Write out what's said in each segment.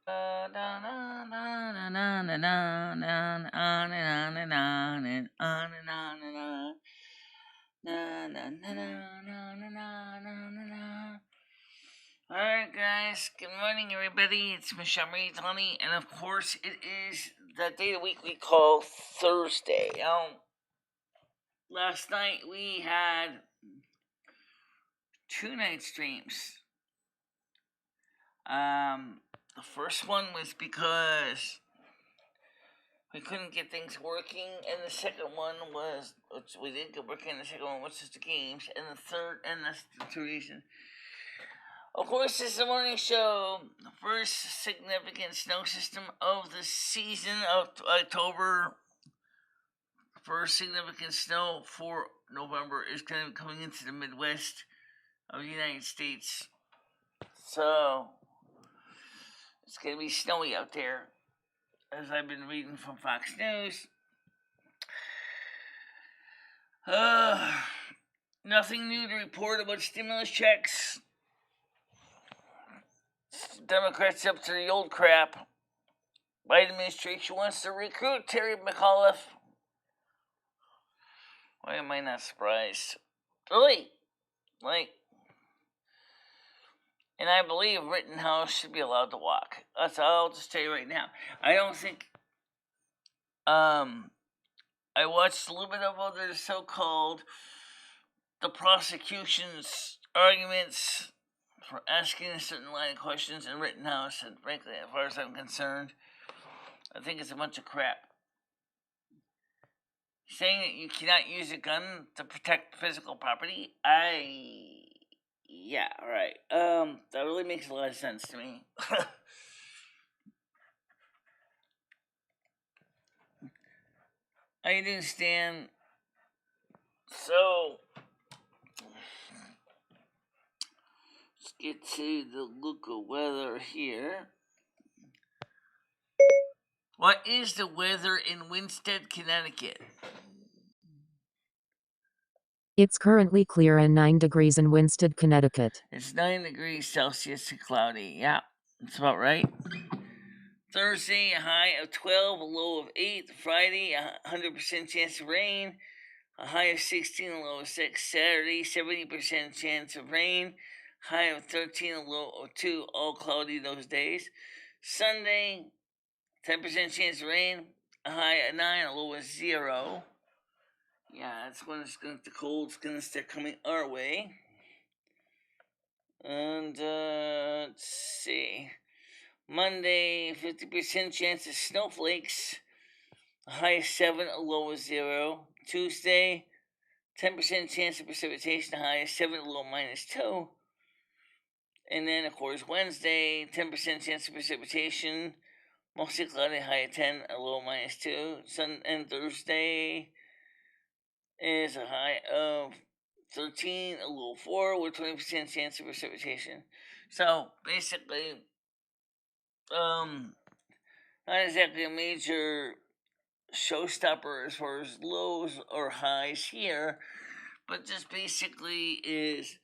Alright, guys, good morning, everybody. It's MicheleMarieDalene, and of course, it is the day of the week we call Thursday. Last night we had 2 night streams. The first one was because we couldn't get things working, and the second one was, which we did get working, and the second one was just the games, and the third, and that's the two reasons. Of course, this is the morning show, the first significant snow system of the season of October. First significant snow for November is kind of coming into the Midwest of the United States. So, it's going to be snowy out there, as I've been reading from Fox News. Nothing new to report about stimulus checks. Democrats up to the old crap. Biden administration wants to recruit Terry McAuliffe. Why am I not surprised? Really? And I believe Rittenhouse should be allowed to walk. That's all I'll just tell you right now. I don't think, I watched a little bit of other so-called, the prosecution's arguments for asking a certain line of questions in Rittenhouse, and frankly, as far as I'm concerned, I think it's a bunch of crap. Saying that you cannot use a gun to protect physical property, yeah, right. That really makes a lot of sense to me. I understand. So, let's get to the local weather here. What is the weather in Winstead, Connecticut? It's currently clear and 9 degrees in Winstead, Connecticut. It's 9 degrees Celsius and cloudy. Yeah, that's about right. Thursday, a high of 12, a low of 8. Friday, 100% chance of rain, a high of 16, a low of 6. Saturday, 70% chance of rain, high of 13, a low of 2. All cloudy those days. Sunday, 10% chance of rain, a high of 9, a low of 0. Yeah, that's when it's going to, the cold's going to start coming our way. And, let's see. Monday, 50% chance of snowflakes, a high of 7, a low of 0. Tuesday, 10% chance of precipitation, a high of 7, a low of -2. And then, of course, Wednesday, 10% chance of precipitation, mostly cloudy, high of 10, a low of -2. And Thursday is a high of 13, a low of 4, with 20% chance of precipitation. So, basically, not exactly a major showstopper as far as lows or highs here, but just basically is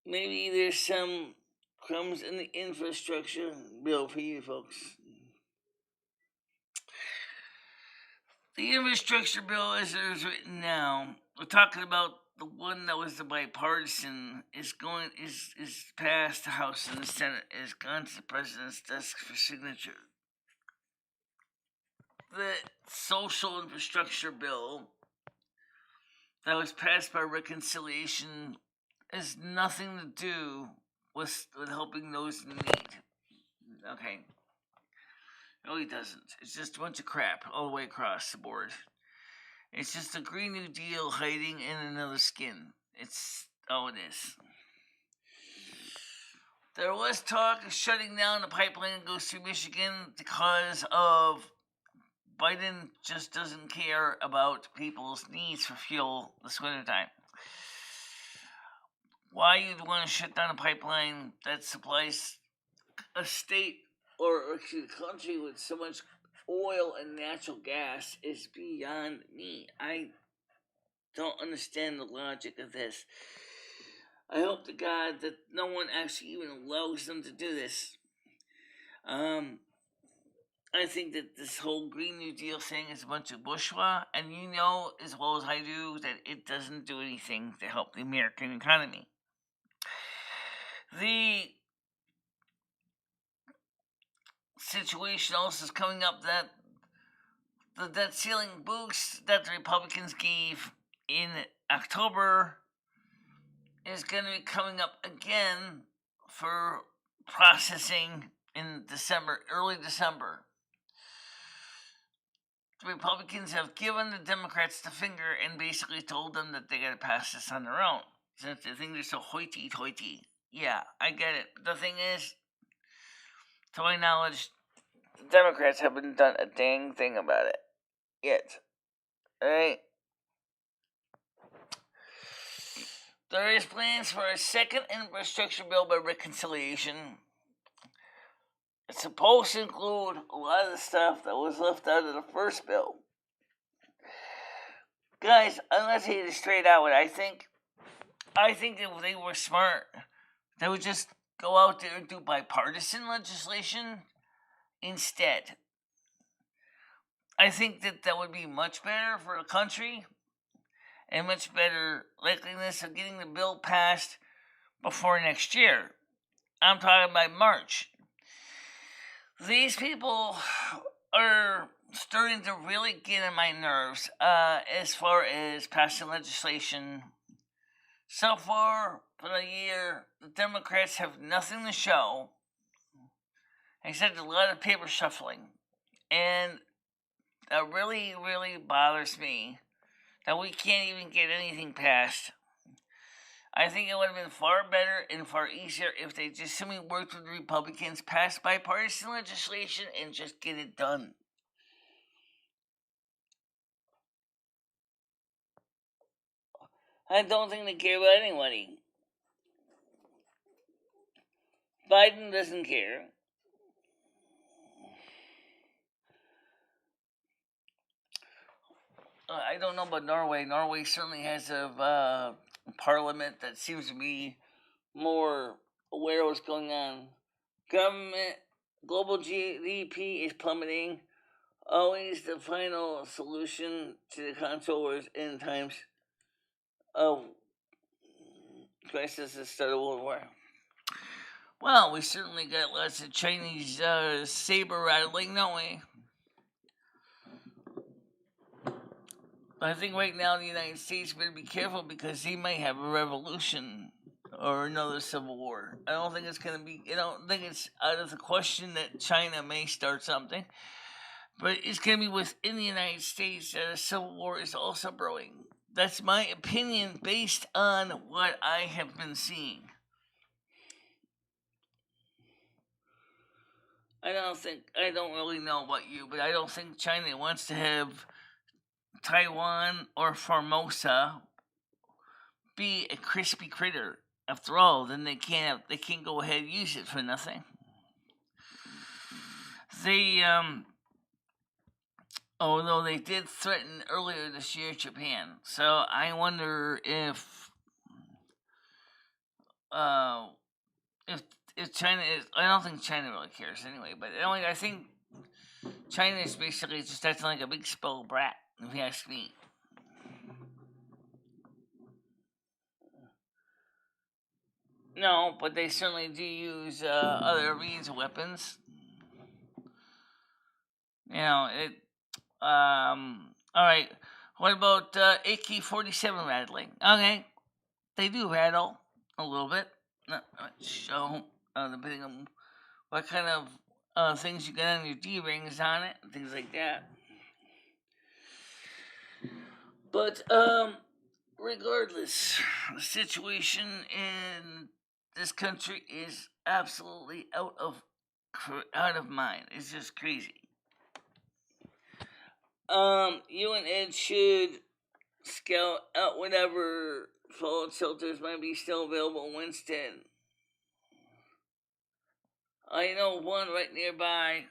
maybe there's some crumbs in the infrastructure bill for you folks. The infrastructure bill, as it is written now, we're talking about the one that was the bipartisan, is passed the House and the Senate, is gone to the president's desk for signature. The social infrastructure bill that was passed by reconciliation has nothing to do with helping those in need. Okay. No, he doesn't. It's just a bunch of crap all the way across the board. It's just a Green New Deal hiding in another skin. It's all it is. There was talk of shutting down the pipeline that goes through Michigan because of Biden just doesn't care about people's needs for fuel this wintertime. Why you'd want to shut down a pipeline that supplies a state or actually the country with so much oil and natural gas is beyond me. I don't understand the logic of this. I hope to God that no one actually even allows them to do this. I think that this whole Green New Deal thing is a bunch of bourgeois, and you know as well as I do that it doesn't do anything to help the American economy. The situation also is coming up that the debt ceiling boost that the Republicans gave in October is going to be coming up again for processing in December, early December. The Republicans have given the Democrats the finger and basically told them that they got to pass this on their own, since they think they're so hoity-toity. Yeah, I get it. But the thing is, to my knowledge, the Democrats haven't done a dang thing about it yet. Alright? There is plans for a second infrastructure bill by reconciliation. It's supposed to include a lot of the stuff that was left out of the first bill. Guys, I'm going to tell you this straight out. I think if they were smart, they would just go out there and do bipartisan legislation instead. I think that would be much better for the country and much better likeliness of getting the bill passed before next year. I'm talking about March. These people are starting to really get on my nerves as far as passing legislation. So far for the year, the Democrats have nothing to show except a lot of paper shuffling. And that really, really bothers me that we can't even get anything passed. I think it would have been far better and far easier if they just simply worked with the Republicans, passed bipartisan legislation, and just get it done. I don't think they care about anybody. Biden doesn't care. I don't know about Norway. Norway certainly has a parliament that seems to be more aware of what's going on. Global GDP is plummeting. Always the final solution to the controllers in times of crisis that started World War. Well, we certainly got lots of Chinese saber rattling, don't we? I think right now the United States better be careful because they might have a revolution or another civil war. I don't think it's going to be. I don't think it's out of the question that China may start something, but it's going to be within the United States that a civil war is also brewing. That's my opinion based on what I have been seeing. I don't really know about you, but I don't think China wants to have Taiwan or Formosa be a crispy critter. After all, then they can't go ahead and use it for nothing. They although they did threaten earlier this year Japan, so I wonder if China is. I don't think China really cares anyway. But anyway, I think China is basically just acting like a big spoiled brat, if you ask me. No, but they certainly do use other means of weapons. You know, it. All right. What about AK-47 rattling? Okay, they do rattle a little bit. Not much. So, depending on what kind of things you got on your D rings on it, and things like that. But regardless, the situation in this country is absolutely out of mind. It's just crazy. You and Ed should scout out whatever fallout shelters might be still available in Winstead. I know one right nearby.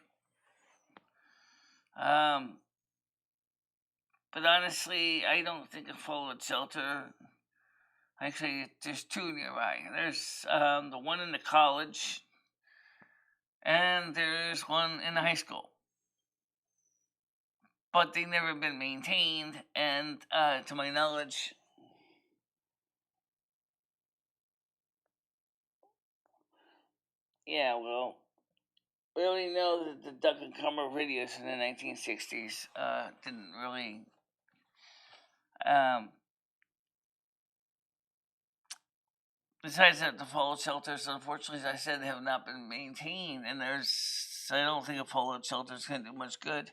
But honestly, I don't think a fallout shelter. Actually, there's two nearby. There's the one in the college, and there's there's one in the high school, but they've never been maintained, and to my knowledge, yeah, well, we already know that the Duck and Comer videos in the 1960s didn't really. Besides that, the fallout shelters, unfortunately, as I said, have not been maintained, and I don't think a fallout shelter is going to do much good.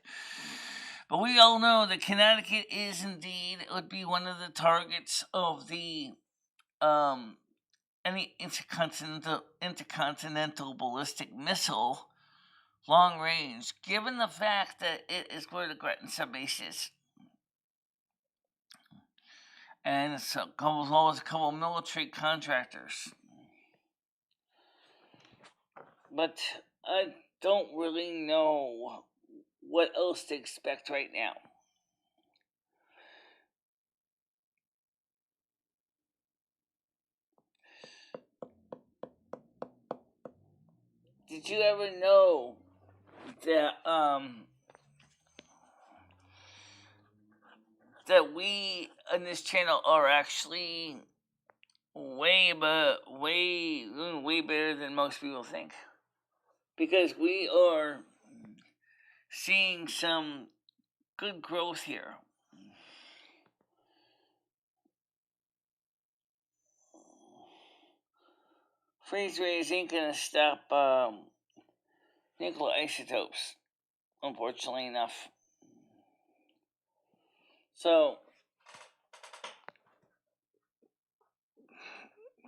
But we all know that Connecticut is indeed, it would be one of the targets of the any intercontinental ballistic missile long range, given the fact that it is where the Gretna sub base is. And it's always a couple of military contractors. But I don't really know what else to expect right now. Did you ever know that we on this channel are actually way better than most people think? Because we are seeing some good growth here. Freeze rays ain't gonna stop nuclear isotopes, unfortunately enough. So,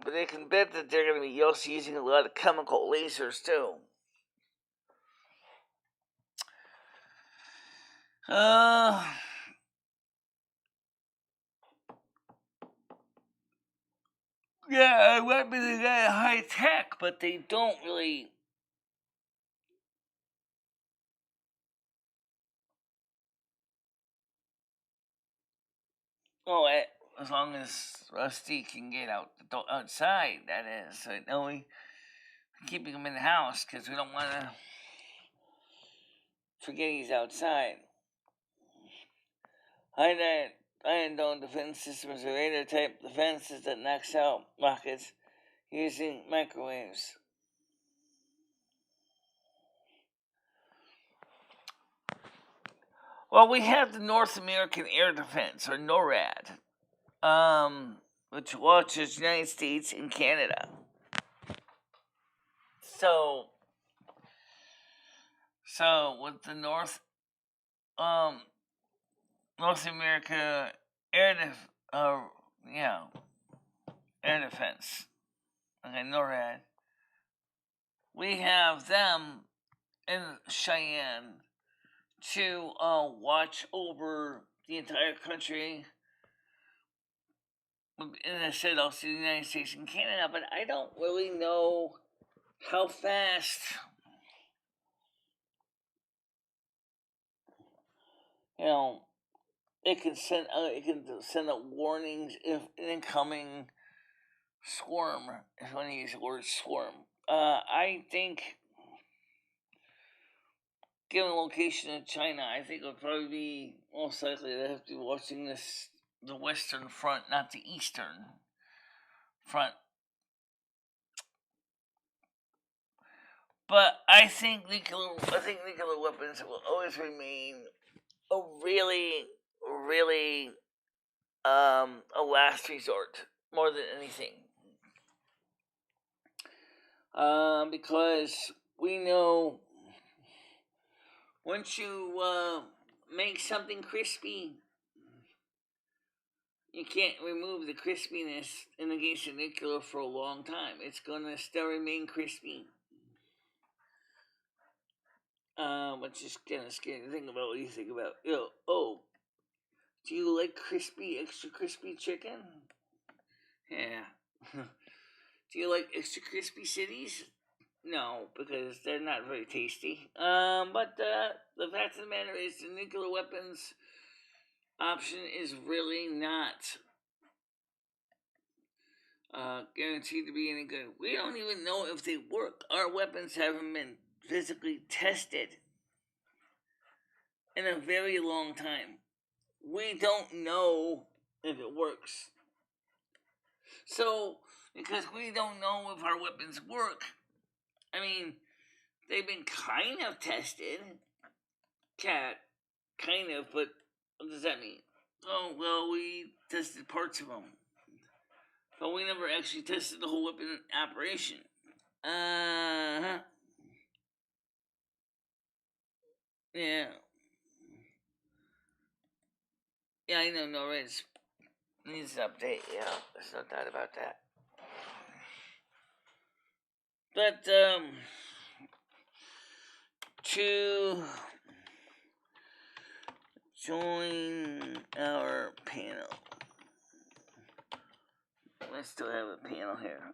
but they can bet that they're going to be also using a lot of chemical lasers too. Yeah, weapons are kind of high tech, but they don't really. Oh, as long as Rusty can get outside, that is. So, no, we're keeping him in the house because we don't want to forget he's outside. Iron Dome defense systems are radar type defenses that knocks out rockets using microwaves. Well, we have the North American Air Defense, or NORAD, which watches the United States and Canada. So with the North America Air Air Defense, okay, NORAD, we have them in Cheyenne to watch over the entire country. And I said also the United States and Canada, but I don't really know how fast it can send out warnings if an incoming swarm. If I want to use the word swarm, I think, given the location of China, I think it would probably be most likely they have to be watching the Western Front, not the Eastern Front. But I think nuclear weapons will always remain a really, really a last resort more than anything. Because we know once you make something crispy, you can't remove the crispiness in the case of nuclear for a long time. It's gonna still remain crispy. Which is kind of scary to think about. What do you think about? Do you like extra crispy chicken? Yeah. Do you like extra crispy cities? No, because they're not very tasty. But the fact of the matter is, the nuclear weapons option is really not guaranteed to be any good. We don't even know if they work. Our weapons haven't been physically tested in a very long time. We don't know if it works. So, because we don't know if our weapons work, I mean, they've been kind of tested. Kind of, but what does that mean? Oh, well, we tested parts of them. But we never actually tested the whole weapon operation. Uh-huh. Yeah. Yeah, I know, Norris needs an update, yeah. There's no doubt about that. But, to join our panel. I still have a panel here.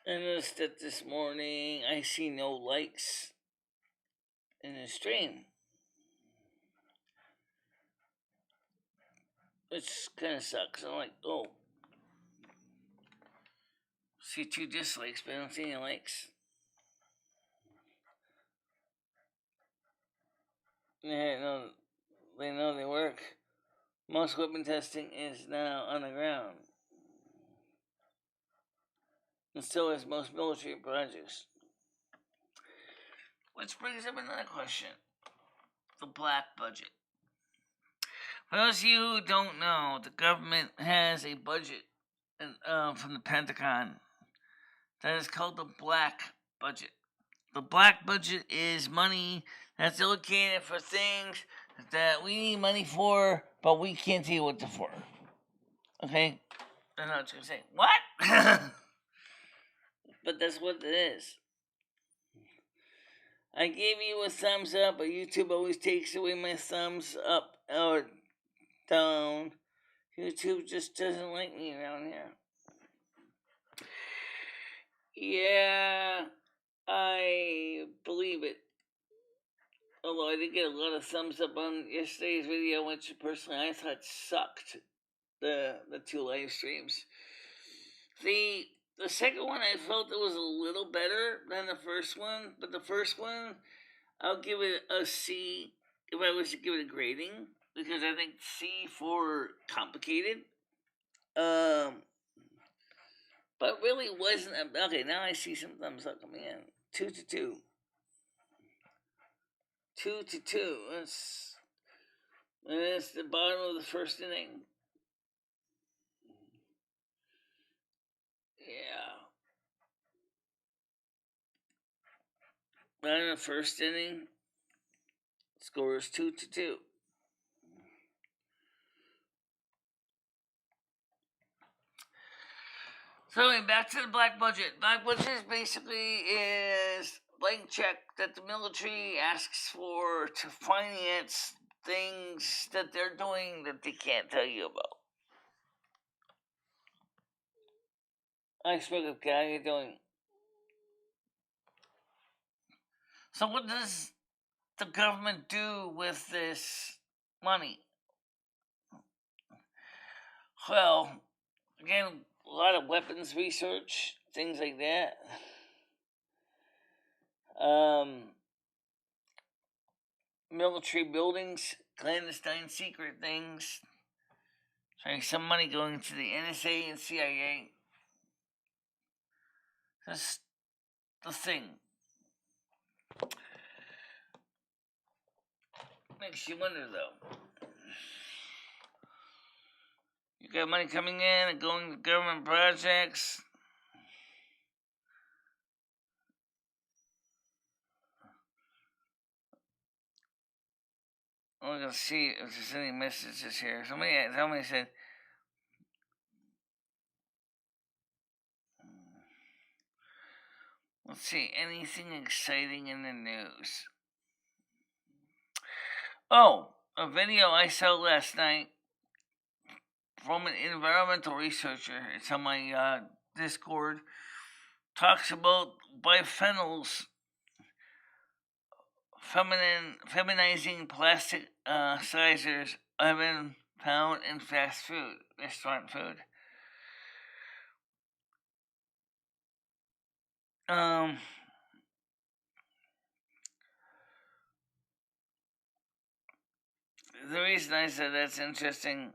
I noticed that this morning I see no likes in the stream. Which kind of sucks. I'm like, oh. See 2 dislikes, but I don't see any likes. Yeah, they know they work. Most weapon testing is now on the ground. And so is most military projects. Which brings up another question. The black budget. For those of you who don't know, the government has a budget from the Pentagon that is called the black budget. The black budget is money that's allocated for things that we need money for, but we can't tell you what they're for. Okay? I'm not just going to say, what? But that's what it is. I gave you a thumbs up, but YouTube always takes away my thumbs up or down. YouTube just doesn't like me around here. Yeah, I believe it. Although I did get a lot of thumbs up on yesterday's video, which personally I thought sucked. The 2 live streams. The second one I felt it was a little better than the first one, but the first one I'll give it a C if I was to give it a grading, because I think C for complicated. But really wasn't. Okay, now I see some thumbs up coming in. 2-2. 2-2. That's the bottom of the first inning. Yeah. But in the first inning, score is 2-2. So anyway, back to the black budget. Black budget is blank check that the military asks for to finance things that they're doing that they can't tell you about. I spoke of how you're doing. So what does the government do with this money? Well, again, a lot of weapons research, things like that. Military buildings, clandestine secret things. Sorry, some money going to the NSA and CIA. That's the thing. Makes you wonder, though. You got money coming in and going to government projects. We're going to see if there's any messages here. Somebody said, let's see, anything exciting in the news? Oh, a video I saw last night from an environmental researcher. It's on my Discord. Talks about biphenyls feminizing plastic sizers have been found in fast food, restaurant food. The reason I said that's interesting,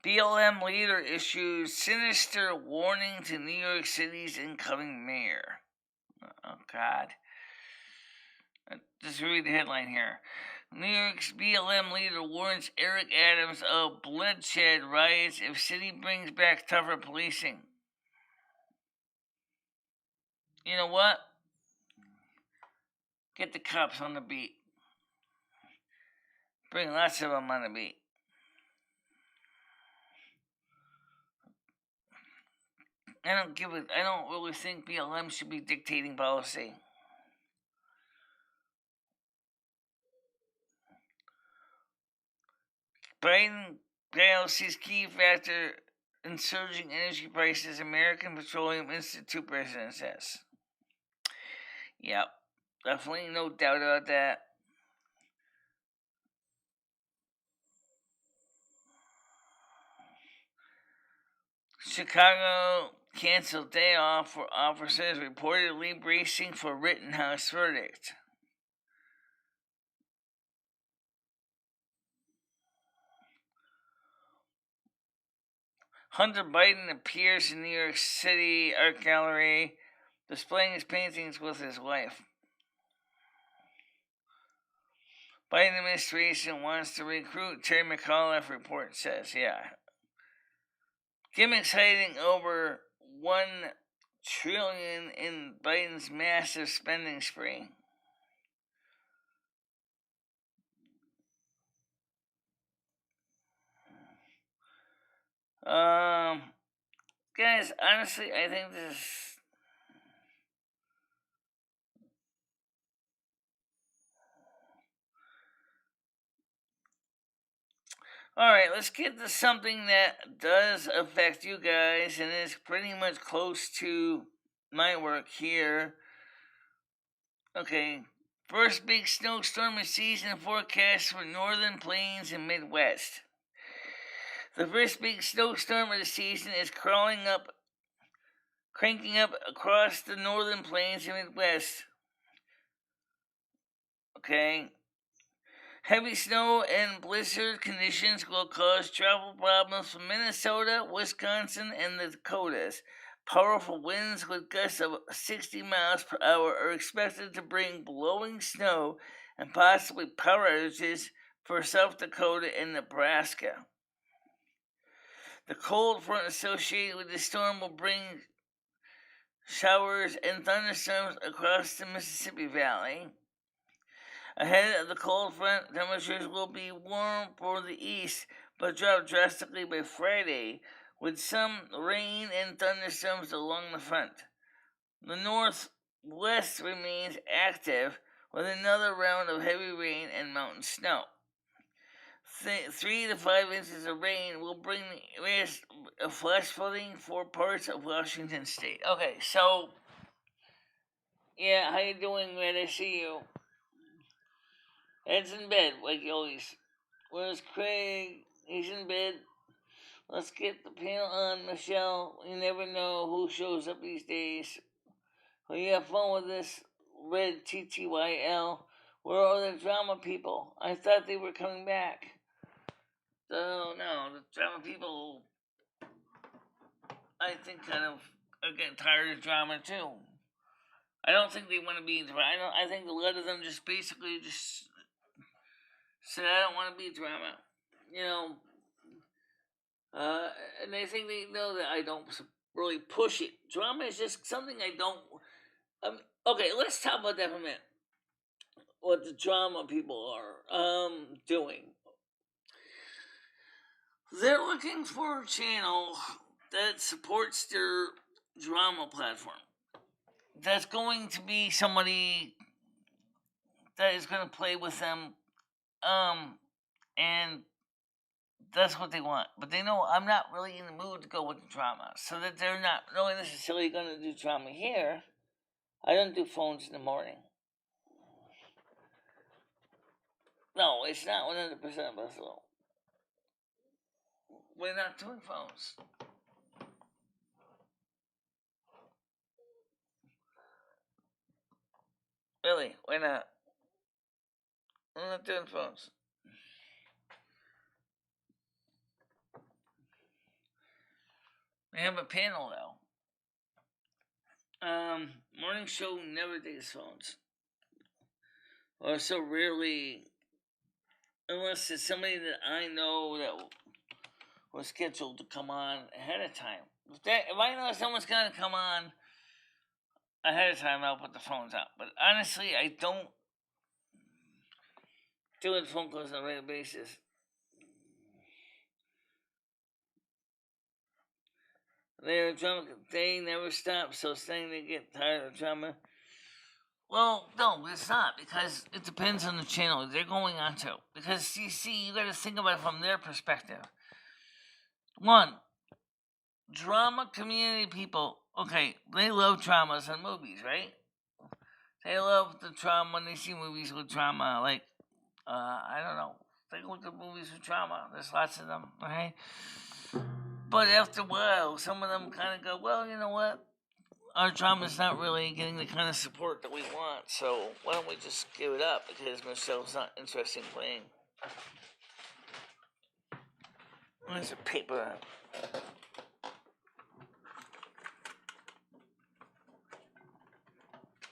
BLM leader issues sinister warning to New York City's incoming mayor. Oh, God. Just read the headline here. New York's BLM leader warns Eric Adams of bloodshed riots if city brings back tougher policing. You know what? Get the cops on the beat. Bring lots of them on the beat. I don't really think BLM should be dictating policy. Biden sees key factor in surging energy prices, American Petroleum Institute president says. Yep, definitely no doubt about that. Chicago canceled day off for officers reportedly bracing for Rittenhouse verdict. Hunter Biden appears in New York City Art Gallery, displaying his paintings with his wife. Biden administration wants to recruit Terry McAuliffe, report says. Yeah. Gimmicks hiding over $1 trillion in Biden's massive spending spree. Guys, honestly, I think this is... Alright, let's get to something that does affect you guys and is pretty much close to my work here. Okay, first big snowstorm of season forecast for northern plains and Midwest. The first big snowstorm of the season is cranking up across the northern plains and Midwest. Okay. Heavy snow and blizzard conditions will cause travel problems from Minnesota, Wisconsin, and the Dakotas. Powerful winds with gusts of 60 miles per hour are expected to bring blowing snow and possibly power outages for South Dakota and Nebraska. The cold front associated with the storm will bring showers and thunderstorms across the Mississippi Valley. Ahead of the cold front, temperatures will be warm for the east, but drop drastically by Friday, with some rain and thunderstorms along the front. The northwest remains active, with another round of heavy rain and mountain snow. 3 to 5 inches of rain will bring a flash flooding for parts of Washington State. Okay, so yeah, how you doing, Red? I see you. Ed's in bed, like always. Where's Craig? He's in bed. Let's get the panel on, Michelle. You never know who shows up these days. Well, you have fun with this, Red TTYL. Where are the drama people? I thought they were coming back. So, no, the drama people, I think, kind of are getting tired of drama, too. I don't think they want to be drama. I think a lot of them just basically just said, I don't want to be drama. You know, and I think they know that I don't really push it. Drama is just something I don't. Okay, let's talk about that for a minute. What the drama people are doing. They're looking for a channel that supports their drama platform. That's going to be somebody that is going to play with them, and that's what they want. But they know I'm not really in the mood to go with the drama, so that they're not really necessarily going to do drama here. I don't do phones in the morning. No, it's not 100% possible. We're not doing phones. Really, why not? We're not doing phones. We have a panel though. Morning show never takes phones, or so rarely, unless it's somebody that I know that was scheduled to come on ahead of time. If I know someone's gonna come on ahead of time, I'll put the phones out. But honestly, I don't do it phone calls on a regular basis. They're drama. They never stop. So saying they get tired of drama. Well, no, it's not, because it depends on the channel they're going on to. Because you see, you got to think about it from their perspective. One, drama community people. Okay, they love dramas on movies, right? They love the drama when they see movies with drama. Like, I don't know. They look at movies with drama. There's lots of them, okay? But after a while, some of them kind of go, well, you know what? Our drama's not really getting the kind of support that we want, so why don't we just give it up because Michelle's not interested in playing. There's a paper.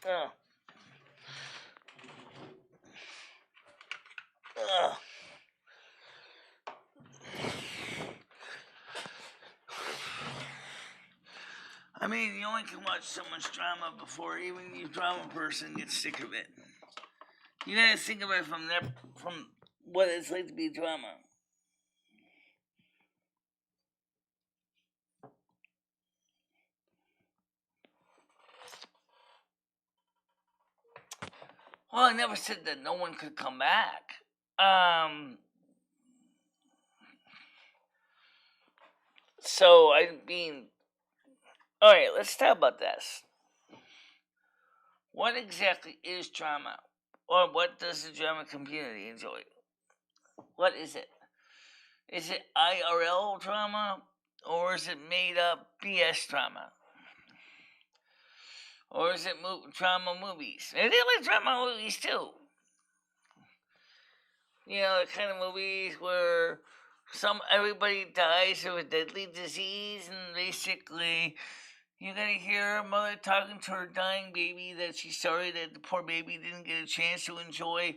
Oh. Ugh. I mean, you only can watch so much drama before even the drama person gets sick of it. You gotta think about it from what it's like to be drama. Well, I never said that no one could come back. So I mean, all right, let's talk about this. What exactly is drama? Or what does the drama community enjoy? What is it? Is it IRL drama? Or is it made up BS drama? Or is it drama movies? And they like drama movies too. You know, the kind of movies where everybody dies of a deadly disease, and basically you gotta hear a mother talking to her dying baby that she's sorry that the poor baby didn't get a chance to enjoy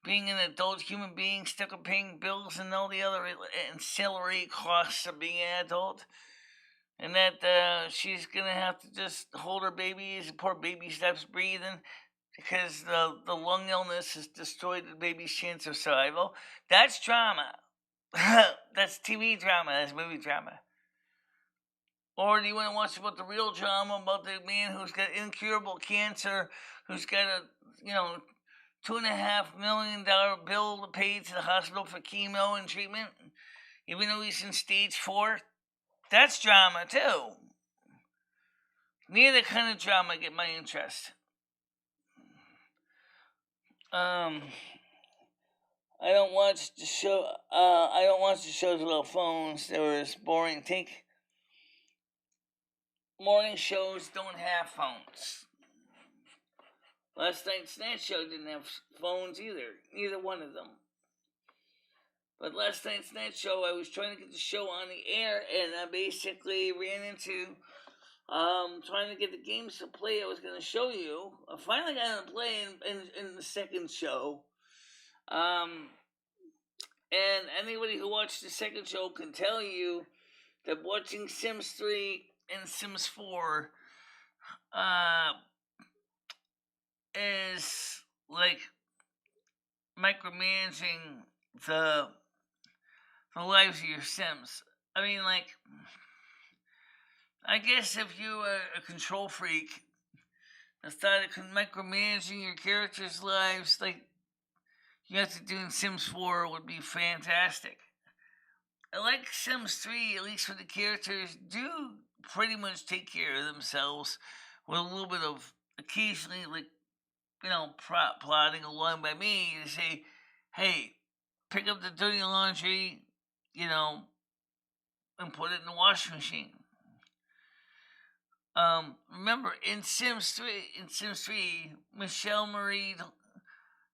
being an adult human being, stuck with paying bills and all the other ancillary costs of being an adult. And that she's gonna have to just hold her baby as the poor baby stops breathing because the lung illness has destroyed the baby's chance of survival. That's drama. That's TV drama. That's movie drama. Or do you want to watch about the real drama about the man who's got incurable cancer, who's got a $2.5 million bill to pay to the hospital for chemo and treatment, even though he's in stage 4? That's drama too. Neither kind of drama get my interest. I don't watch the show. I don't watch the shows without phones. They were just boring. Morning shows don't have phones. Last night's Night Show didn't have phones either. Neither one of them. But last night's Night Show, I was trying to get the show on the air, and I basically ran into trying to get the games to play I was going to show you. I finally got to play in the second show. And anybody who watched the second show can tell you that watching Sims 3 and Sims 4 is like micromanaging the lives of your Sims. I mean, like, I guess if you are a control freak, the thought of micromanaging your characters' lives like you have to do in Sims 4 would be fantastic. I like Sims 3, at least for the characters, do pretty much take care of themselves with a little bit of occasionally, like, plotting along by me to say, hey, pick up the dirty laundry, and put it in the washing machine. Remember, in Sims 3, Michelle Marie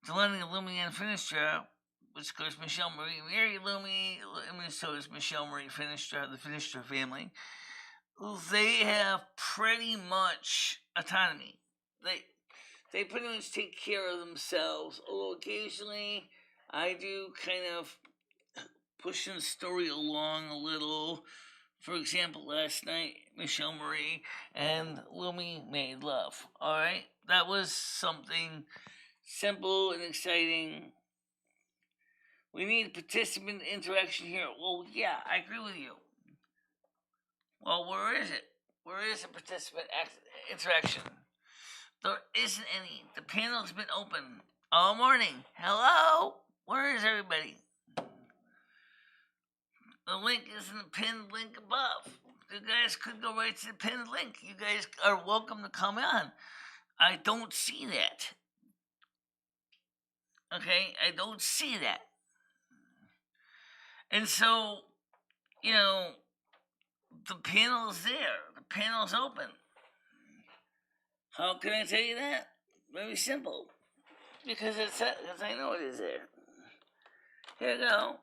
Delaney Lumiere Finistra, which of course Michelle Mary Lumi, and so is Michelle Marie Finistra, the Finistra family. They have pretty much autonomy. They pretty much take care of themselves. Although occasionally I do kind of push the story along a little. For example, last night Michelle Marie and Lumi made love. All right, that was something simple and exciting. We need participant interaction here. Well, yeah, I agree with you. Well, where is it? Where is the participant interaction? There isn't any. The panel's been open all morning. Hello? Where is everybody? The link is in the pinned link above. You guys could go right to the pinned link. You guys are welcome to come on. I don't see that. Okay? I don't see that. And so, the panel's there. The panel's open. How can I tell you that? Very simple. Because I know it is there. Here you go.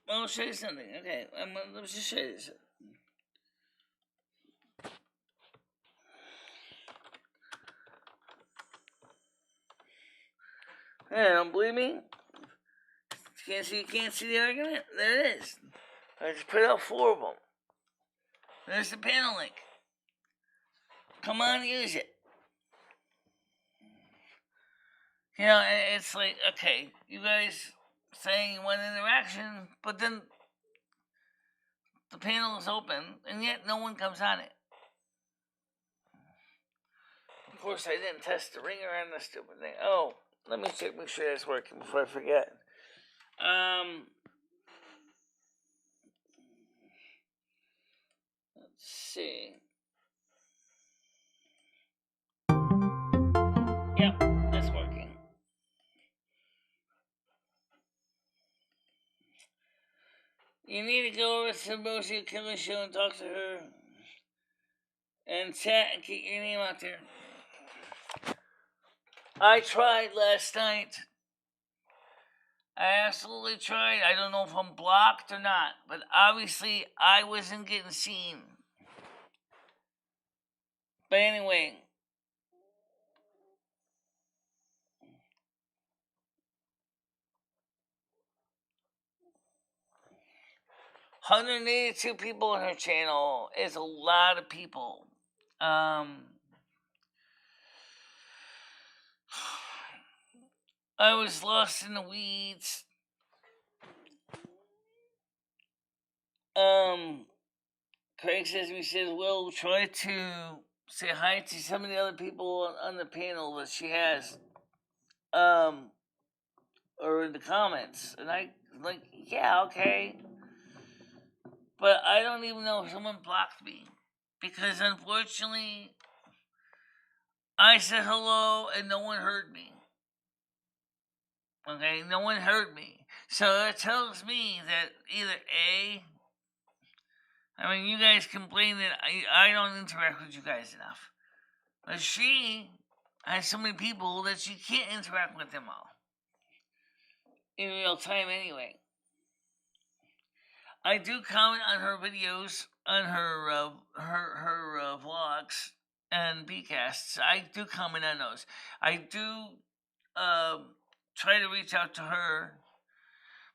I'll show you something. Okay, let me just show you this. Hey, don't believe me? You can't see the argument? There it is. I just put out 4 of them. There's the panel link. Come on, use it. It's like, okay, you guys saying you want interaction, but then the panel is open, and yet no one comes on it. Of course, I didn't test the ringer on the stupid thing. Oh, let me check, make sure that's working before I forget. Let's see. Yep, that's working. You need to go over to the Rosie Killer Show and talk to her. And chat and keep your name out there. I tried last night. I absolutely tried. I don't know if I'm blocked or not, but obviously I wasn't getting seen. But anyway. 182 people on her channel is a lot of people. I was lost in the weeds. Craig says, we'll try to say hi to some of the other people on the panel that she has. Or in the comments. And I, like, yeah, okay. But I don't even know if someone blocked me. Because unfortunately, I said hello and no one heard me. Okay, no one heard me. So that tells me that either A, I mean, you guys complain that I don't interact with you guys enough. But she has so many people that she can't interact with them all. In real time anyway. I do comment on her videos, on her vlogs and bcasts. I do comment on those. I do try to reach out to her,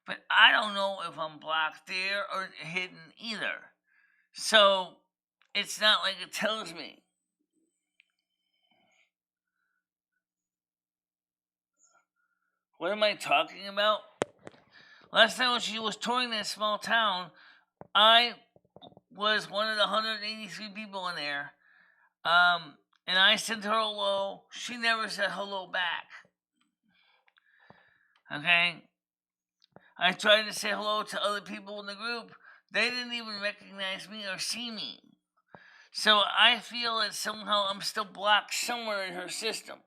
but I don't know if I'm blocked there or hidden either. So it's not like it tells me. What am I talking about? Last time when she was touring that small town, I was one of the 183 people in there. And I sent her hello. She never said hello back. Okay? I tried to say hello to other people in the group. They didn't even recognize me or see me. So I feel that somehow I'm still blocked somewhere in her system.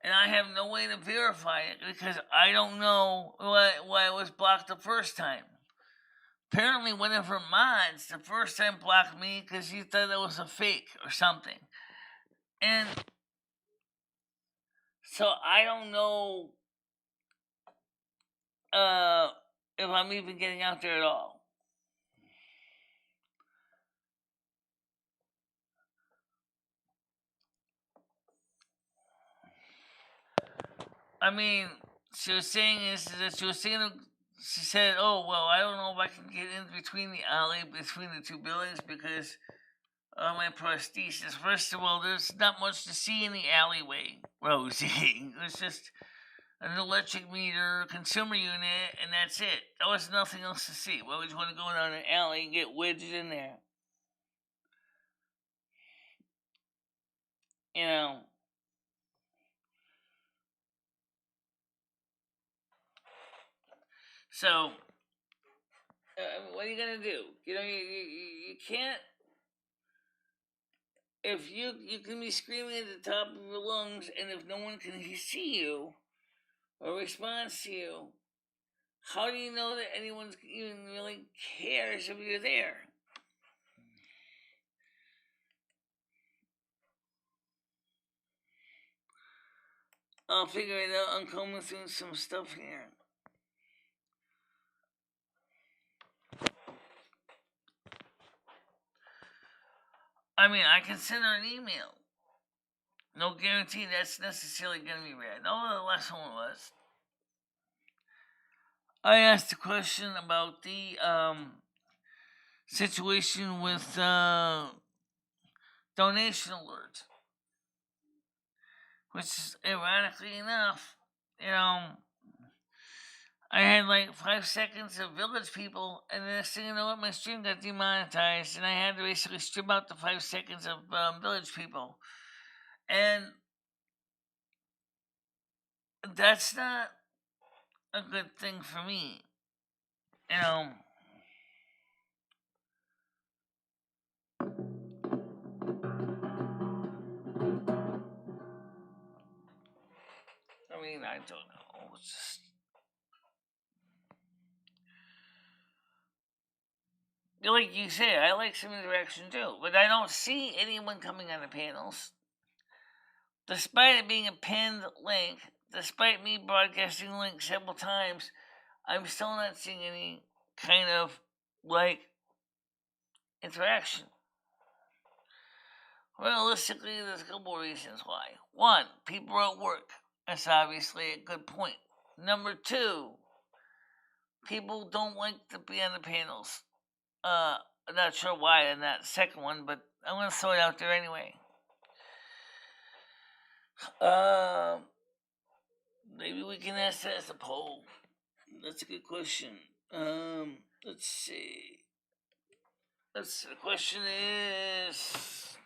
And I have no way to verify it because I don't know why I was blocked the first time. Apparently, one of her mods the first time blocked me because she thought it was a fake or something. And so I don't know if I'm even getting out there at all. I mean, she was saying is that she said, "Oh well, I don't know if I can get in between the alley between the two buildings because of my prosthesis." First of all, there's not much to see in the alleyway, Rosie. It's just an electric meter, consumer unit, and that's it. There was nothing else to see. Why would you want to go down an alley and get wedged in there? You know. So, what are you gonna do? You can't. If you can be screaming at the top of your lungs, and if no one can see you or respond to you, how do you know that anyone even really cares if you're there? I'll figure it out. I'm combing through some stuff here. I mean, I can send her an email. No guarantee that's necessarily going to be read. No, the last one was. I asked a question about the situation with donation alerts, which is ironically enough, I had like 5 seconds of village people, and the next thing you know, what, my stream got demonetized, and I had to basically strip out the 5 seconds of village people, and that's not a good thing for me, you know. I mean, I don't know. It's just like you say, I like some interaction too, but I don't see anyone coming on the panels. Despite it being a pinned link, despite me broadcasting the link several times, I'm still not seeing any kind of like interaction. Realistically, there's a couple of reasons why. One, people are at work. That's obviously a good point. Number two, people don't like to be on the panels. I'm not sure why in that second one, but I'm gonna throw it out there anyway. Maybe we can ask that as a poll. That's a good question. Let's see. The question is,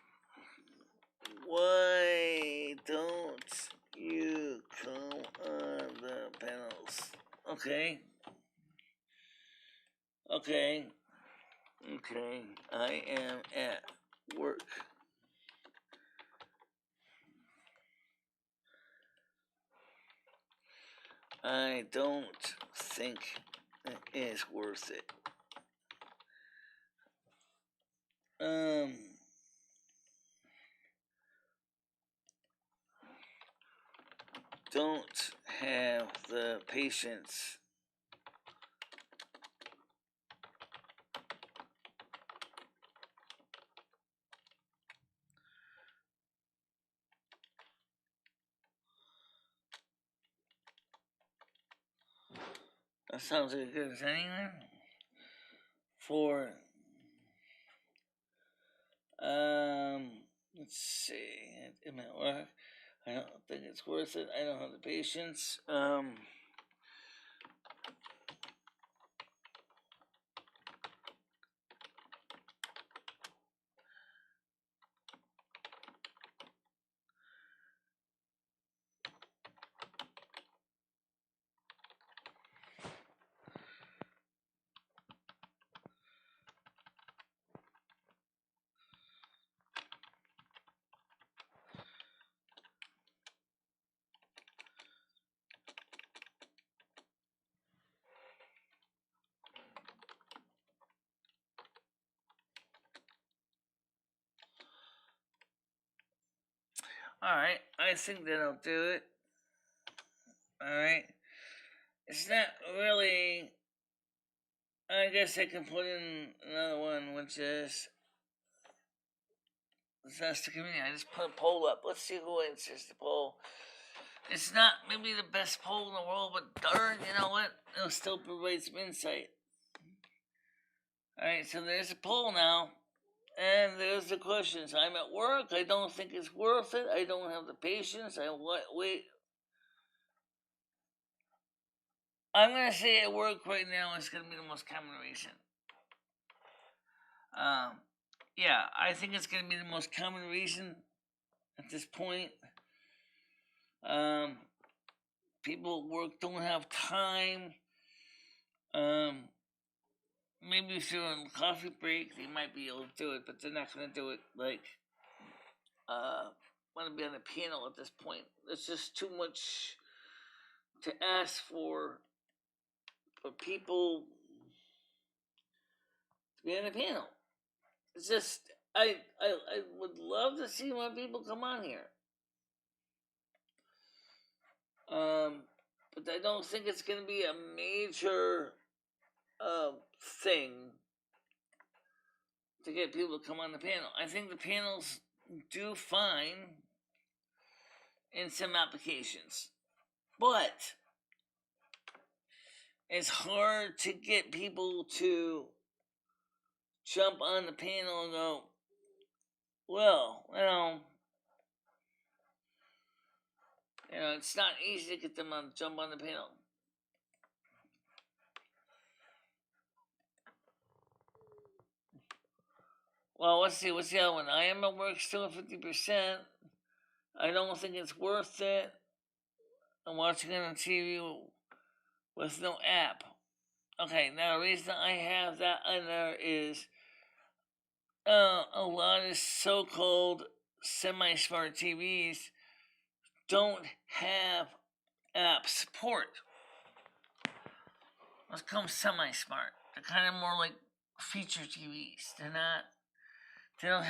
why don't you come on the panels? Okay. Okay. I am at work. I don't think it is worth it. Don't have the patience. That sounds as good as anything. For let's see. It might work. I don't think it's worth it. I don't have the patience. Alright, I think that'll do it. Alright. It's not really. I guess I can put in another one, which is. That's the community. I just put a poll up. Let's see who answers the poll. It's not maybe the best poll in the world, but darn, you know what? It'll still provide some insight. Alright, so there's a poll now. And there's the questions. I'm at work. I don't think it's worth it. I don't have the patience. Wait. I'm going to say at work right now is going to be the most common reason. Yeah, I think it's going to be the most common reason at this point. People at work don't have time. Maybe if they're on coffee break, they might be able to do it, but they're not going to do it want to be on the panel at this point. It's just too much to ask for people to be on the panel. It's just I would love to see more people come on here. But I don't think it's going to be a major thing to get people to come on the panel. I think the panels do fine in some applications, but it's hard to get people to jump on the panel and go, well, it's not easy to get them to jump on the panel. Well, let's see. What's the other one? I am at work still at 50%. I don't think it's worth it. I'm watching it on TV with no app. Okay, now the reason I have that on there is a lot of so-called semi-smart TVs don't have app support. Let's call them semi-smart. They're kind of more like feature TVs. They're not. They don't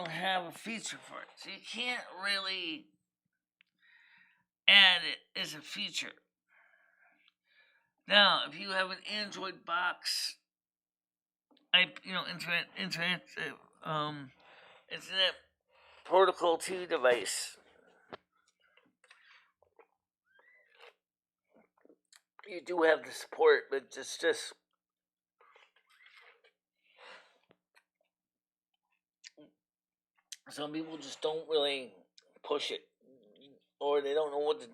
have a feature for it, so you can't really add it as a feature. Now, if you have an Android box, internet protocol 2 device, you do have the support, but it's just some people just don't really push it, or they don't know what to,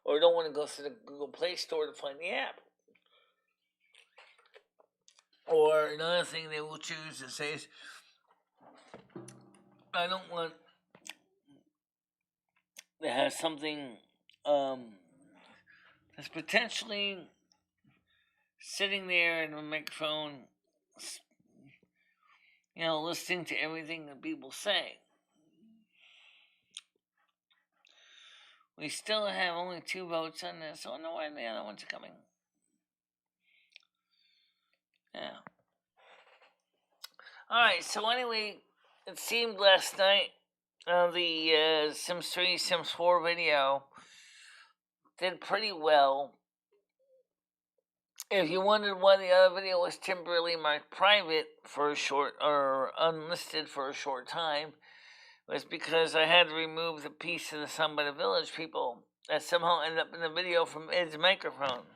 or don't want to go to the Google Play Store to find the app. Or another thing they will choose is say, I don't want to have something that's potentially sitting there in a microphone, listening to everything that people say. We still have only 2 votes on this, so I don't know why the other ones are coming. Yeah. Alright, so anyway, it seemed last night the Sims 3, Sims 4 video did pretty well. If you wondered why the other video was temporarily marked private for a short, or unlisted for a short time, it was because I had to remove the piece of the Sung by the Village people that somehow ended up in the video from Ed's microphone.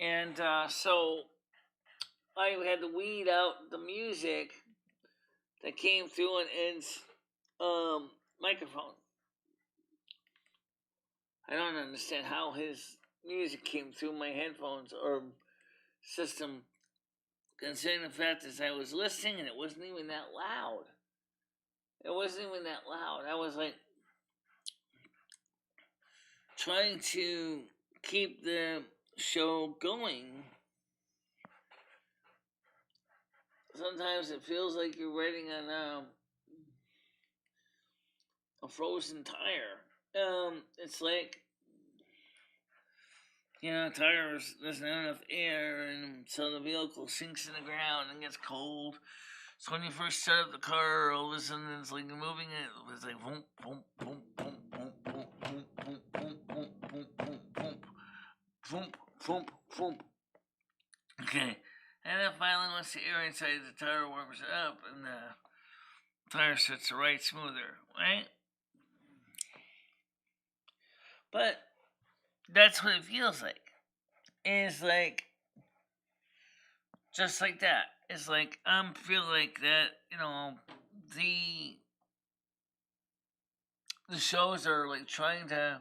And so I had to weed out the music that came through on Ed's microphone. I don't understand how his music came through my headphones or system, considering the fact that I was listening and it wasn't even that loud. It wasn't even that loud. I was trying to keep the show going. Sometimes it feels like you're riding on a frozen tire. It's like, tires, there's not enough air, and so the vehicle sinks in the ground and gets cold. So when you first start up the car, all of a sudden it's like moving it. It's like boom, boom, boom, boom, boom, boom, boom, boom, boom, boom, boom, boom, boom, boom, boom, boom. Okay, and then finally, once the air inside the tire warms up and the tire starts to ride smoother, right? But that's what it feels like. It's like just like that. It's like feel like that. The shows are like trying to.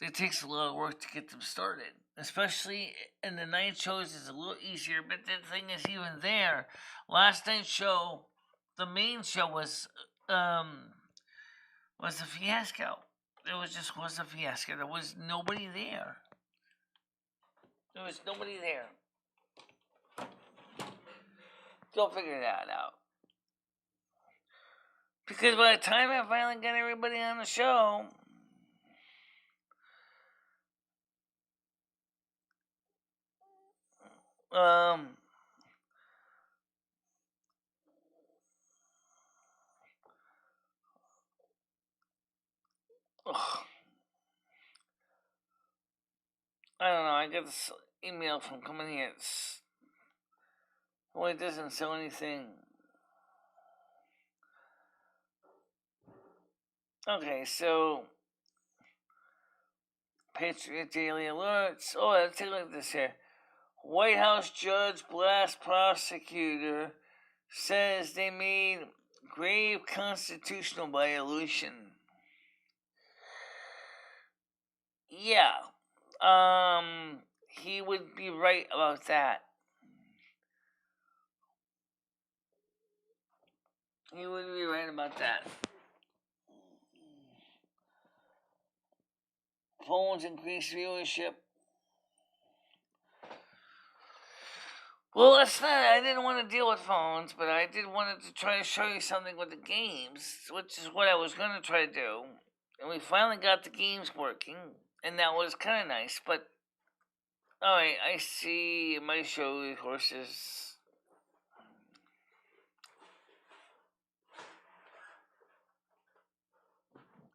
It takes a lot of work to get them started, especially in the night shows. It's a little easier, but the thing is, even there, last night's show, the main show was a fiasco. It was a fiasco. There was nobody there. There was nobody there. Go figure that out. Because by the time I finally got everybody on the show, um, ugh, I don't know. I got this email from coming here. Well, it doesn't show anything. Okay, so Patriot Daily Alerts. Oh, let's take a look at this here. White House judge blasts prosecutor, says they made grave constitutional violation. Yeah, he would be right about that. He would be right about that. Phones increase viewership. Well, that's not. I didn't want to deal with phones, but I did want to try to show you something with the games, which is what I was going to try to do. And we finally got the games working, and that was kind of nice. But alright, I see my show horses.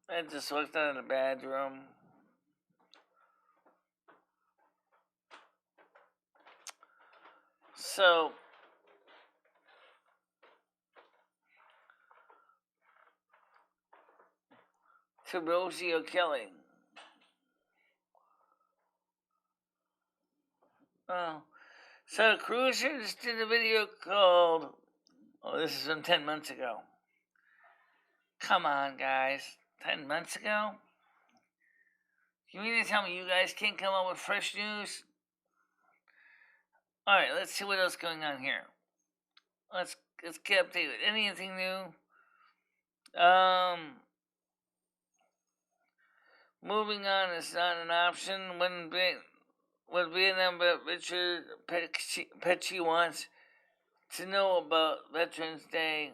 I just walked out of the bedroom. So, to Rosie O'Kelly. Oh. So, Cruiser just did a video called. Oh, this is from 10 months ago. Come on, guys. 10 months ago? You mean to tell me you guys can't come up with fresh news? Alright, let's see what else is going on here. Let's get updated. Anything new? Moving on is not an option when Vietnam, but Richard Petchy wants to know about Veterans Day.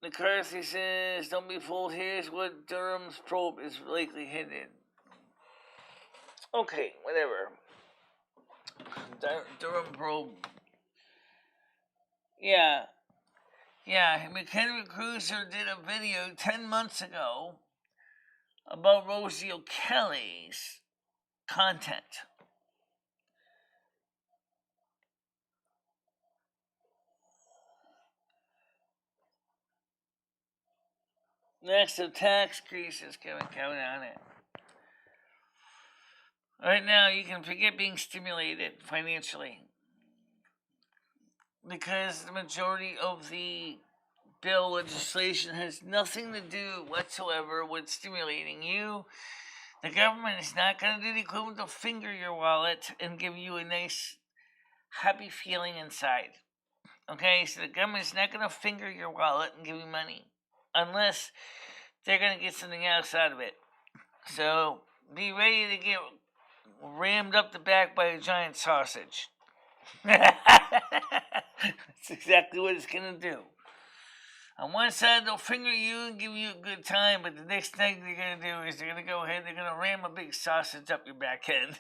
McCarthy says, "Don't be fooled. Here's what Durham's probe is likely headed." Okay, whatever. Durham probe. Yeah. McHenry Cruiser did a video 10 months ago about Rosie O'Kelly's content. Next, the tax increases coming on it. Right now, you can forget being stimulated financially because the majority of the bill legislation has nothing to do whatsoever with stimulating you. The government is not going to do the equivalent of finger your wallet and give you a nice, happy feeling inside. Okay, so the government is not going to finger your wallet and give you money unless they're going to get something else out of it. So be ready to get rammed up the back by a giant sausage. That's exactly what it's going to do. On one side, they'll finger you and give you a good time, but the next thing they're going to do is they're going to go ahead and they're going to ram a big sausage up your back end.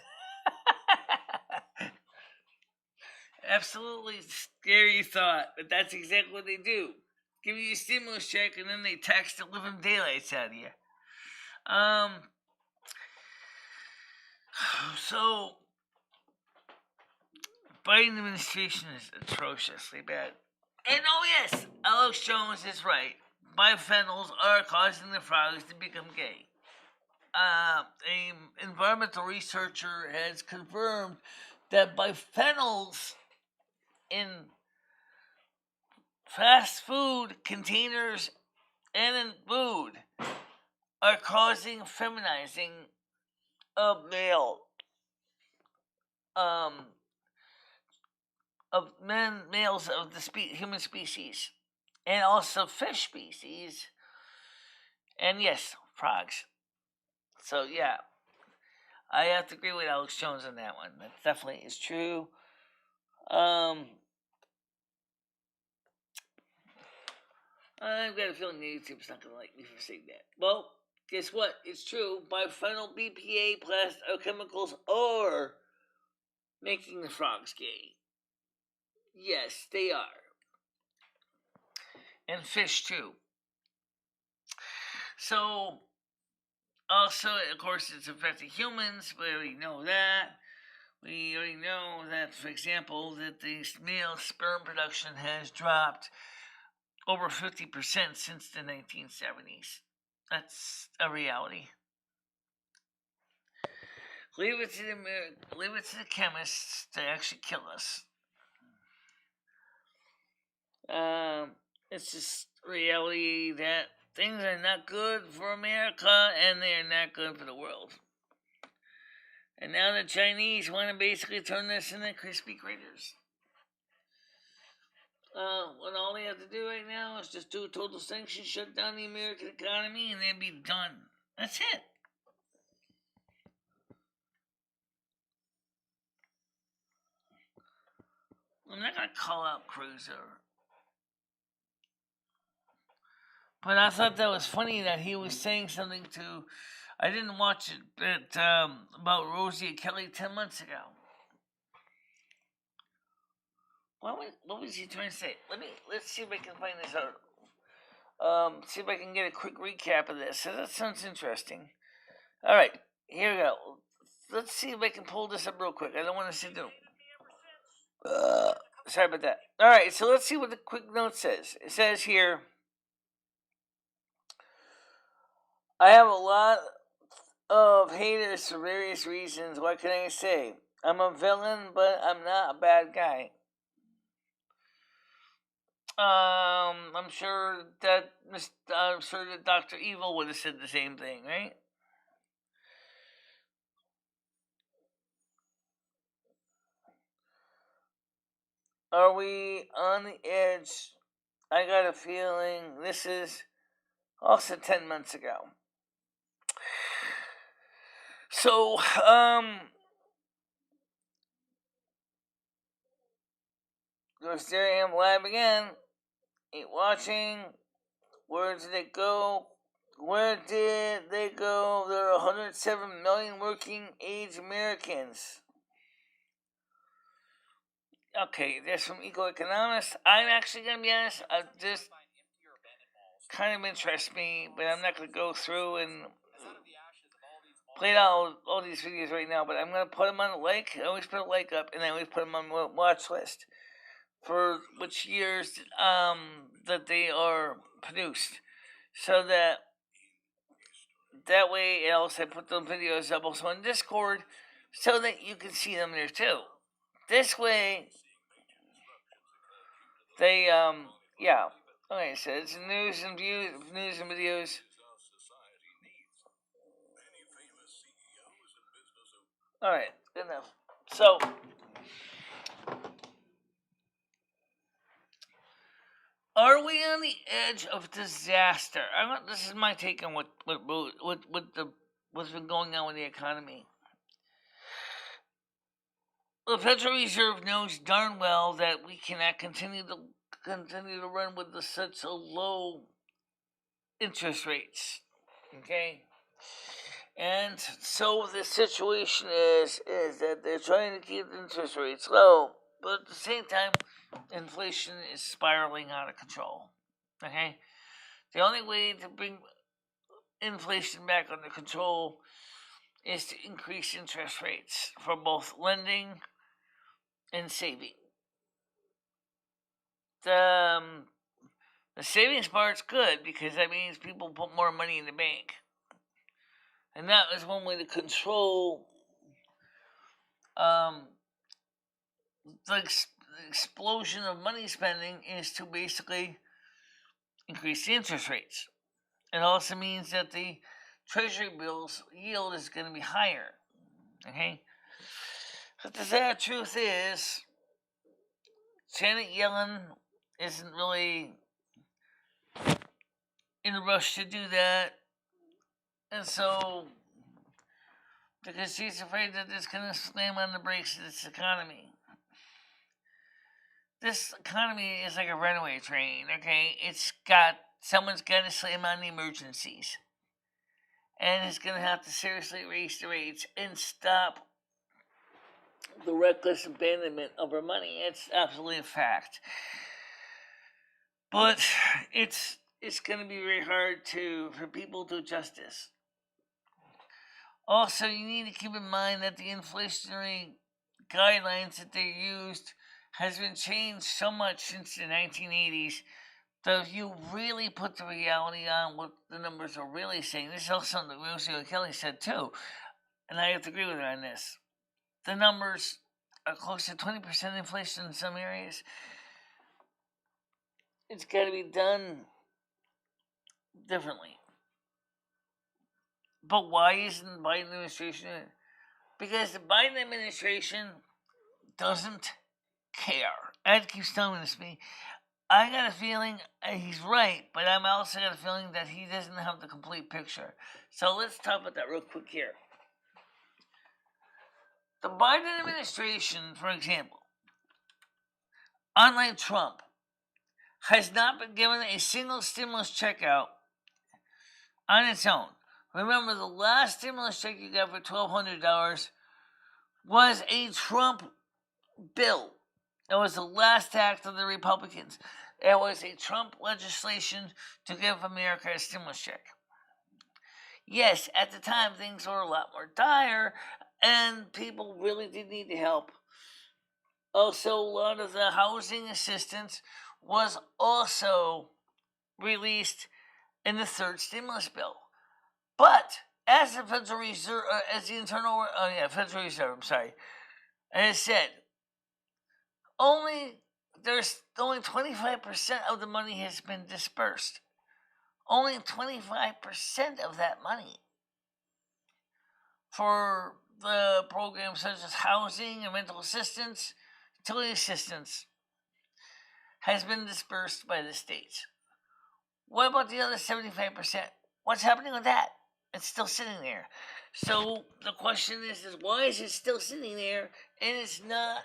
Absolutely scary thought, but that's exactly what they do. Give you a stimulus check and then they tax the living daylights out of you. So Biden administration is atrociously bad. And oh yes, Alex Jones is right. Biphenyls are causing the frogs to become gay. An environmental researcher has confirmed that biphenyls in fast food containers and in food are causing feminizing of um, males of the human species, and also fish species, and yes, frogs. So yeah, I have to agree with Alex Jones on that one. That definitely is true. I've got a feeling YouTube's not going to like me for saying that. Well, guess what? It's true. Biphenyl BPA chemicals are making the frogs gay. Yes, they are. And fish, too. So, also, of course, it's affecting humans. We already know that. We already know that, for example, that the male sperm production has dropped over 50% since the 1970s. That's a reality. Leave it to the chemists to actually kill us. It's just reality that things are not good for America and they are not good for the world. And now the Chinese want to basically turn this into crispy critters. When all they have to do right now is just do a total sanction, shut down the American economy, and they'd be done. That's it. I'm not going to call out Cruiser. But I thought that was funny that he was saying something to. I didn't watch it, but about Rosie and Kelly 10 months ago. What was he trying to say? Let's see if I can find this out. See if I can get a quick recap of this. That sounds interesting. All right, here we go. Let's see if I can pull this up real quick. I don't want to sit there. Sorry about that. All right, so let's see what the quick note says. It says here, I have a lot of haters for various reasons. What can I say? I'm a villain, but I'm not a bad guy. I'm sure that Dr. Evil would have said the same thing, right? Are we on the edge? I got a feeling this is also 10 months ago. So, there I am live again. Ain't watching. Where did they go? Where did they go? There are 107 million working age Americans. Okay, this from Ecoeconomist. I'm actually going to be honest, this kind of interests me, but I'm not going to go through and play out all these videos right now, but I'm going to put them on the like. I always put a like up, and I always put them on the watch list for which years that they are produced. So that way, else I put the videos up also on Discord so that you can see them there too. This way, they yeah. Okay, so it's news and videos. All right, good enough. So, are we on the edge of disaster? This is my take on what's been going on with the economy. The Federal Reserve knows darn well that we cannot continue to run with such a low interest rates. Okay, and so the situation is that they're trying to keep the interest rates low, But at the same time, inflation is spiraling out of control. Okay? The only way to bring inflation back under control is to increase interest rates for both lending and saving. The savings part's good because that means people put more money in the bank. And that is one way to control the explosion of money spending, is to basically increase the interest rates. It also means that the treasury bills yield is going to be higher. Okay? But the sad truth is, Janet Yellen isn't really in a rush to do that. And so, because she's afraid that it's going to slam on the brakes of this economy. This economy is like a runaway train, okay? Someone's got to slam on the emergencies. And it's going to have to seriously raise the rates and stop the reckless abandonment of our money. It's absolutely a fact. But it's going to be very hard for people to adjust this. Also, you need to keep in mind that the inflationary guidelines that they used has been changed so much since the 1980s that if you really put the reality on what the numbers are really saying, this is also something that Rosie O'Kelly said too, and I have to agree with her on this. The numbers are close to 20% inflation in some areas. It's got to be done differently. But why isn't the Biden administration? Because the Biden administration doesn't care. Ed keeps telling this to me. I got a feeling he's right, but I'm also got a feeling that he doesn't have the complete picture. So let's talk about that real quick here. The Biden administration, for example, unlike Trump, has not been given a single stimulus check out on its own. Remember, the last stimulus check you got for $1,200 was a Trump bill. It was the last act of the Republicans. It was a Trump legislation to give America a stimulus check. Yes, at the time things were a lot more dire, and people really did need the help. Also, a lot of the housing assistance was also released in the third stimulus bill. But as the Federal Reserve, Federal Reserve, I'm sorry, as I said, only 25% of the money has been dispersed. Only 25% of that money for the programs such as housing and rental assistance, utility assistance, has been dispersed by the states. What about the other 75%? What's happening with that? It's still sitting there. So the question is why is it still sitting there and it's not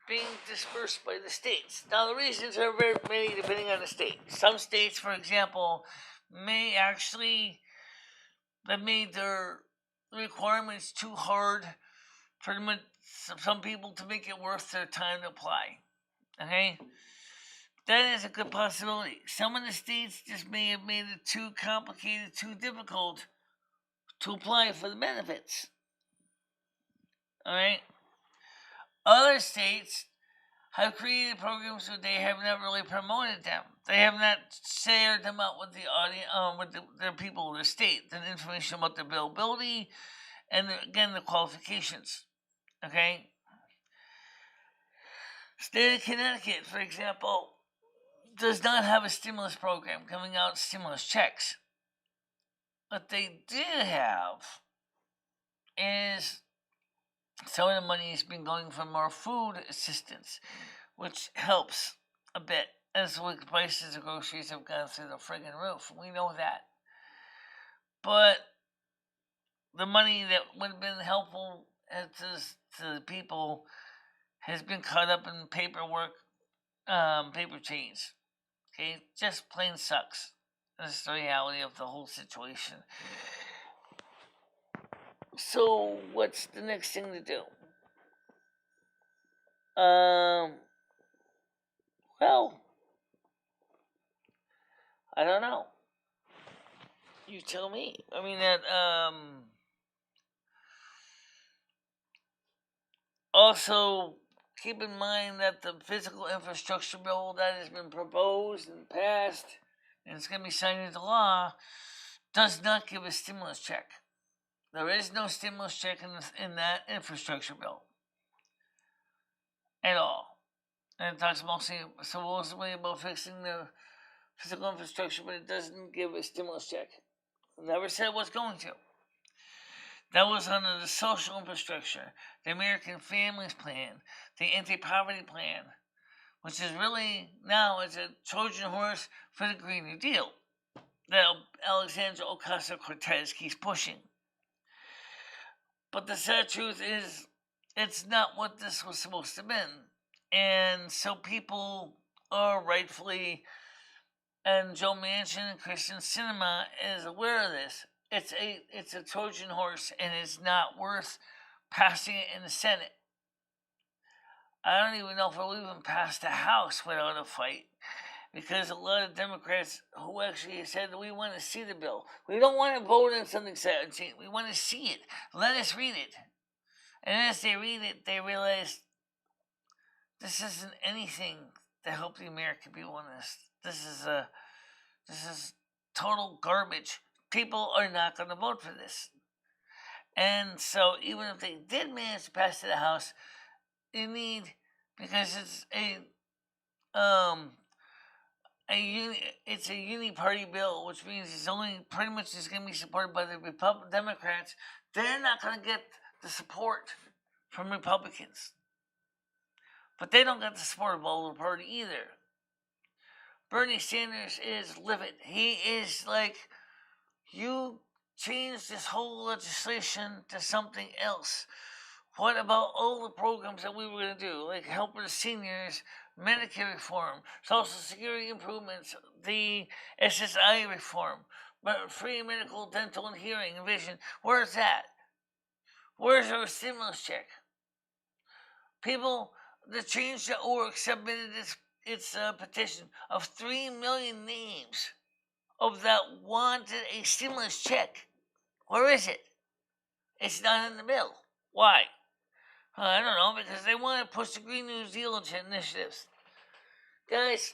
being dispersed by the states? Now, the reasons are very many depending on the state. Some states, for example, may actually have made their requirements too hard for some people to make it worth their time to apply. Okay? That is a good possibility. Some of the states just may have made it too complicated, too difficult to apply for the benefits. Alright? Other states have created programs where they have not really promoted them. They have not shared them out with the audience, with their people of the state, the information about the availability and the qualifications. Okay? State of Connecticut, for example, does not have a stimulus program giving out stimulus checks. What they do have is some of the money has been going for more food assistance, which helps a bit as the prices of groceries have gone through the friggin' roof. We know that. But the money that would have been helpful to the people has been caught up in paperwork, paper chains. Okay, just plain sucks. That's the reality of the whole situation. So, what's the next thing to do? Well, I don't know. You tell me. I mean that. Also, keep in mind that the physical infrastructure bill that has been proposed and passed, and it's going to be signed into law, does not give a stimulus check. There is no stimulus check in that infrastructure bill at all. And it talks mostly, supposedly, about fixing the physical infrastructure, but it doesn't give a stimulus check. It never said it was going to. That was under the social infrastructure, the American Families Plan, the Anti-Poverty Plan, which is really now is a Trojan horse for the Green New Deal that Alexandria Ocasio-Cortez keeps pushing. But the sad truth is, it's not what this was supposed to have been. And so people are rightfully, and Joe Manchin and Christian Cinema is aware of this. It's a Trojan horse, and it's not worth passing it in the Senate. I don't even know if it'll even pass the House without a fight, because a lot of Democrats who actually said we want to see the bill. We don't want to vote on something 17. We want to see it. Let us read it. And as they read it, they realize this isn't anything to help the American people in this. This is total garbage. People are not going to vote for this. And so even if they did manage to pass to the House, you need, because it's it's a uni-party bill, which means it's only pretty much just going to be supported by the Democrats. They're not going to get the support from Republicans, but they don't get the support of all the party either. Bernie Sanders is livid. He is like, you change this whole legislation to something else. What about all the programs that we were going to do, like helping the seniors, Medicare reform, Social Security improvements, the SSI reform, free medical, dental, and hearing and vision? Where's that? Where's our stimulus check? People, the Change.org submitted its petition of 3 million names of that wanted a stimulus check. Where is it? It's not in the bill. Why? I don't know, because they want to push the Green New Deal initiatives. Guys,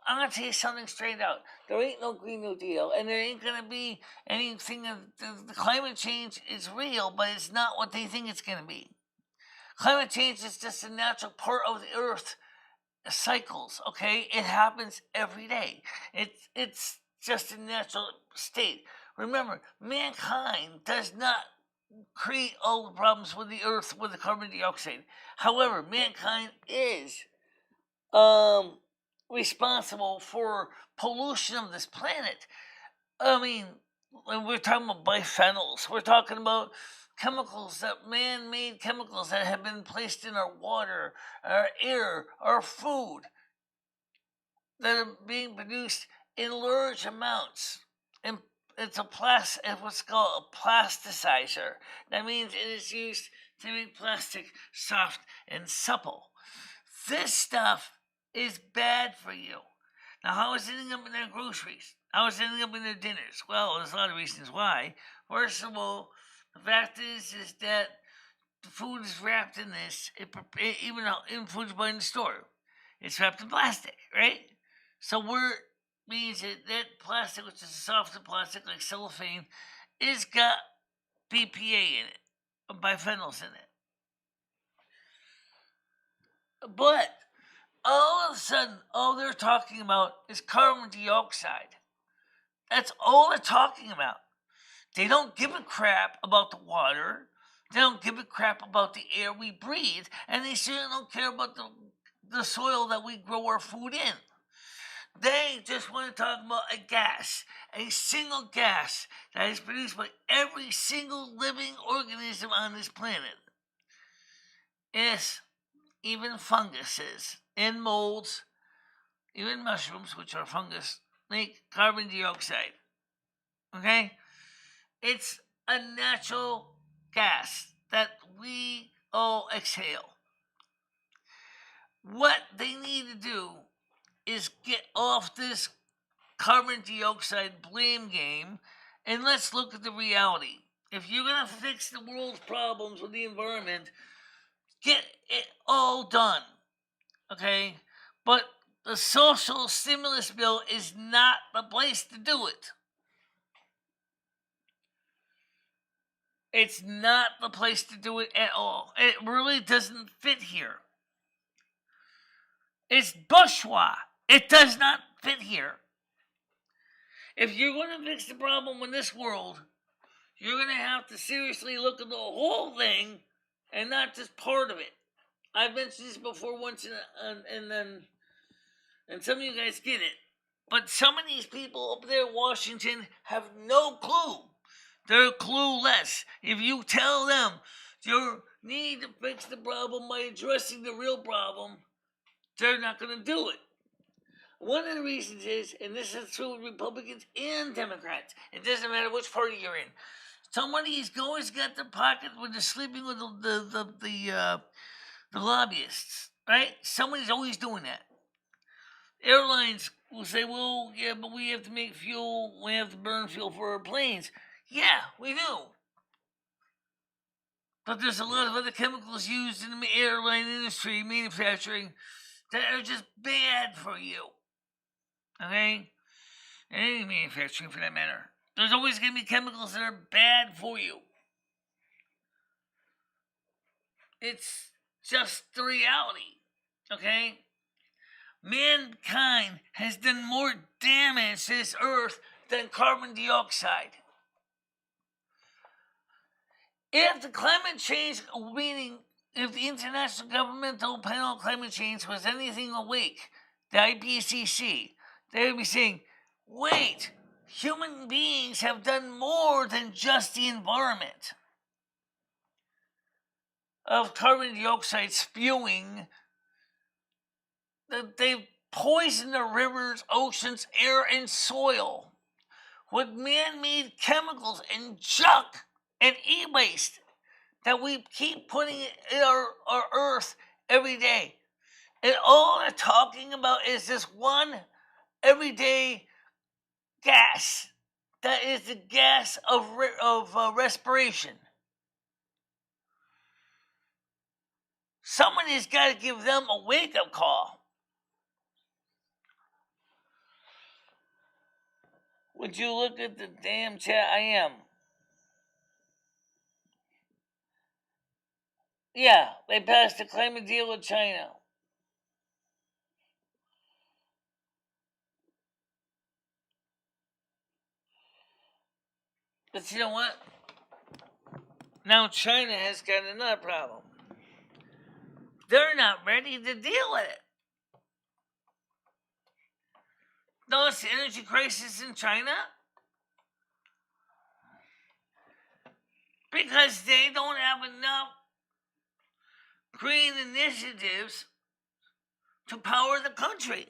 I'm going to tell you something straight out. There ain't no Green New Deal, and there ain't going to be anything. The climate change is real, but it's not what they think it's going to be. Climate change is just a natural part of the Earth cycles, okay? It happens every day. It's just a natural state. Remember, mankind does not create all the problems with the earth with the carbon dioxide. However, mankind is responsible for pollution of this planet. I mean, when we're talking about biphenyls, we're talking about chemicals, that man-made chemicals that have been placed in our water, our air, our food, that are being produced in large amounts. And it's what's called a plasticizer. That means it is used to make plastic soft and supple. This stuff is bad for you. Now, how is it ending up in their groceries? How is it ending up in their dinners? Well, there's a lot of reasons why. First of all, the fact is that the food is wrapped in this, even in food you buy in the store. It's wrapped in plastic, right? So means that plastic, which is a softer plastic like cellophane, is got BPA in it, or biphenyls in it. But all of a sudden, all they're talking about is carbon dioxide. That's all they're talking about. They don't give a crap about the water. They don't give a crap about the air we breathe. And they certainly don't care about the soil that we grow our food in. They just want to talk about a gas, a single gas that is produced by every single living organism on this planet. Yes, even funguses and molds, even mushrooms, which are fungus, make carbon dioxide. Okay? It's a natural gas that we all exhale. What they need to do is get off this carbon dioxide blame game, and let's look at the reality. If you're going to fix the world's problems with the environment, get it all done, okay? But the social stimulus bill is not the place to do it. It's not the place to do it at all. It really doesn't fit here. It's bourgeois. It does not fit here. If you're going to fix the problem in this world, you're going to have to seriously look at the whole thing and not just part of it. I've mentioned this before once, and some of you guys get it. But some of these people up there in Washington have no clue. They're clueless. If you tell them you need to fix the problem by addressing the real problem, they're not going to do it. One of the reasons is, and this is true with Republicans and Democrats, it doesn't matter which party you're in. Somebody's always got their pocket when they're sleeping with the lobbyists, right? Somebody's always doing that. Airlines will say, well, yeah, but we have to make fuel, we have to burn fuel for our planes. Yeah, we do. But there's a lot of other chemicals used in the airline industry, manufacturing, that are just bad for you. Okay? And any manufacturing for that matter. There's always going to be chemicals that are bad for you. It's just the reality. Okay? Mankind has done more damage to this earth than carbon dioxide. If the climate change, meaning if the International Governmental Panel on Climate Change was anything awake, the IPCC, they would be saying, wait, human beings have done more than just the environment of carbon dioxide spewing. They've poisoned the rivers, oceans, air, and soil with man-made chemicals and junk and e-waste that we keep putting in our earth every day. And all they're talking about is this one everyday gas that is the gas of respiration. Somebody's got to give them a wake-up call. Would you look at the damn chat? I am. Yeah, they passed a climate deal with China. But you know what? Now China has got another problem. They're not ready to deal with it. Notice the energy crisis in China? Because they don't have enough green initiatives to power the country.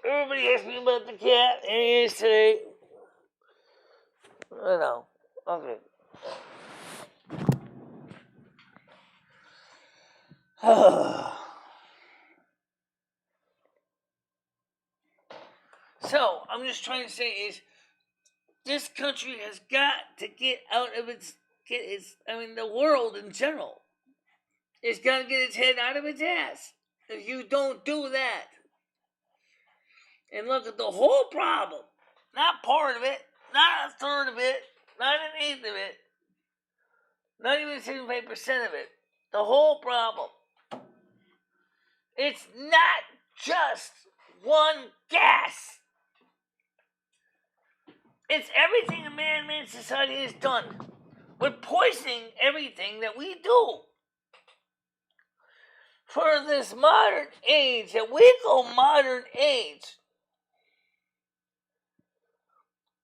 Everybody asked me about the cat, and it is today. I know. Okay. So, I'm just trying to say is, this country has got to get out of the world in general. It's got to get its head out of its ass. If you don't do that, and look at the whole problem, not part of it, not a third of it, not an eighth of it, not even 75% of it, the whole problem. It's not just one gas. It's everything a man-made society has done. We're poisoning everything that we do. For this modern age, that we call modern age,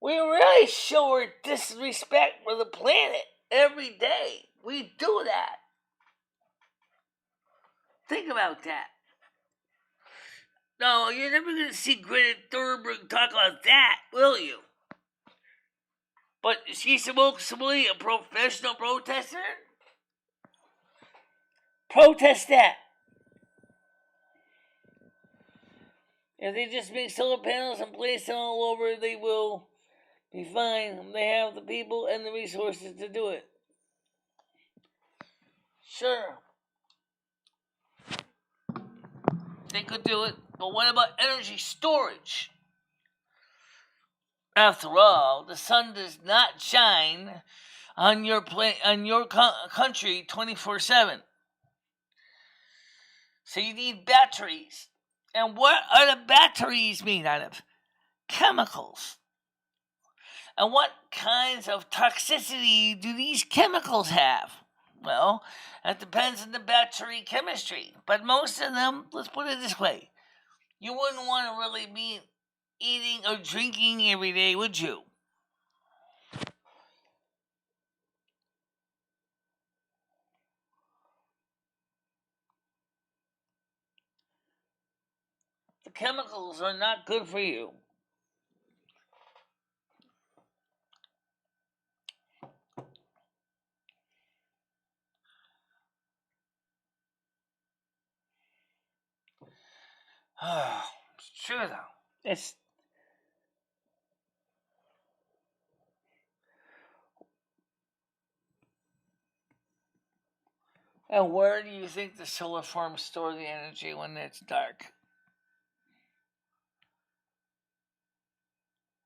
we really show our disrespect for the planet every day. We do that. Think about that. No, you're never going to see Greta Thunberg talk about that, will you? But is she supposedly a professional protester? Protest that. If they just make solar panels and place them all over, they will be fine. They have the people and the resources to do it. Sure, they could do it, but what about energy storage? After all, the sun does not shine on your country 24/7. So you need batteries. And what are the batteries made out of? Chemicals. And what kinds of toxicity do these chemicals have? Well, that depends on the battery chemistry. But most of them, let's put it this way, you wouldn't want to really be eating or drinking every day, would you? The chemicals are not good for you. It's true, though. It's And where do you think the solar farms store the energy when it's dark?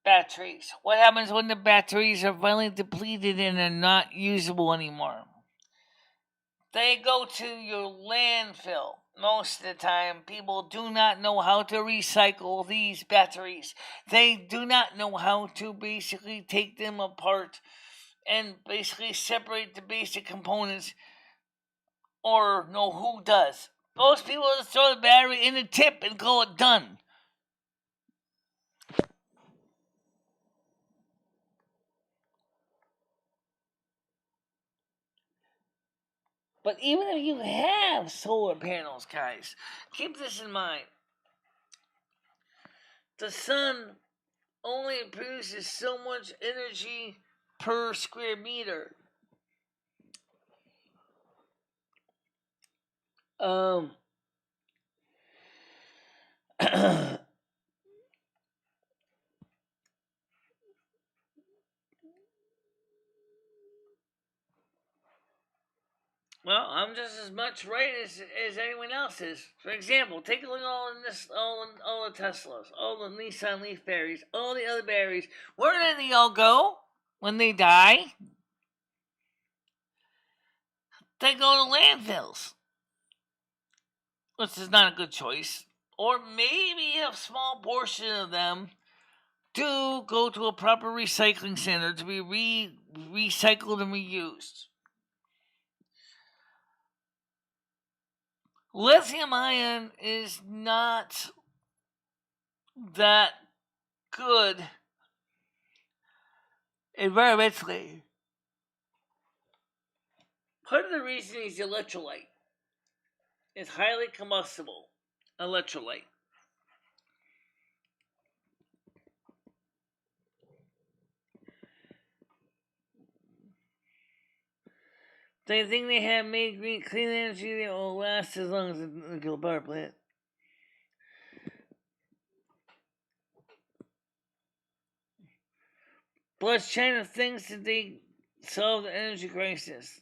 Batteries. What happens when the batteries are finally depleted and are not usable anymore? They go to your landfill. Most of the time, people do not know how to recycle these batteries. They do not know how to basically take them apart and basically separate the basic components, or know who does. Most people just throw the battery in the tip and call it done. But even if you have solar panels, guys, keep this in mind. The sun only produces so much energy per square meter. Well, I'm just as much right as anyone else is. For example, take a look at all the Teslas, all the Nissan Leaf batteries, all the other batteries. Where did they all go when they die? They go to landfills, which is not a good choice. Or maybe a small portion of them do go to a proper recycling center to be recycled and reused. Lithium ion is not that good environmentally. Part of the reason is electrolyte. It's highly combustible electrolyte. They think they have made clean energy that will last as long as a nuclear power plant. Plus, China thinks that they solved the energy crisis.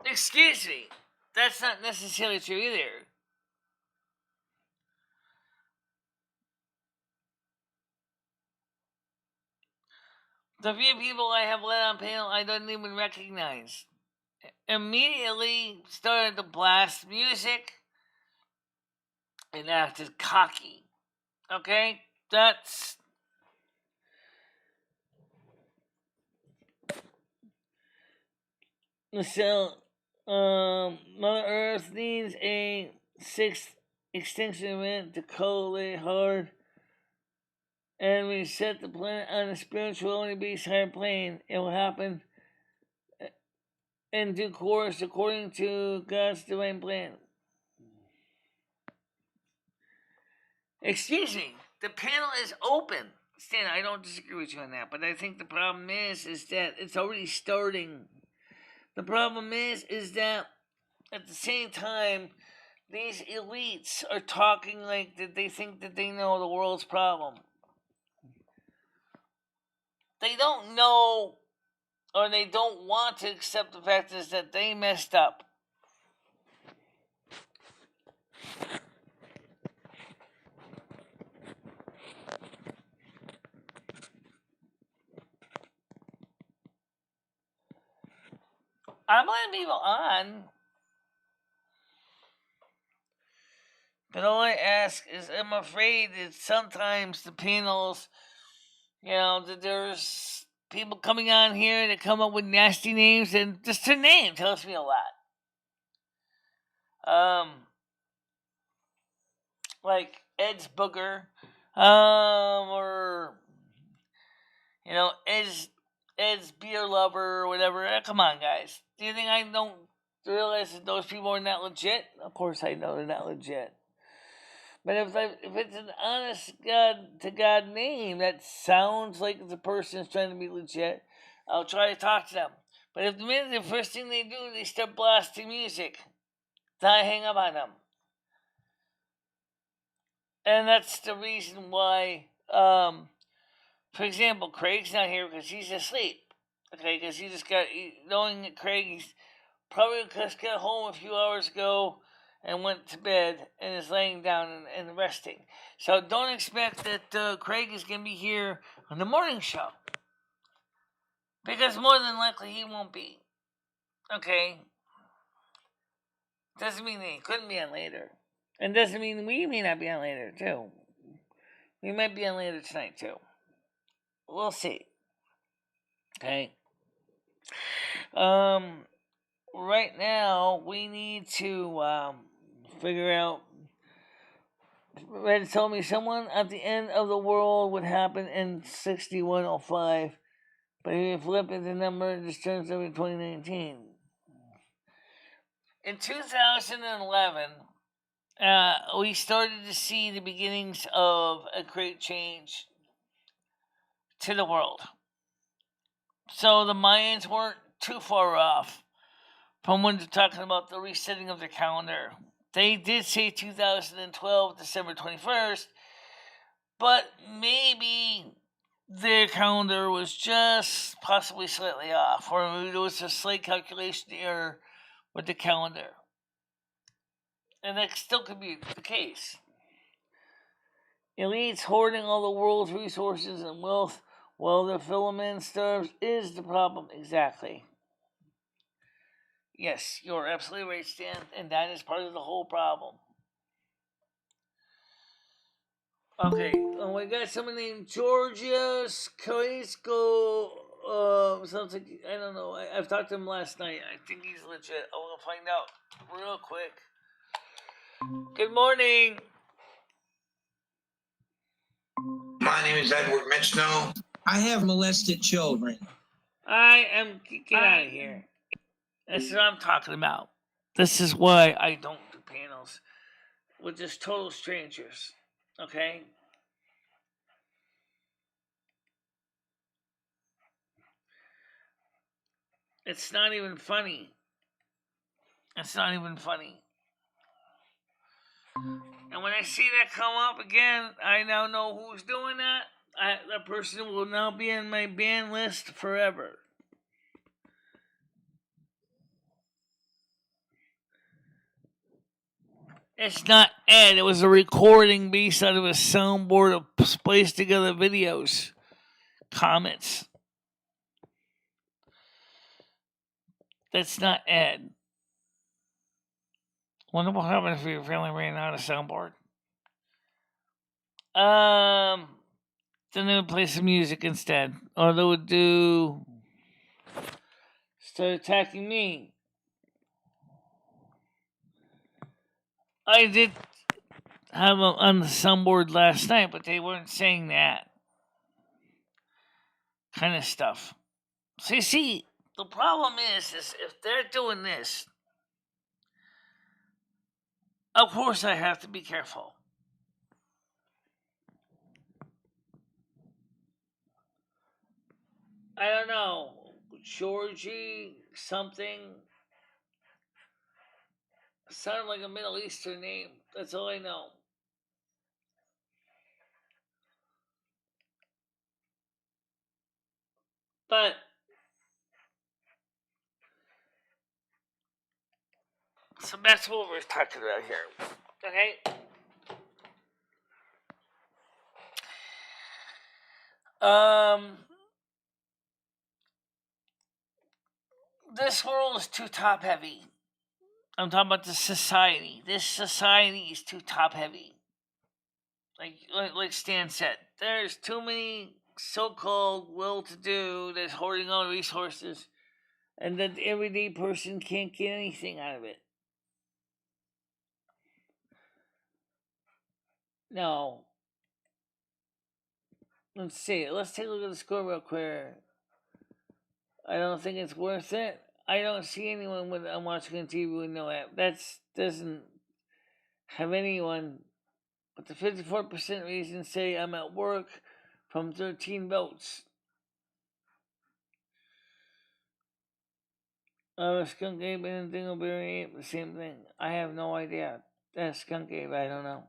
Excuse me, that's not necessarily true either. The few people I have let on panel I don't even recognize immediately started to blast music and acted cocky. Okay? That's so Mother Earth needs a sixth extinction event to collate hard and reset the planet on a spirituality based higher plane. It will happen in due course according to God's divine plan. Excuse me, the panel is open. Stan, I don't disagree with you on that, but I think the problem is that it's already starting. The problem is that at the same time, these elites are talking like that they think that they know the world's problem. They don't know, or they don't want to accept the fact is that they messed up. I'm letting people on, but all I ask is I'm afraid that sometimes the panels, that there's people coming on here that come up with nasty names, and just their name tells me a lot. Like Ed's Booger, or Ed's Beer Lover or whatever. Come on, guys. Do you think I don't realize that those people are not legit? Of course I know they're not legit. But if it's an honest God to God name that sounds like the person is trying to be legit, I'll try to talk to them. But if the first thing they do, they start blasting music, then I hang up on them. And that's the reason why, for example, Craig's not here because he's asleep. Okay, because he just knowing that Craig, he's probably just got home a few hours ago and went to bed and is laying down and resting. So don't expect that Craig is going to be here on the morning show. Because more than likely he won't be. Okay? Doesn't mean that he couldn't be on later. And doesn't mean we may not be on later, too. We might be on later tonight, too. We'll see. Okay? Right now, we need to figure out. Red told me someone at the end of the world would happen in 6105, but if you flip it, the number just turns over 2019. In 2011, we started to see the beginnings of a great change to the world. So the Mayans weren't too far off from when they're talking about the resetting of their calendar. They did say 2012, December 21st, but maybe their calendar was just possibly slightly off, or maybe there was a slight calculation error with the calendar. And that still could be the case. Elites hoarding all the world's resources and wealth while their fellow man starves is the problem, exactly. Yes, you're absolutely right, Stan, and that is part of the whole problem. Okay, we got someone named Georgia Skoisko. Sounds like, I don't know. I've talked to him last night. I think he's legit. I want to find out real quick. Good morning. My name is Edward Mitchell. I have molested children. Get out of here. This is what I'm talking about. This is why I don't do panels with just total strangers. Okay? It's not even funny. It's not even funny. And when I see that come up again, I now know who's doing that. That person will now be on my ban list forever. It's not Ed. It was a recording based out of a soundboard of spliced together videos. Comments. That's not Ed. Wonder what happens if your family ran out of soundboard. Then they would play some music instead. Or they would start attacking me. I did have them on the soundboard last night, but they weren't saying that kind of stuff. So you see, the problem is if they're doing this, of course I have to be careful. I don't know. Georgie something. Sounded like a Middle Eastern name. That's all I know. But so that's what we're talking about here. Okay? This world is too top heavy. I'm talking about the society. This society is too top heavy. Like Stan said, there's too many so-called well-to-do that's hoarding all the resources, and that the everyday person can't get anything out of it. No. Let's see. Let's take a look at the score real quick. I don't think it's worth it. I don't see anyone with I'm watching on TV with no app. That doesn't have anyone. But the 54% reason say I'm at work from 13 votes. Skunk Ape and Dingleberry Ape, the same thing. I have no idea. That's Skunk Ape, I don't know.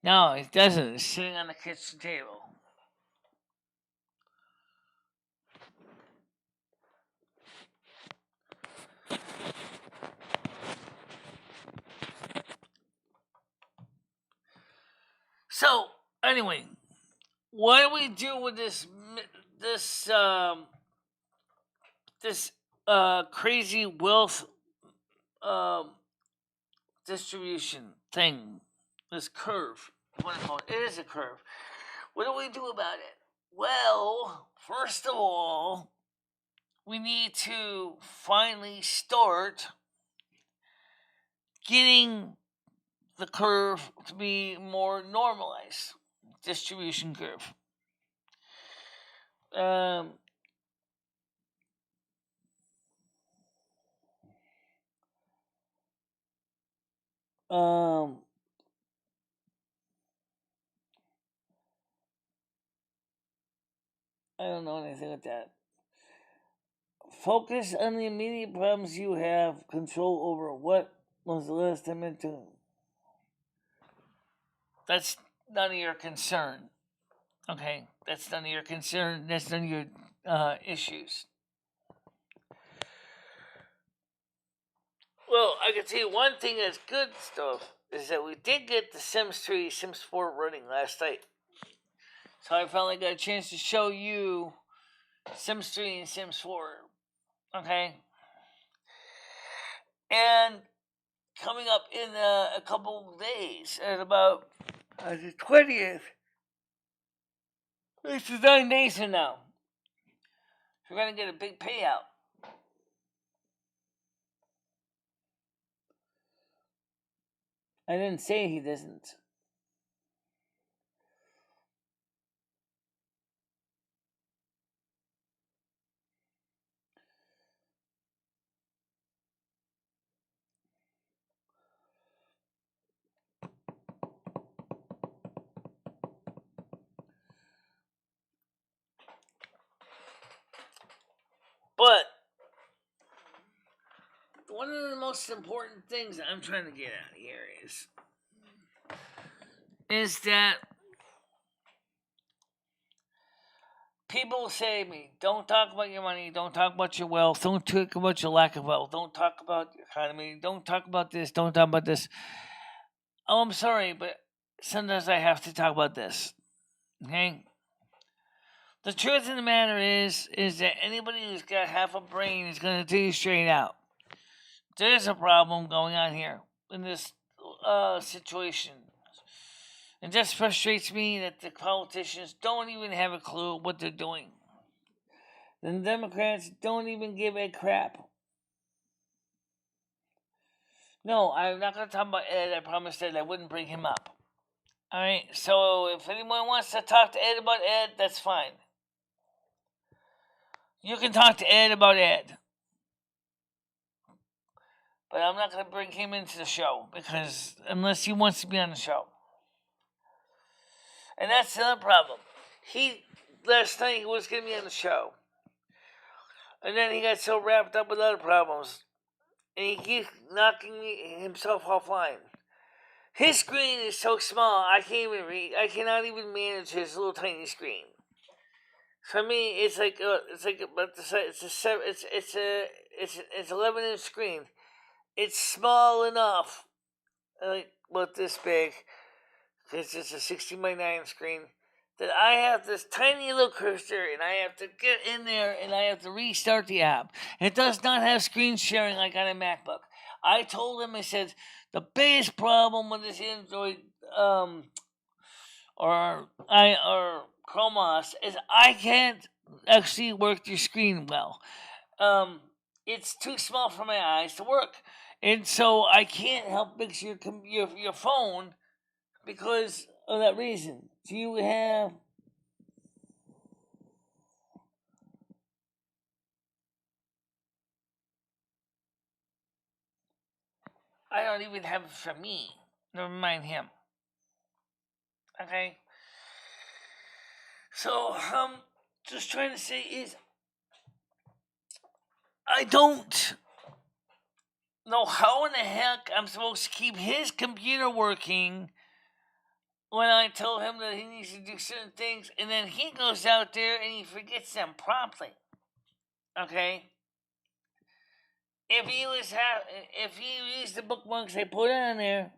No, it doesn't. It's sitting on the kitchen table. So, anyway, what do we do with this crazy wealth distribution thing? This curve. What do I call it? It is a curve. What do we do about it? Well, first of all, we need to finally start getting the curve to be more normalized. Distribution curve. I don't know anything with that. Focus on the immediate problems you have control over. What was the last time into? That's none of your concern. Okay, that's none of your concern. That's none of your issues. Well, I can tell you one thing that's good stuff is that we did get the Sims 3, Sims 4 running last night. So I finally got a chance to show you Sims 3 and Sims 4. Okay? And coming up in a couple days, at about the 20th, this is 9 days from now, we're going to get a big payout. I didn't say he doesn't. But one of the most important things I'm trying to get out here is that people say to me, don't talk about your money, don't talk about your wealth, don't talk about your lack of wealth, don't talk about your economy, don't talk about this, don't talk about this. Oh, I'm sorry, but sometimes I have to talk about this. Okay? The truth of the matter is that anybody who's got half a brain is going to tell you straight out. There's a problem going on here in this situation. It just frustrates me that the politicians don't even have a clue what they're doing. The Democrats don't even give a crap. No, I'm not going to talk about Ed. I promised Ed I wouldn't bring him up. Alright, so if anyone wants to talk to Ed about Ed, that's fine. You can talk to Ed about Ed. But I'm not going to bring him into the show, because unless he wants to be on the show. And that's another problem. Last night he was going to be on the show. And then he got so wrapped up with other problems. And he keeps knocking himself offline. His screen is so small, I cannot even manage his little tiny screen. For me, it's like about the size. It's 11-inch screen. It's small enough, like about this big, because it's a 16:9 screen. That I have this tiny little cursor, and I have to get in there, and I have to restart the app. It does not have screen sharing like on a MacBook. I told him, I said, the biggest problem with this Android or Chrome OS is I can't actually work your screen well. It's too small for my eyes to work, and so I can't help fix your phone because of that reason. Do you have? I don't even have it for me. Never mind him. Okay. So, just trying to say is, I don't know how in the heck I'm supposed to keep his computer working when I tell him that he needs to do certain things, and then he goes out there and he forgets them promptly. Okay. If he used the bookmarks I put on there.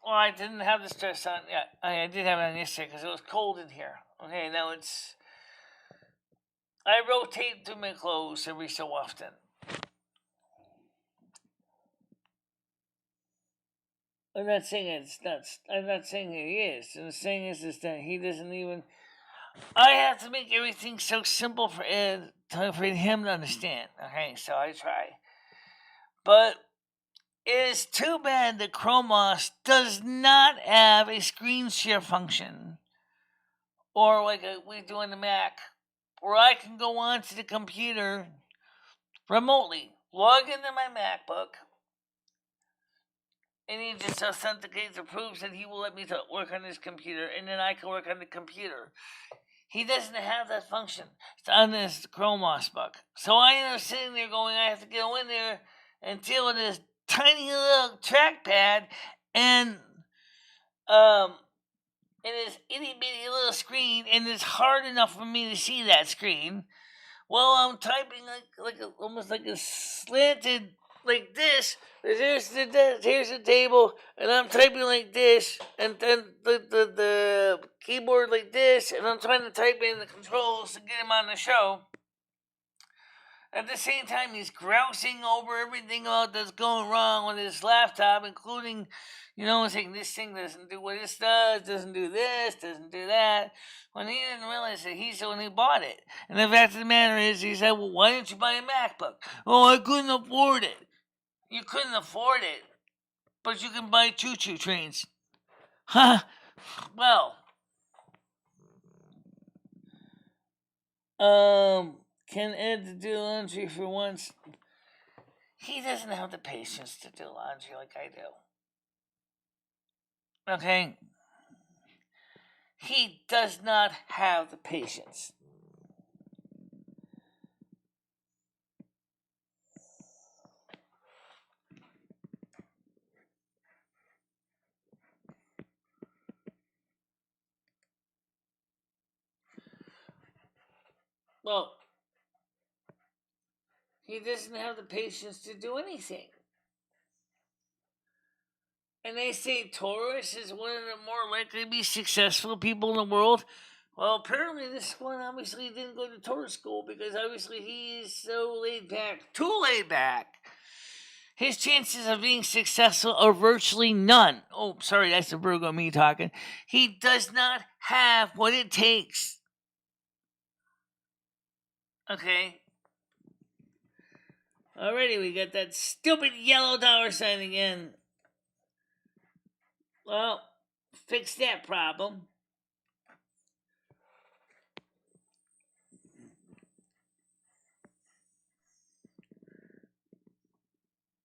Well, I didn't have the stress on. Yeah, I did have it on yesterday because it was cold in here. Okay, now it's. I rotate through my clothes every so often. I'm not saying it's nuts. I'm not saying he is. I'm saying is that he doesn't even. I have to make everything so simple for him to understand. Okay, so I try, but it is too bad that Chrome OS does not have a screen share function, or like we do on the Mac, where I can go onto the computer remotely, log into my MacBook, and he just authenticates or proves that he will let me work on his computer, and then I can work on the computer. He doesn't have that function on this Chrome OS book. So I end up sitting there going, I have to go in there and deal with this tiny little trackpad and this itty bitty little screen, and it's hard enough for me to see that screen. Well, I'm typing almost like a slanted like this. Here's the table, and I'm typing like this, and then the keyboard like this, and I'm trying to type in the controls to get him on the show. At the same time, he's grousing over everything that's going wrong with his laptop, including, saying this thing doesn't do what this does, doesn't do this, doesn't do that, when he didn't realize that he's the one who bought it. And the fact of the matter is, he said, well, why didn't you buy a MacBook? Oh, I couldn't afford it. You couldn't afford it, but you can buy choo-choo trains. Huh? Well, can Ed do laundry for once? He doesn't have the patience to do laundry like I do. Okay? He does not have the patience. Well, he doesn't have the patience to do anything. And they say Taurus is one of the more likely to be successful people in the world. Well, apparently this one obviously didn't go to Taurus school because obviously he's so laid back. Too laid back. His chances of being successful are virtually none. Oh, sorry, that's the Virgo me talking. He does not have what it takes. Okay. Alrighty, we got that stupid yellow dollar sign again. Well, fix that problem.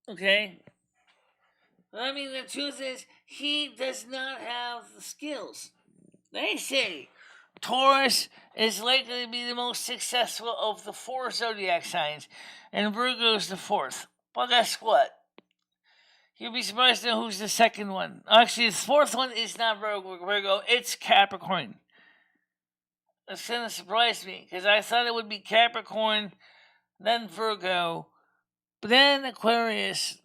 Okay. I mean, the truth is, he does not have the skills. They say Taurus is likely to be the most successful of the four zodiac signs, and Virgo is the fourth. Well, guess what? You'll be surprised to know who's the second one. Actually, the fourth one is not Virgo, it's Capricorn. That's going to surprise me, because I thought it would be Capricorn, then Virgo, but then Aquarius,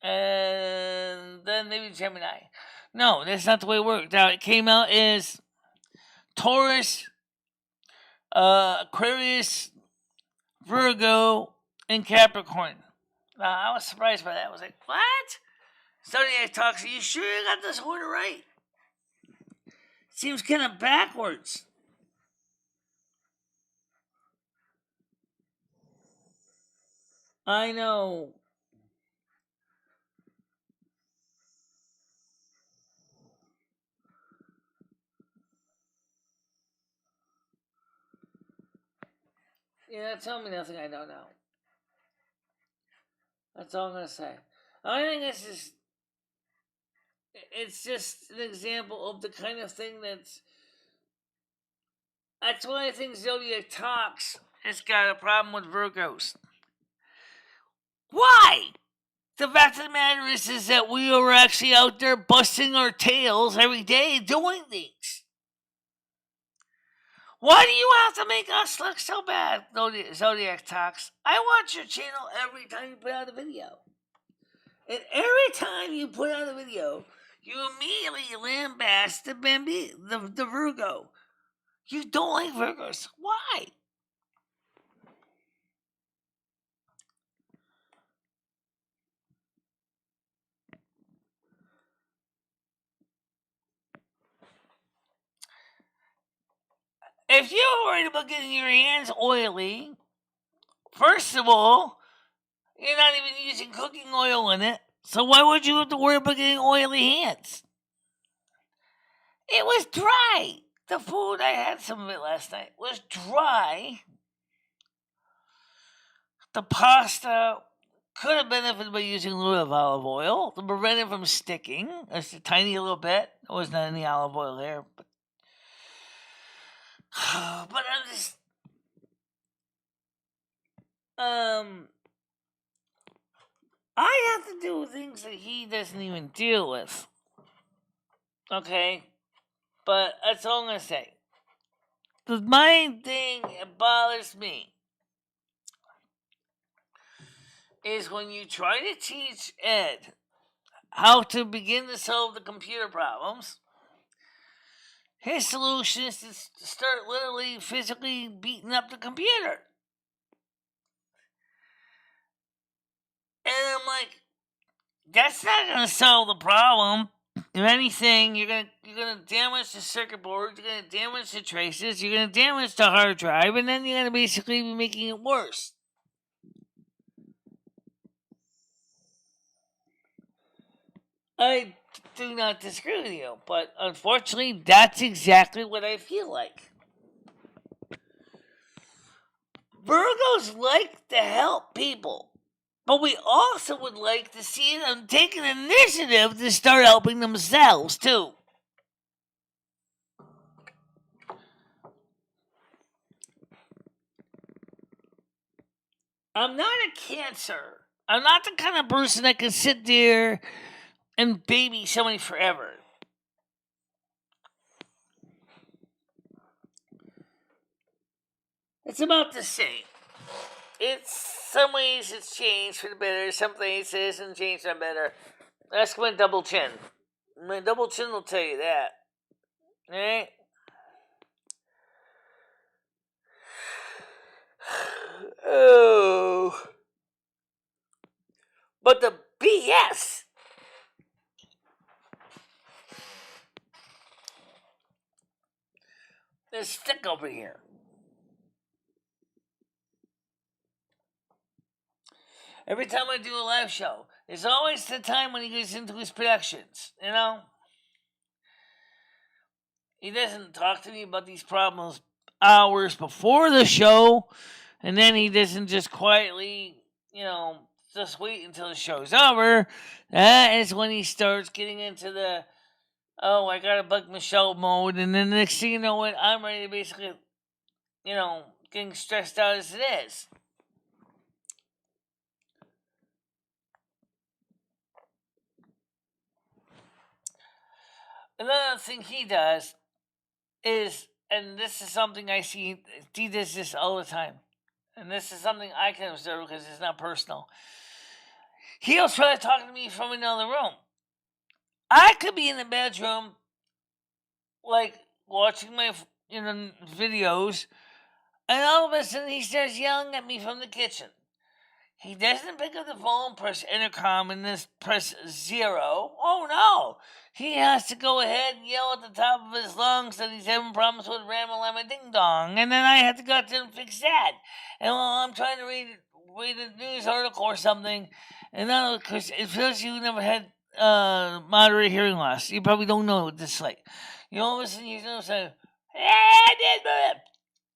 and then maybe Gemini. No, that's not the way it worked out. It came out as Taurus, Aquarius, Virgo, and Capricorn. I was surprised by that. I was like, what? Zodiac Talks, are you sure you got this order right? Seems kind of backwards. I know. Yeah, tell me nothing I don't know. That's all I'm going to say. I think it's just an example of the kind of thing that's why I think Zodiac Talks has got a problem with Virgos. Why? The fact of the matter is that we are actually out there busting our tails every day doing things. Why do you have to make us look so bad, Zodiac Talks? I watch your channel every time you put out a video. And every time you put out a video, you immediately lambast the Virgo. You don't like Virgos. Why? If you're worried about getting your hands oily, first of all, you're not even using cooking oil in it, so why would you have to worry about getting oily hands? It was dry. The food, I had some of it last night, was dry. The pasta could have benefited by using a little bit of olive oil to prevent it from sticking. Just a tiny little bit. There wasn't any olive oil there, but I'm just I have to do things that he doesn't even deal with. Okay? But that's all I'm going to say. The main thing that bothers me is when you try to teach Ed how to begin to solve the computer problems, his solution is to start literally physically beating up the computer. And I'm like, that's not going to solve the problem. If anything, you're gonna damage the circuit board, you're gonna damage the traces, you're gonna damage the hard drive, and then you're gonna basically be making it worse. I do not disagree with you, but unfortunately, that's exactly what I feel like. Virgos like to help people, but we also would like to see them take an initiative to start helping themselves, too. I'm not a Cancer. I'm not the kind of person that can sit there and baby somebody forever. It's about the same. Some ways it's changed for the better, some ways it hasn't changed for the better. Ask my double chin. My double chin will tell you that. Alright? Oh. But the BS. There's stick over here. Every time I do a live show, there's always the time when he gets into his productions, you know? He doesn't talk to me about these problems hours before the show, and then he doesn't just quietly, just wait until the show's over. That is when he starts getting into the, oh, I gotta bug Michelle mode. And then the next thing you know, what, I'm ready to basically, getting stressed out as it is. Another thing he does is, and this is something I see, he does this all the time. And this is something I can observe because it's not personal. He'll try to talk to me from another room. I could be in the bedroom, like, watching my, videos, and all of a sudden he starts yelling at me from the kitchen. He doesn't pick up the phone, press intercom, and then press 0. Oh no! He has to go ahead and yell at the top of his lungs that he's having problems with Ramalama Ding Dong, and then I have to go out there and fix that. And while I'm trying to read a news article or something, and then of course, it feels you never had moderate hearing loss. You probably don't know what this is like. All of a sudden you say,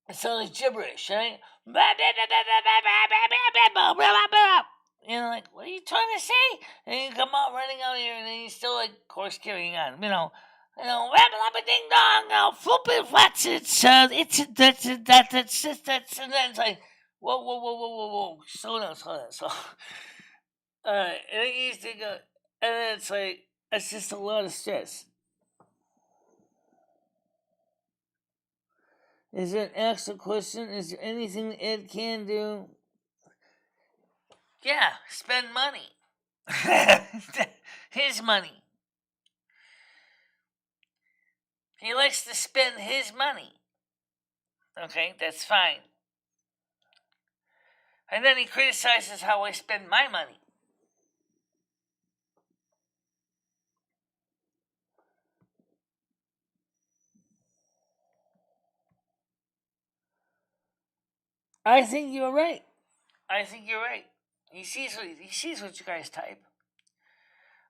it sounds like gibberish, right? Like, what are you trying to say? And you come out running out here, and then you still, like, of course, carrying on. Wrap it up a ding dong, now flip it, what's it, that's, and then it's like, whoa, slow down. So, and it used to go, and then it's like, it's just a lot of stress. Is there an extra question? Is there anything Ed can do? Yeah, spend money. His money. He likes to spend his money. Okay, that's fine. And then he criticizes how I spend my money. I think you're right. He sees what you guys type.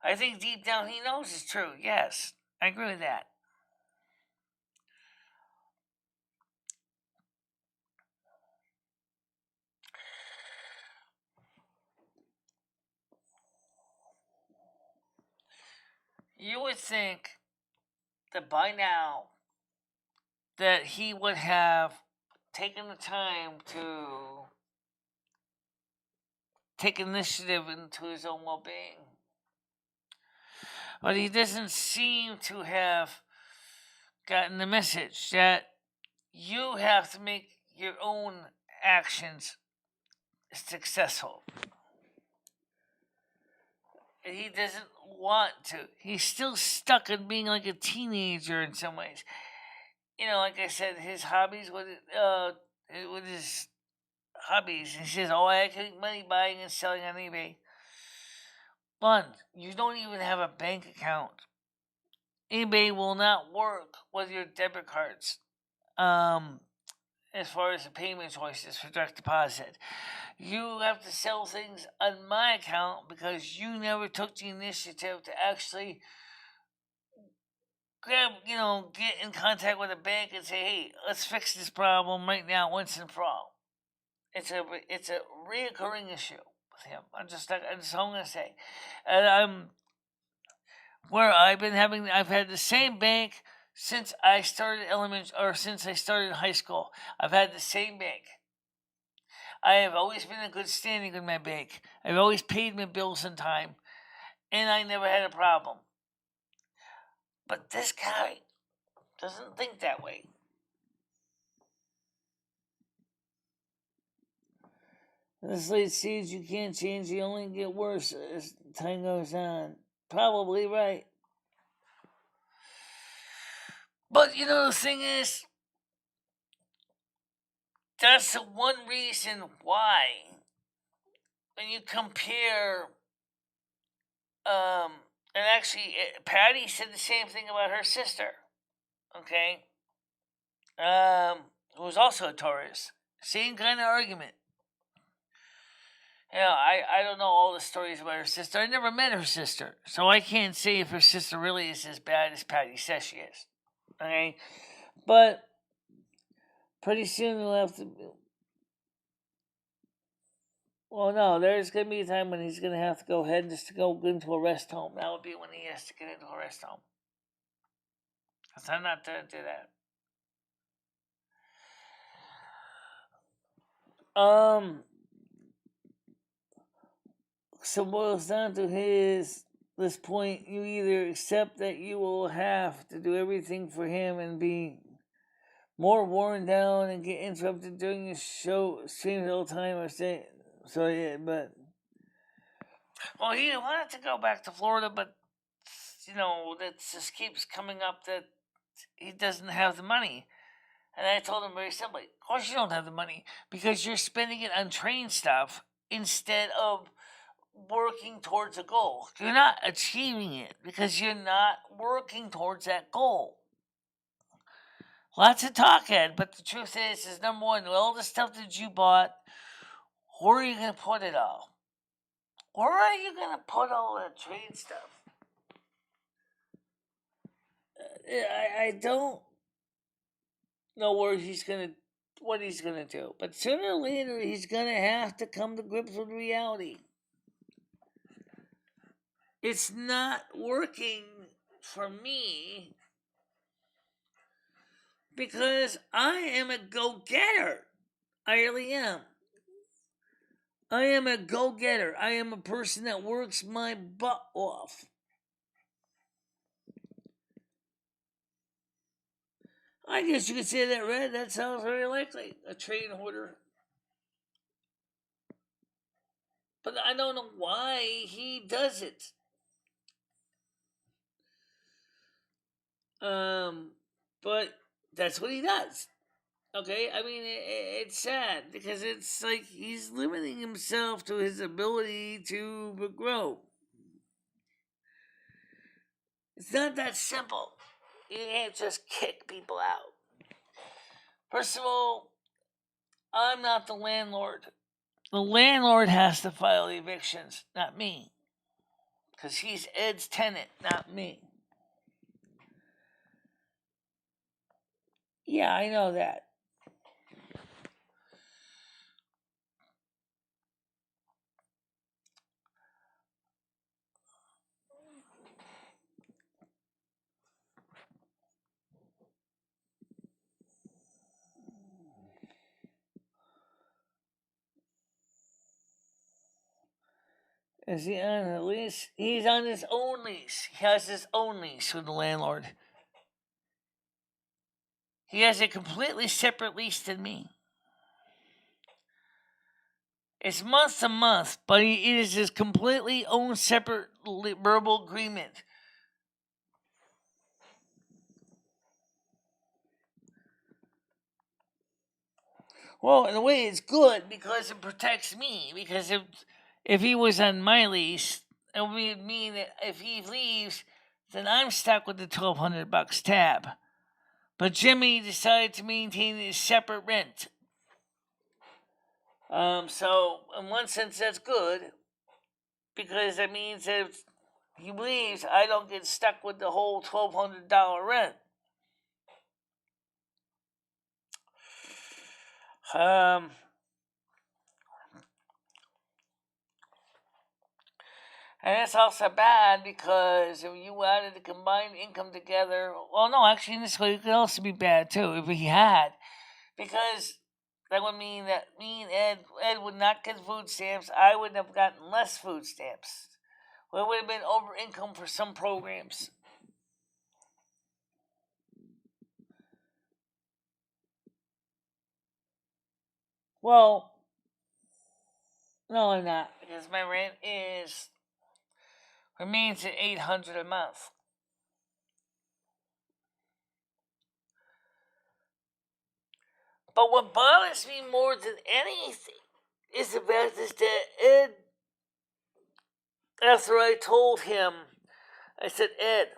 I think deep down he knows it's true. Yes, I agree with that. You would think that by now that he would have taken the time to take initiative into his own well-being. But he doesn't seem to have gotten the message that you have to make your own actions successful. And he doesn't want to. He's still stuck in being like a teenager in some ways. Like I said, his hobbies with his hobbies. He says, "Oh, I can make money buying and selling on eBay." But you don't even have a bank account. eBay will not work with your debit cards. As far as the payment choices for direct deposit, you have to sell things on my account because you never took the initiative to actually get in contact with a bank and say, "Hey, let's fix this problem right now, once and for all." It's a reoccurring issue with him. That's all I'm gonna say. And I've had the same bank since I started since I started high school. I've had the same bank. I have always been in good standing with my bank. I've always paid my bills on time, and I never had a problem. But this guy doesn't think that way. This late stage you can't change, you only get worse as time goes on. Probably right. But the thing is, that's the one reason why, when you compare, and actually, Patty said the same thing about her sister, okay? Who was also a Taurus. Same kind of argument. I don't know all the stories about her sister. I never met her sister, so I can't say if her sister really is as bad as Patty says she is. Okay? But pretty soon we'll Well, no, there's going to be a time when he's going to have to go ahead just to go into a rest home. That would be when he has to get into a rest home. Because I'm not going to do that. So boils down to this point, you either accept that you will have to do everything for him and be more worn down and get interrupted during your streams all the time, or say, so yeah, but well, he wanted to go back to Florida, but that just keeps coming up that he doesn't have the money. And I told him very simply, of course you don't have the money, because you're spending it on train stuff instead of working towards a goal. You're not achieving it because you're not working towards that goal. Lots of talk, Ed, but the truth is number one, all the stuff that you bought, where are you going to put it all? Where are you going to put all that train stuff? I don't know what he's going to do. But sooner or later, he's going to have to come to grips with reality. It's not working for me because I am a go-getter. I really am. I am a go-getter. I am a person that works my butt off. I guess you could say that, Red. That sounds very likely. A train hoarder. But I don't know why he does it. But that's what he does. Okay, I mean, it's sad because it's like he's limiting himself to his ability to grow. It's not that simple. You can't just kick people out. First of all, I'm not the landlord. The landlord has to file the evictions, not me. Because he's Ed's tenant, not me. Yeah, I know that. Is he on a lease? He's on his own lease. He has his own lease with the landlord. He has a completely separate lease than me. It's month to month, but it is his completely own separate verbal agreement. Well, in a way, it's good because it protects me. Because if he was on my lease, it would mean that if he leaves, then I'm stuck with the $1,200 tab. But Jimmy decided to maintain his separate rent. So in one sense, that's good because that means that if he leaves, I don't get stuck with the whole $1,200 rent. And it's also bad because if you added the combined income together, well, no, actually, in this way, it could also be bad too if he had, because that would mean that me and Ed would not get food stamps. I would have gotten less food stamps. Well, it would have been over income for some programs. Well, no, I'm not, because my rent remains at $800 a month. But what bothers me more than anything is the fact that Ed, after I told him, I said, Ed,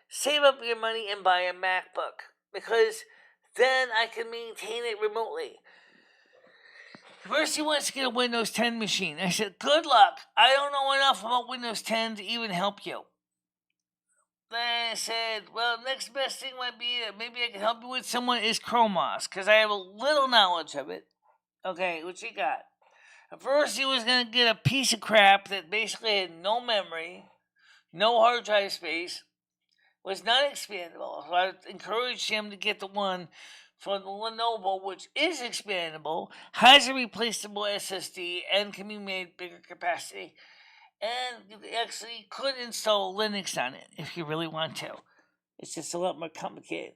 save up your money and buy a MacBook, because then I can maintain it remotely. First, he wants to get a Windows 10 machine. I said, good luck. I don't know enough about Windows 10 to even help you. Then I said, well, next best thing might be that maybe I can help you with someone is Chromos, because I have a little knowledge of it. Okay, what you got? At first, he was going to get a piece of crap that basically had no memory, no hard drive space, was not expandable. So I encouraged him to get the one from the Lenovo, which is expandable, has a replaceable SSD, and can be made bigger capacity. And you actually could install Linux on it if you really want to. It's just a lot more complicated.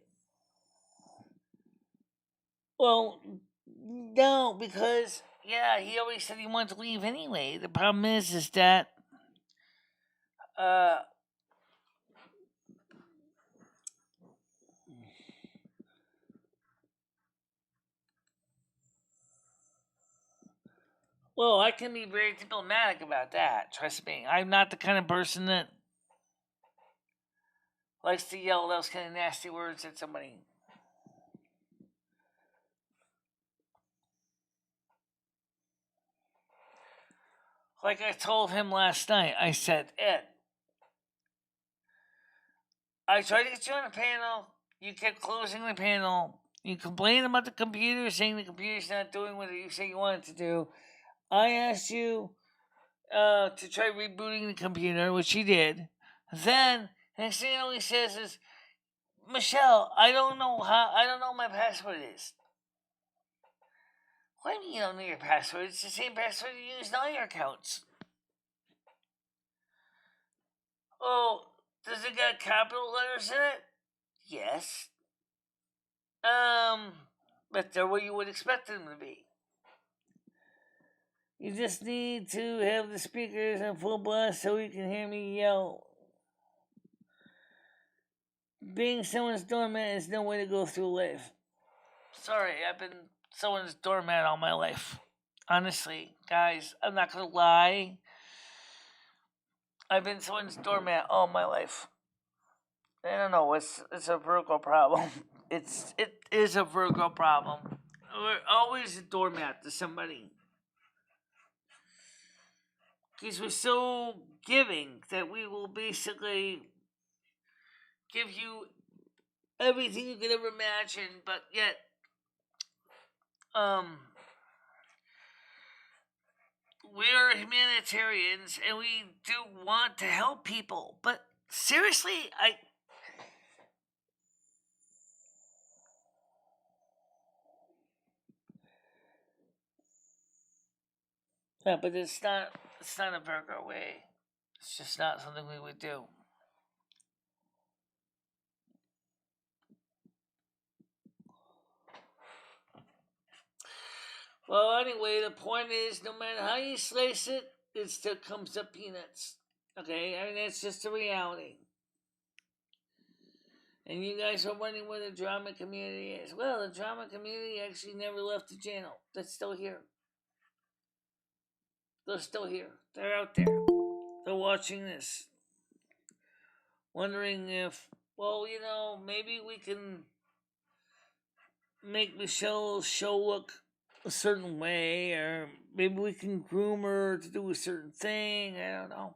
Well, no, because he always said he wanted to leave anyway. The problem is that well, I can be very diplomatic about that. Trust me, I'm not the kind of person that likes to yell those kind of nasty words at somebody. Like I told him last night, I said, Ed, I tried to get you on the panel. You kept closing the panel. You complained about the computer, saying the computer's not doing what you say you want it to do. I asked you to try rebooting the computer, which he did. Then, next thing he says is, Michelle, I don't know what my password is. What do you mean you don't know your password? It's the same password you use in all your accounts. Oh, does it got capital letters in it? Yes. But they're what you would expect them to be. You just need to have the speakers on full blast so you can hear me yell. Being someone's doormat is no way to go through life. Sorry, I've been someone's doormat all my life. Honestly, guys, I'm not gonna lie. I've been someone's doormat all my life. I don't know. It's a Virgo problem. It is a Virgo problem. We're always a doormat to somebody. Because we're so giving that we will basically give you everything you could ever imagine, but yet, we're humanitarians and we do want to help people. But seriously, yeah, but it's not a Virgo way. It's just not something we would do. Well, anyway, the point is, no matter how you slice it, it still comes up peanuts. Okay, I mean that's just the reality. And you guys are wondering where the drama community is. Well, the drama community actually never left the channel. They're still here. They're still here. They're out there. They're watching this. Wondering if, well, maybe we can make Michelle's show look a certain way, or maybe we can groom her to do a certain thing. I don't know.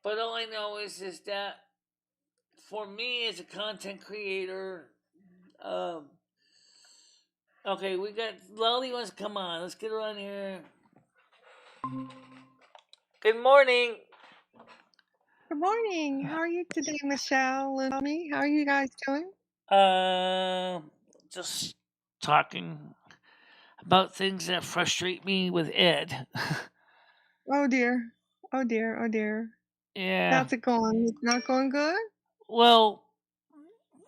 But all I know is that for me as a content creator, okay, we got Lolly wants to come on. Let's get her on here. Good morning. Good morning. How are you today, Michelle and Tommy? How are you guys doing? Just talking about things that frustrate me with Ed. Oh dear. Oh dear. Oh dear. Yeah. How's it going? It's not going good? Well,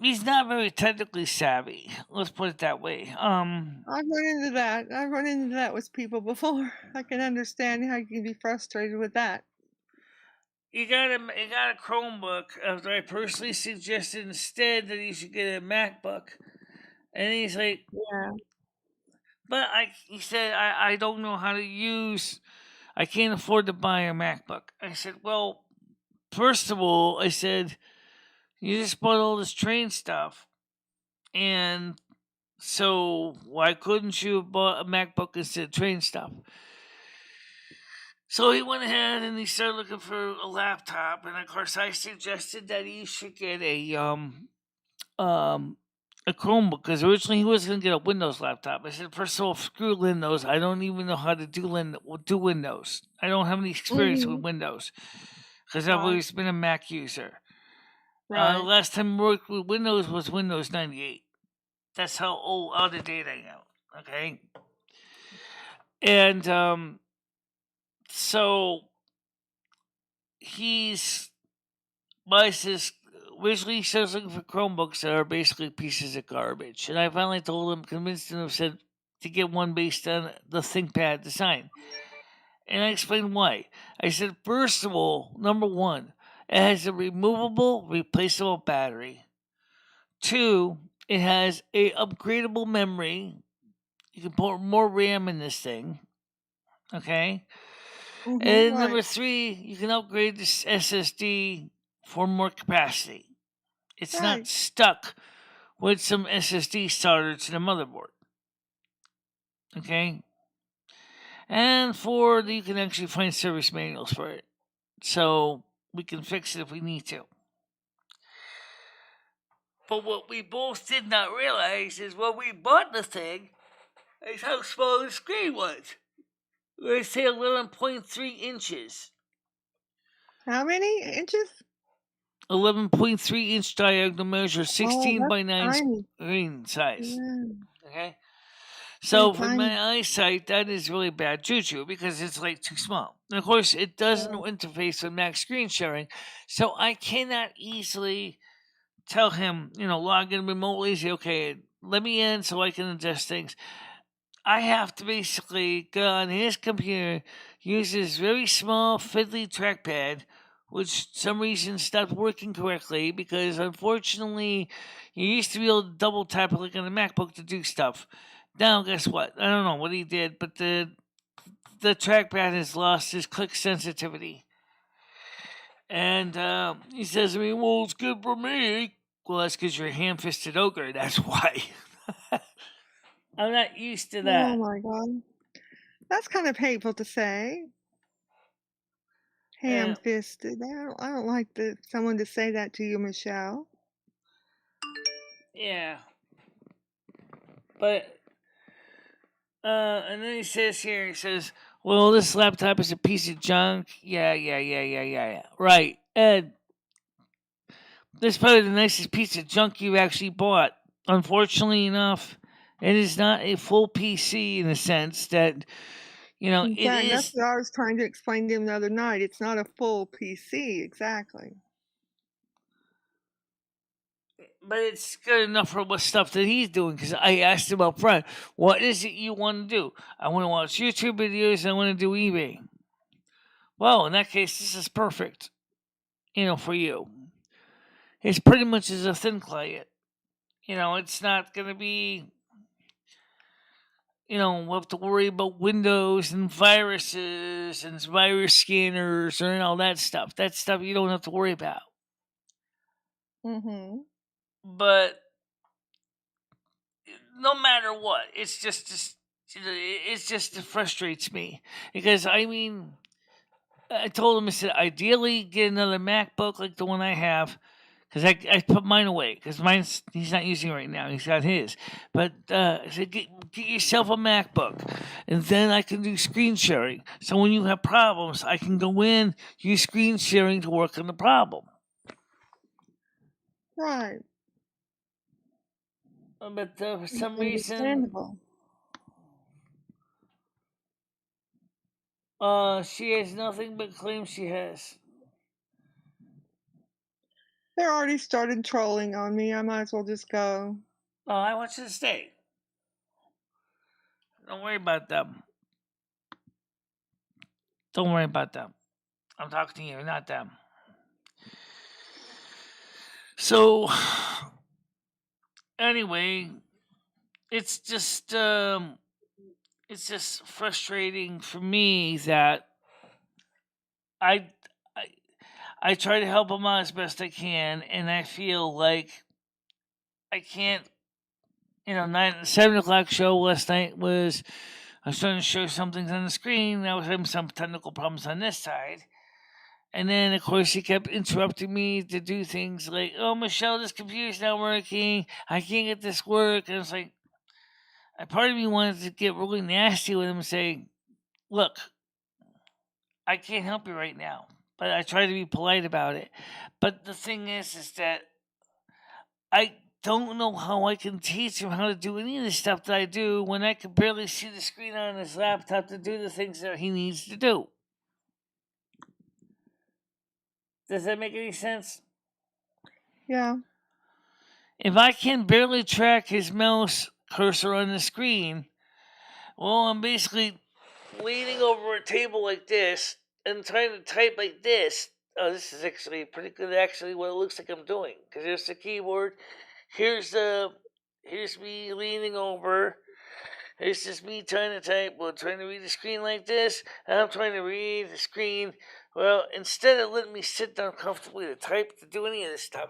he's not very technically savvy. Let's put it that way. I've run into that. I've run into that with people before. I can understand how you can be frustrated with that. He got a Chromebook after I personally suggested instead that he should get a MacBook. And he's like, Yeah. but he said, I don't know how to use, I can't afford to buy a MacBook. I said, well, first of all, I said, you just bought all this train stuff. And so why couldn't you have bought a MacBook instead of train stuff? So he went ahead and he started looking for a laptop, and of course I suggested that he should get a a Chromebook because originally he was going to get a Windows laptop. I said, first of all, screw Windows. I don't even know how to do Windows. I don't have any experience with Mm-hmm. Windows because I've Right. always been a Mac user. The Right. last time I worked with Windows was Windows 98. That's how out of date I am. Okay, and so he's buys this. Originally, he starts looking for Chromebooks that are basically pieces of garbage, and I finally told him, convinced him, said to get one based on the ThinkPad design, and I explained why. I said, first of all, number one, it has a removable, replaceable battery. Two, it has a upgradable memory. You can put more RAM in this thing. Okay. Mm-hmm. And Right. number three, you can upgrade this SSD for more capacity. It's not Right. stuck with some SSD soldered to the motherboard. Okay? And four, you can actually find service manuals for it. So we can fix it if we need to. But what we both did not realize is when we bought the thing, is how small the screen was. Let's say 11.3 inches. How many inches? 11.3 inch diagonal measure, 16 that's by 9 tiny. screen size. Yeah. Okay? Very So for tiny. my eyesight, that is really bad juju because it's like too small. And of course, it doesn't Yeah. interface with Mac screen sharing, so I cannot easily tell him, log in remotely. Say, okay, let me in so I can adjust things. I have to basically go on his computer, use this very small fiddly trackpad, which some reason stopped working correctly because unfortunately you used to be able to double tap it like on a MacBook to do stuff. Now guess what? I don't know what he did, but the trackpad has lost his click sensitivity. And he says to me, well, it's good for me. Well, that's because you're a ham-fisted ogre. That's why. I'm not used to Oh that. my God. That's kind of hateful to say. Ham-fisted. I don't like someone to say that to you, Michelle. Yeah. But, and then he says, well, this laptop is a piece of junk. Yeah. Right. Ed, this is probably the nicest piece of junk you actually bought. Unfortunately enough, it is not a full PC in the sense that, it Exactly. That's is, what I was trying to explain to him the other night. It's not a full PC. Exactly. but it's good enough for what stuff that he's doing because I asked him up front, what is it you want to do? I want to watch YouTube videos. I want to do eBay. Well, in that case, this is perfect, for you. It's pretty much as a thin client. It's not going to be, we'll have to worry about Windows and viruses and virus scanners and all that stuff. That stuff you don't have to worry about. Mm-hmm. But no matter what, it just frustrates me because I told him, I said, ideally get another MacBook like the one I have because I put mine away because he's not using it right now. He's got his. But I said, get yourself a MacBook and then I can do screen sharing. So when you have problems, I can go in, use screen sharing to work on the problem. Right. But for some reason, Understandable. she has nothing but claims she has. They're already started trolling on me. I might as well just go. Oh, I want you to stay. Don't worry about them. Don't worry about them. I'm talking to you, not them. So, anyway, it's just frustrating for me that I try to help him out as best I can, and I feel like I can't. 7 o'clock show last night was I was trying to show some things on the screen. I was having some technical problems on this side, And then, of course, he kept interrupting me to do things like, "Oh, Michelle, this computer's not working. I can't get this work." And it's like, part of me wanted to get really nasty with him and say, "Look, I can't help you right now." But I try to be polite about it. But the thing is that I don't know how I can teach him how to do any of the stuff that I do when I can barely see the screen on his laptop to do the things that he needs to do. Does that make any sense? Yeah. If I can barely track his mouse cursor on the screen, well, I'm basically leaning over a table like this and trying to type like this. Oh, this is actually pretty good. Actually, what it looks like I'm doing, because there's the keyboard. Here's me leaning over. Here's just me trying to type, trying to read the screen like this, and I'm trying to read the screen. Well, instead of letting me sit down comfortably to type, to do any of this stuff,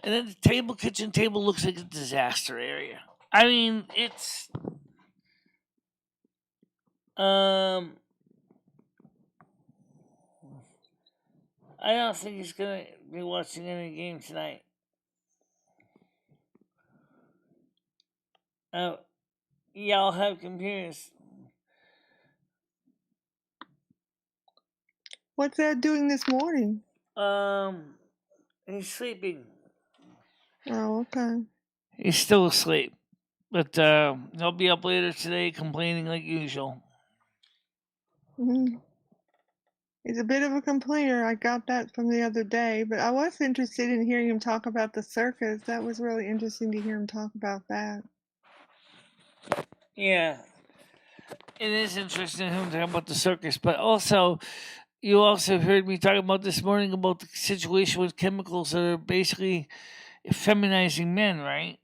and then the kitchen table looks like a disaster area. I mean, it's I don't think he's gonna be watching any game tonight. Y'all have computers. What's Ed doing this morning? He's sleeping. Oh, okay. He's still asleep, but he'll be up later today, complaining like usual. Mm-hmm. He's a bit of a complainer. I got that from the other day, but I was interested in hearing him talk about the circus. That was really interesting to hear him talk about that. Yeah, it is interesting to him talk about the circus, but also, you also heard me talking about this morning about the situation with chemicals that are basically feminizing men, right?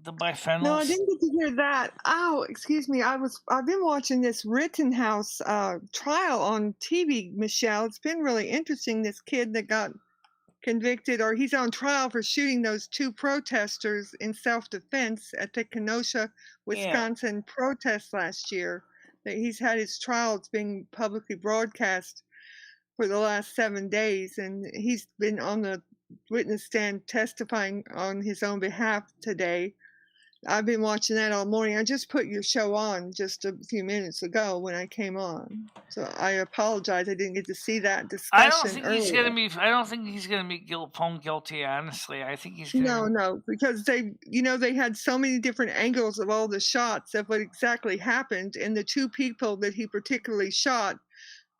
The biphenyls. No, I didn't get to hear that. Oh, excuse me. I've been watching this Rittenhouse trial on TV, Michelle. It's been really interesting. This kid that got convicted, or he's on trial for shooting those two protesters in self-defense at the Kenosha, Wisconsin protest last year. That he's had his trial. It's being publicly broadcast for the last 7 days, and he's been on the witness stand testifying on his own behalf today. I've been watching that all morning. I just put your show on just a few minutes ago when I came on, so I apologize. I didn't get to see that discussion. I don't think he's gonna be. I don't think he's gonna be found guilty. Honestly, I think he's gonna. No, because they had so many different angles of all the shots of what exactly happened, and the two people that he particularly shot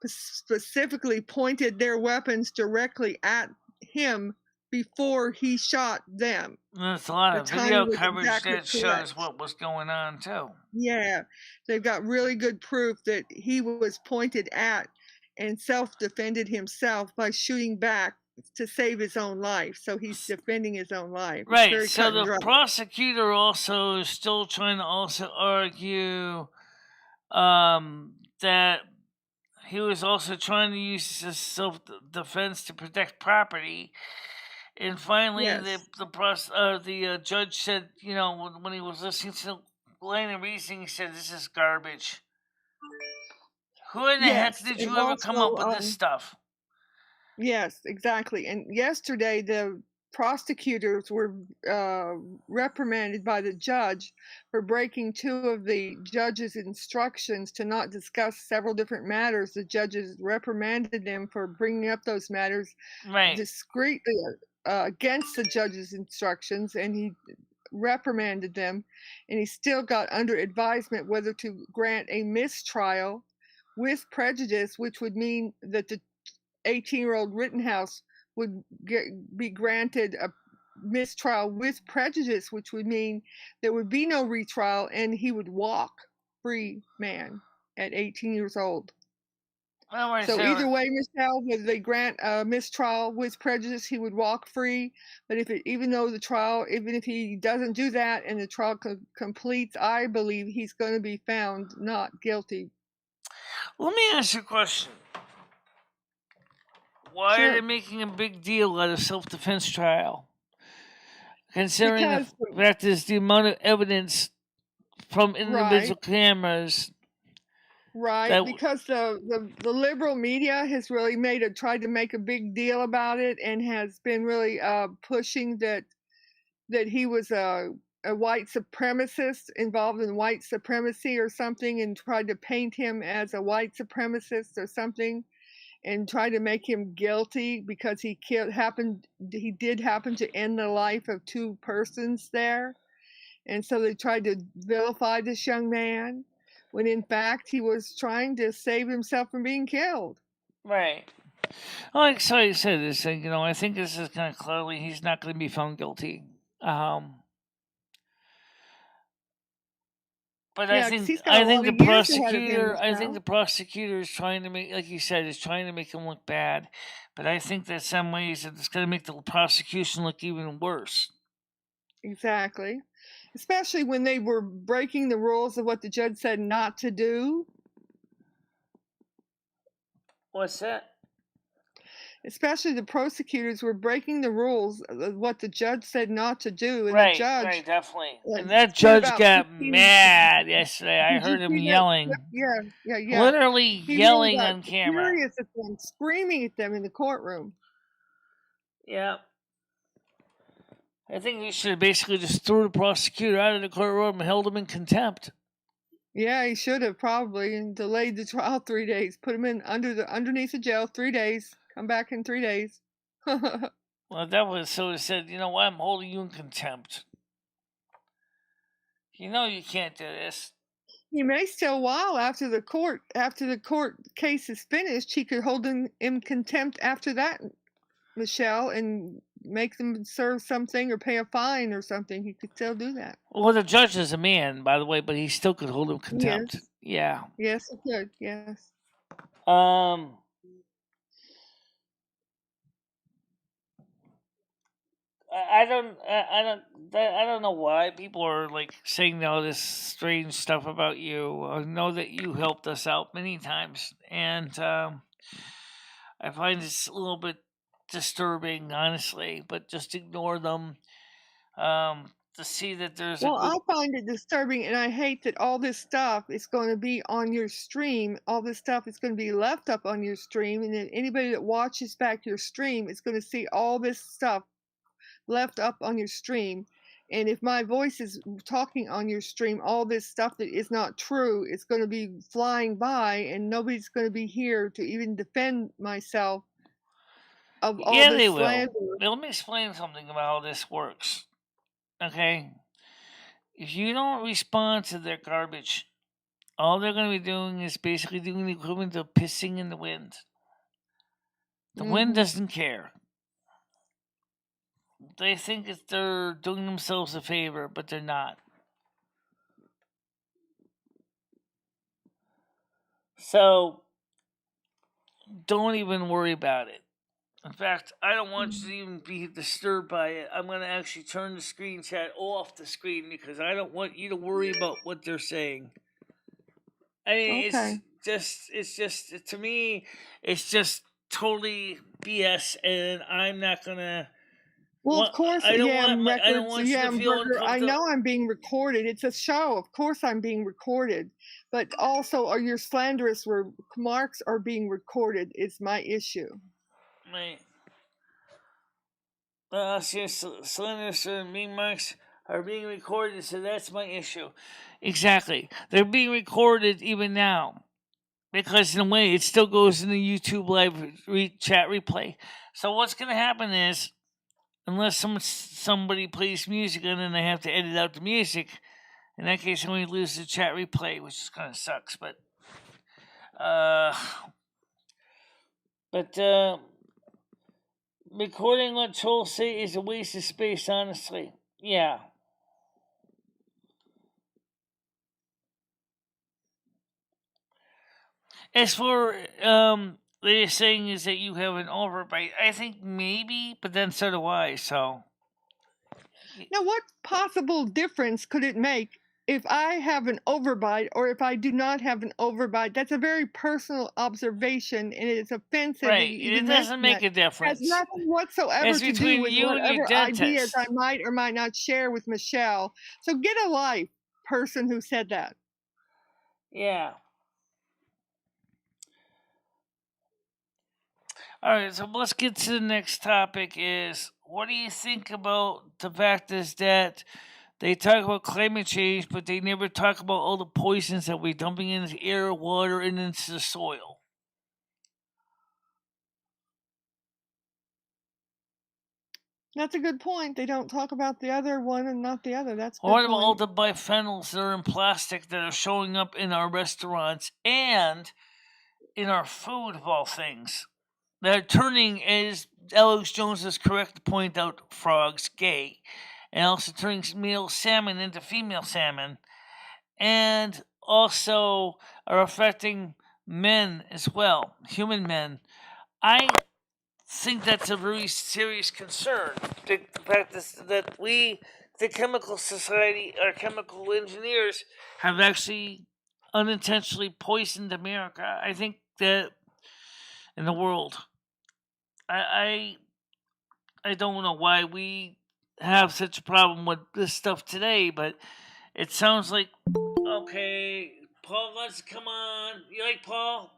specifically pointed their weapons directly at him before he shot them. There's a lot of video coverage that shows what was going on too. Yeah, they've got really good proof that he was pointed at and self-defended himself by shooting back to save his own life. So he's defending his own life. Right. So the prosecutor also is still trying to also argue that he was also trying to use his self-defense to protect property. And finally, the judge said, when he was listening to the line of reasoning, he said, "This is garbage. Who in the heck did you ever come up with this stuff?" Yes, exactly. And yesterday, the prosecutors were reprimanded by the judge for breaking two of the judge's instructions to not discuss several different matters. The judges reprimanded them for bringing up those matters discreetly against the judge's instructions, and he reprimanded them, and he still got under advisement whether to grant a mistrial with prejudice, which would mean that the 18-year-old Rittenhouse would be granted a mistrial with prejudice, which would mean there would be no retrial and he would walk free man at 18 years old. So either way, Michelle, whether they grant a mistrial with prejudice, he would walk free. But even if he doesn't do that and the trial completes, I believe he's going to be found not guilty. Let me ask you a question. Why are they making a big deal out of self-defense trial? Considering the fact is the amount of evidence from individual cameras Right, That because the liberal media has really tried to make a big deal about it, and has been really pushing that he was a white supremacist involved in white supremacy or something, and tried to paint him as a white supremacist or something, and tried to make him guilty because he did happen to end the life of two persons there. And so they tried to vilify this young man, when in fact he was trying to save himself from being killed. right. Like so I said, this I think this is kind of clearly he's not going to be found guilty. But Yeah, because he's got a lot of years ahead of him. I think the prosecutor is trying to make, like you said, is trying to make him look bad. But I think that some ways it's going to make the prosecution look even worse. Exactly. Especially when they were breaking the rules of what the judge said not to do. What's that? Especially the prosecutors were breaking the rules of what the judge said not to do. And Right, the judge, right, definitely. like, And that put judge about got 15 mad yesterday. I Did you heard him see that? yelling, Yeah. literally He really yelling got on camera. furious at them, screaming at them in the courtroom. Yeah. I think he should have basically just threw the prosecutor out of the courtroom and held him in contempt. Yeah, he should have probably, and delayed the trial 3 days. Put him in underneath the jail 3 days. Come back in 3 days. Well, that was so he said, you know what, I'm holding you in contempt. You know you can't do this. He may still, while after the court case is finished, he could hold him in contempt after that, Michelle, and make them serve something or pay a fine or something. He could still do that. Well, the judge is a man, by the way, but he still could hold him contempt. Yes. Yeah. Yes, he could. Yes. I don't know why people are like saying all this strange stuff about you. I know that you helped us out many times, and I find this a little bit disturbing, honestly. But just ignore them. To see that there's Well, a good. I find it disturbing, and I hate that all this stuff is going to be on your stream. All this stuff is going to be left up on your stream, and then anybody that watches back your stream is going to see all this stuff left up on your stream. And if my voice is talking on your stream, all this stuff that is not true is going to be flying by, and nobody's going to be here to even defend myself of all Yeah, this they will. slander. Now, let me explain something about how this works. Okay, if you don't respond to their garbage, all they're going to be doing is basically doing the equivalent of pissing in the wind. The wind doesn't care. They think that they're doing themselves a favor, but they're not. So, don't even worry about it. In fact, I don't want you to even be disturbed by it. I'm going to actually turn the screen chat off the screen because I don't want you to worry about what they're saying. I mean, Okay. it's just, to me, it's just totally BS, and I'm not going to. Well, of course, I don't Yam want I don't Records, want you to Yam feel Burger. I uncomfortable. know I'm being recorded. It's a show. Of course, I'm being recorded. But also, are your slanderous remarks are being recorded? Is my issue. Right. Slanderous remarks are being recorded, so that's my issue. Exactly. They're being recorded even now. Because in a way, it still goes in the YouTube live chat replay. So what's going to happen is, unless somebody plays music and then they have to edit out the music, in that case, I'm going to lose the chat replay, which kind of sucks. But recording what trolls say is a waste of space, honestly. Yeah. As for they're saying is that you have an overbite, I think maybe, but then so do I. So now, what possible difference could it make if I have an overbite or if I do not have an overbite? That's a very personal observation, and it's offensive. Right, it doesn't make a difference. It has nothing whatsoever it's to between do with you and your whatever ideas dentist. I might or might not share with Michelle. So get a life, person who said that. Yeah. All right, so let's get to the next topic. Is what do you think about the fact is that they talk about climate change, but they never talk about all the poisons that we're dumping into the air, water, and into the soil. That's a good point. They don't talk about the other one and not the other. That's a good What about all point. the biphenyls that are in plastic that are showing up in our restaurants and in our food, of all things? They're turning, as Alex Jones is correct to point out, frogs gay, and also turning male salmon into female salmon, and also are affecting men as well, human men. I think that's a very serious concern. The fact is that we, the chemical society, our chemical engineers, have actually unintentionally poisoned America. I think that in the world, I I don't know why we have such a problem with this stuff today, but it sounds like okay. Paul wants to come on. You like Paul?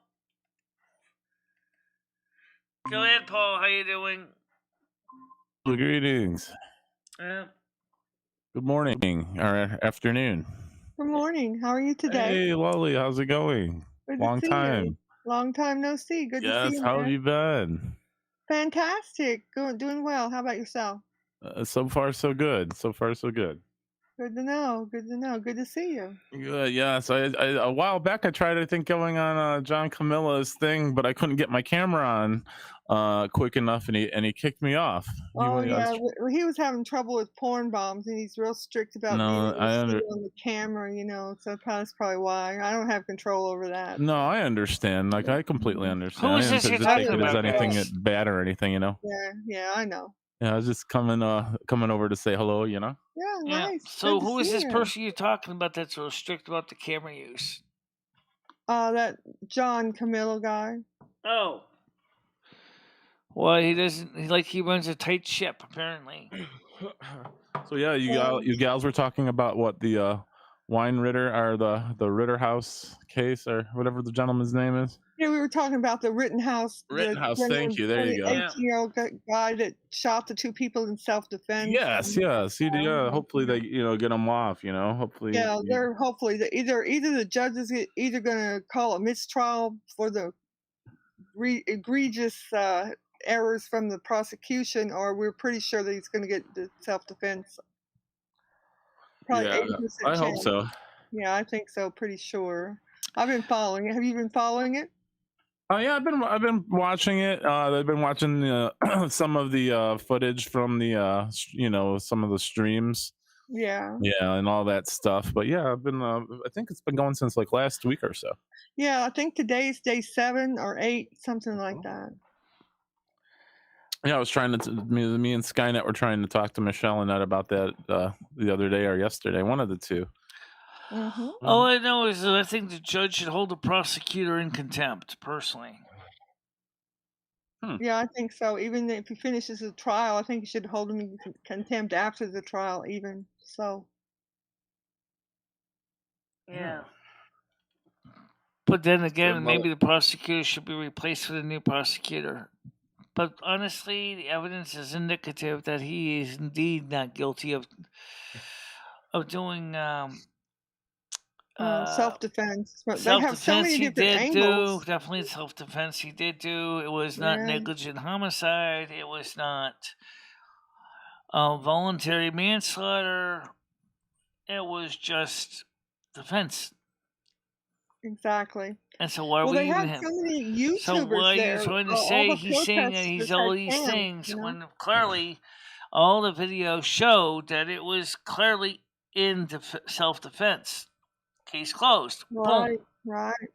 Go ahead, Paul. How you doing? Well, greetings. Uh, Good morning or afternoon. Good morning. How are you today? Hey, Lolly, how's it going? Good to Long see you. time. Long time no see. Good to see Yes, you, how have man. you been? Fantastic. Doing well. How about yourself? So far, so good. So far, so good. Good to know. Good to know. Good to see you. Good, yeah. So a while back, I tried, I think, going on John Camilla's thing, but I couldn't get my camera on quick enough, and he kicked me off. Oh yeah, he was having trouble with porn bombs, and he's real strict about being No, able to see on the camera. So that's probably why. I don't have control over that. No, I understand. Like, I completely understand. Who I is this didn't you're take talking it as about, anything guys? bad or anything, Yeah, I know. Yeah, I was just coming over to say hello, Yeah, nice. So Good to who is see this you. person you're talking about that's so strict about the camera use? That John Camillo guy. Oh. Well, he doesn't. He runs a tight ship, apparently. So yeah, you gals were talking about what the wine Ritter or the Ritterhouse case or whatever the gentleman's name is. Yeah, we were talking about the Rittenhouse. Rittenhouse, thank you. There you go. 18-year-old guy that shot the two people in self-defense. Yes. Hopefully they get them off. Hopefully. Yeah, they're hopefully either the judge is either going to call a mistrial for the egregious errors from the prosecution, or we're pretty sure that he's going to get the self-defense. Probably 80% I hope so. Yeah, I think so. Pretty sure. I've been following it. Have you been following it? Yeah, I've been watching it. I've been watching some of the footage from the some of the streams. Yeah. Yeah, and all that stuff. But yeah, I've been. I think it's been going since like last week or so. Yeah, I think today's day 7 or 8, something like that. Yeah, I was trying to. Me and Skynet were trying to talk to Michelle and Ed about that the other day or yesterday, one of the two. Mm-hmm. All I know is that I think the judge should hold the prosecutor in contempt, personally. Yeah, I think so. Even if he finishes the trial, I think he should hold him in contempt after the trial, even so. Yeah. But then again, maybe the prosecutor should be replaced with a new prosecutor. But honestly, the evidence is indicative that he is indeed not guilty of doing self-defense. But self-defense. They have so many different angles. Definitely self-defense. He did do. It was not negligent homicide. It was not voluntary manslaughter. It was just defense. Exactly. And so why they have so many YouTubers So why are you trying to say he's saying that he's all these things when clearly all the videos showed that it was clearly in self-defense? Case closed. Right. Boom. Right.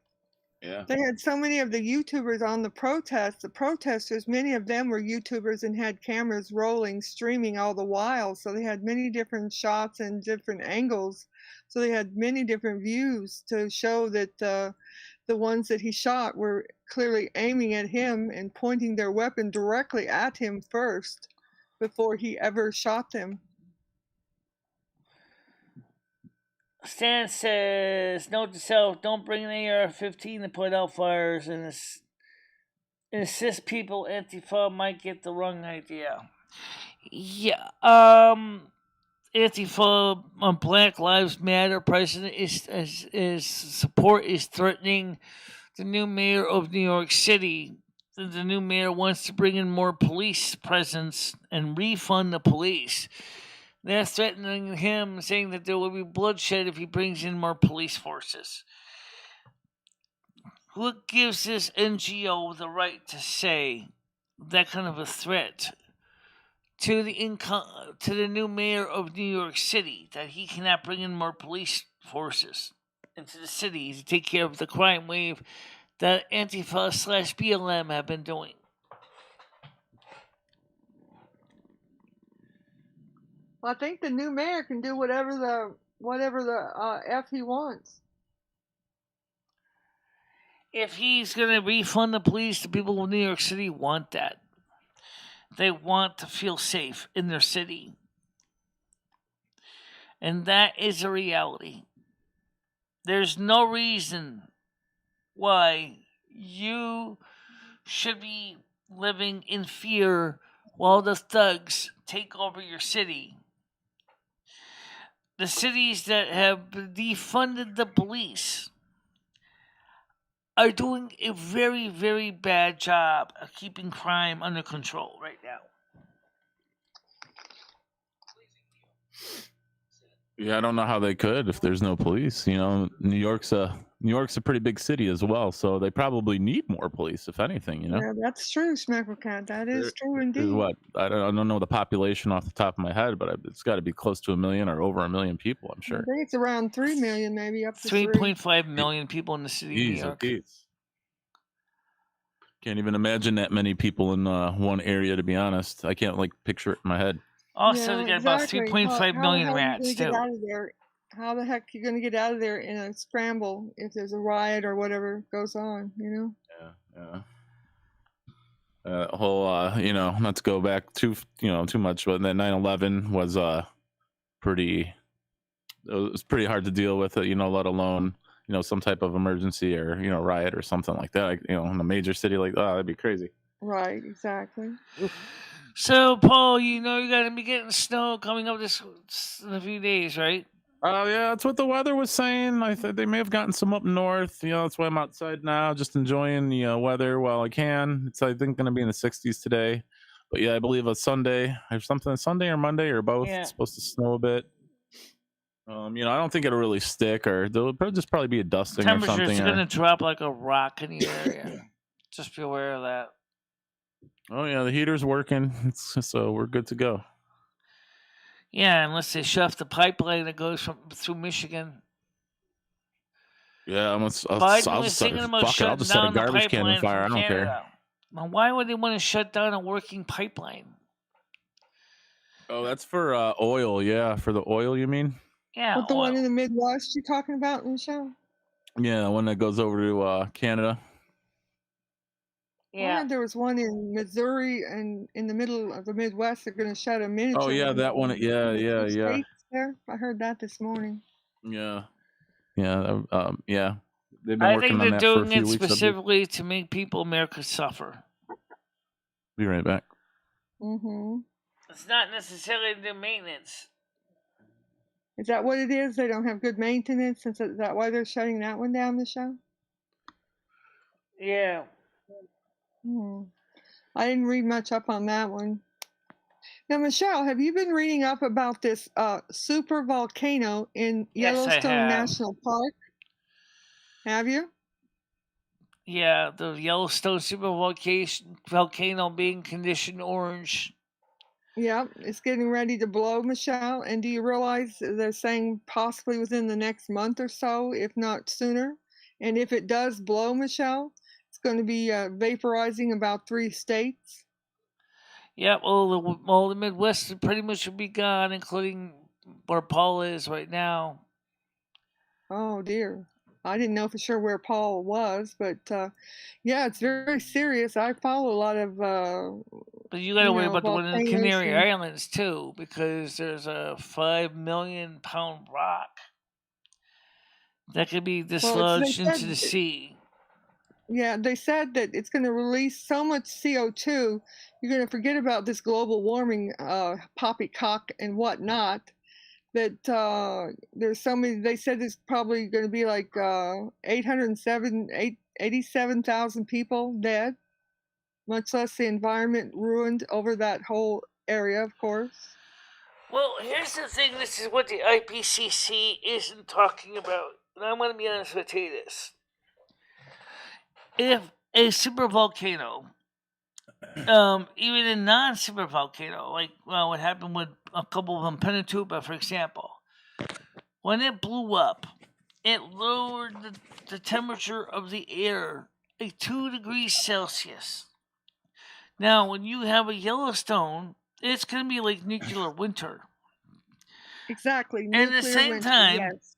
Yeah. They had so many of the YouTubers on the protest. The protesters, many of them were YouTubers and had cameras rolling, streaming all the while. So they had many different shots and different angles. So they had many different views to show that the ones that he shot were clearly aiming at him and pointing their weapon directly at him first before he ever shot them. Stan says, note to self, don't bring an AR-15 to put out fires in this. insist people Antifa might get the wrong idea. Yeah. Antifa on Black Lives Matter president is support is threatening the new mayor of New York City. The new mayor wants to bring in more police presence and refund the police. They're threatening him, saying that there will be bloodshed if he brings in more police forces. Who gives this NGO the right to say that kind of a threat to the new mayor of New York City, that he cannot bring in more police forces into the city to take care of the crime wave that Antifa / BLM have been doing? Well, I think the new mayor can do whatever the f he wants. If he's going to refund the police, the people of New York City want that. They want to feel safe in their city. And that is a reality. There's no reason why you should be living in fear while the thugs take over your city. The cities that have defunded the police are doing a very, very bad job of keeping crime under control right now. Yeah, I don't know how they could if there's no police. You know, New York's a pretty big city as well, so they probably need more police, if anything. You know, Yeah, that's true, Smecklecat. That is true There's indeed. what I don't know the population off the top of my head, but it's got to be close to 1 million or over 1 million people. I'm I sure. think it's around 3 million, maybe up to 3. 3.5 million people in the city of New Jeez, York. geez. Can't even imagine that many people in one area. To be honest, I can't picture it in my head. Also, Yeah, they got about exactly. 3.5 million how rats, you gonna too. get out of there? How the heck you gonna get out of there in a scramble if there's a riot or whatever goes on? You know. Yeah. Whole, not to go back too much, but that 9/11 was pretty. It was pretty hard to deal with it. Let alone some type of emergency or riot or something like that. In a major city like that, that'd be crazy. Right. Exactly. So, Paul, you're going to be getting snow coming up in a few days, right? Oh, yeah, that's what the weather was saying. I thought they may have gotten some up north. That's why I'm outside now, just enjoying the weather while I can. It's, I think, going to be in the 60s today. But yeah, I believe a Sunday or something, Sunday or Monday or both. Yeah. It's supposed to snow a bit. I don't think it'll really stick, or there'll just probably be a dusting or something. Temperatures are going to drop like a rock in the area. Just be aware of that. Oh yeah, the heater's working, so we're good to go. Yeah, unless they shut off the pipeline that goes through Michigan. Yeah, I'll just set a garbage can on fire. I don't care. Now, why would they want to shut down a working pipeline? Oh, that's for oil. Yeah, for the oil, you mean? Yeah. What, the one in the Midwest you're talking about, Michelle? Yeah, the one that goes over to Canada. Yeah, there was one in Missouri and in the middle of the Midwest. They're going to shut a miniature. Oh yeah, that one. Yeah. There, I heard that this morning. Yeah. They've been I working think on they're that for a doing few it weeks. specifically to make people in America suffer. Be right back. Mm-hmm. It's not necessarily the maintenance. Is that what it is? They don't have good maintenance, is that why they're shutting that one down, Michelle? Yeah. I didn't read much up on that one. Now, Michelle, have you been reading up about this super volcano in Yellowstone National Park? Have you? Yeah, the Yellowstone super volcano being conditioned orange. Yeah, it's getting ready to blow, Michelle. And do you realize they're saying possibly within the next month or so, if not sooner? And if it does blow, Michelle, it's going to be vaporizing about 3 states. Yeah, well, the Midwest pretty much would be gone, including where Paul is right now. Oh, dear. I didn't know for sure where Paul was, but yeah, it's very serious. I follow a lot of. But you got to worry about the one in the Canary Islands too, because there's a 5 million pound rock that could be dislodged into the sea. Yeah, they said that it's going to release so much CO2, you're going to forget about this global warming, poppycock and whatnot. That there's so many. They said there's probably going to be like 87,000 people dead, much less the environment ruined over that whole area, of course. Well, here's the thing. This is what the IPCC isn't talking about. And I'm going to be honest with you this. If a supervolcano, even a non-supervolcano, like what happened with a couple of them, Pinatuba, for example, when it blew up, it lowered the temperature of the air like 2 degrees Celsius. Now, when you have a Yellowstone, it's going to be like nuclear winter. Exactly. And at the Nuclear same winter, time, yes.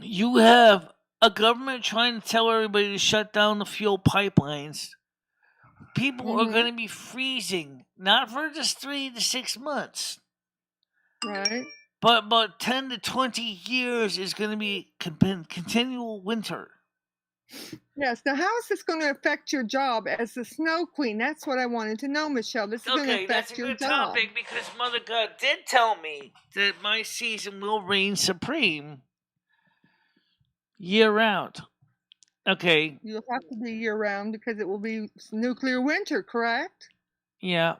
you have a government trying to tell everybody to shut down the fuel pipelines. People are going to be freezing, not for just 3 to 6 months, Right. but about 10 to 20 years is going to be continual winter. Yes. Now, how is this going to affect your job as the Snow Queen? That's what I wanted to know, Michelle. This is going to Okay, affect that's a your good job. topic because Mother God did tell me that my season will reign supreme year round. Okay. You'll have to be year round because it will be nuclear winter, correct? Yeah.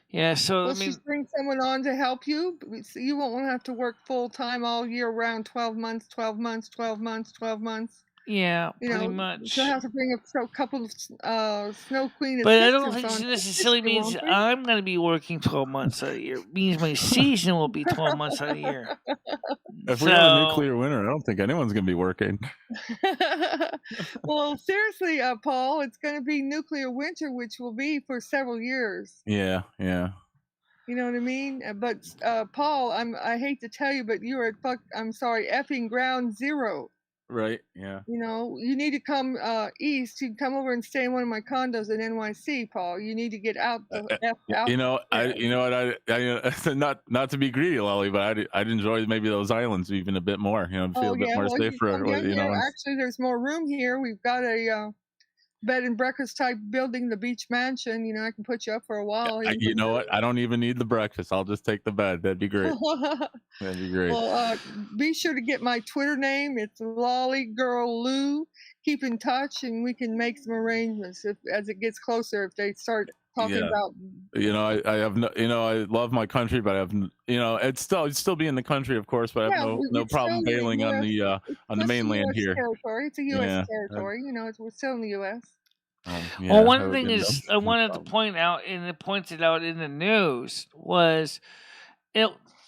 Yeah, so Will I mean, she bring someone on to help you? So you won't have to work full time all year round, 12 months, 12 months, 12 months, 12 months. yeah, You pretty know, much. she'll have to bring a couple of Snow Queen But I assistants don't think on she to necessarily assist you, means won't they? I'm going to be working 12 months out of the year. It means my season will be 12 months out of the year. If we have a nuclear winter, I don't think anyone's going to be working. Well, seriously, Paul, it's going to be nuclear winter, which will be for several years. Yeah, yeah. You know what I mean? But Paul, I hate to tell you, but you're at effing ground zero. Right, yeah. You know, you need to come east. You can come over and stay in one of my condos in NYC, Paul. You need to get out the F out. You know, I not to be greedy, Lolly, but I'd enjoy maybe those islands even a bit more. You know, feel a bit more Well, safer. you come down You know, here. Actually, there's more room here. We've got a bed and breakfast type building, the beach mansion. You know, I can put you up for a while. you know what? I don't even need the breakfast. I'll just take the bed. That'd be great. That'd be great. Well, be sure to get my Twitter name. It's Lolly Girl Lou. Keep in touch, and we can make some arrangements as it gets closer. If they start talking about, you know, I have no, you know, I love my country, but I have, you know, it'd still be in the country, of course, but I have no problem bailing on the mainland here. Territory. It's a U.S. territory. You know, we're still in the U.S. Well, one thing is I wanted to point out, and it pointed out in the news, was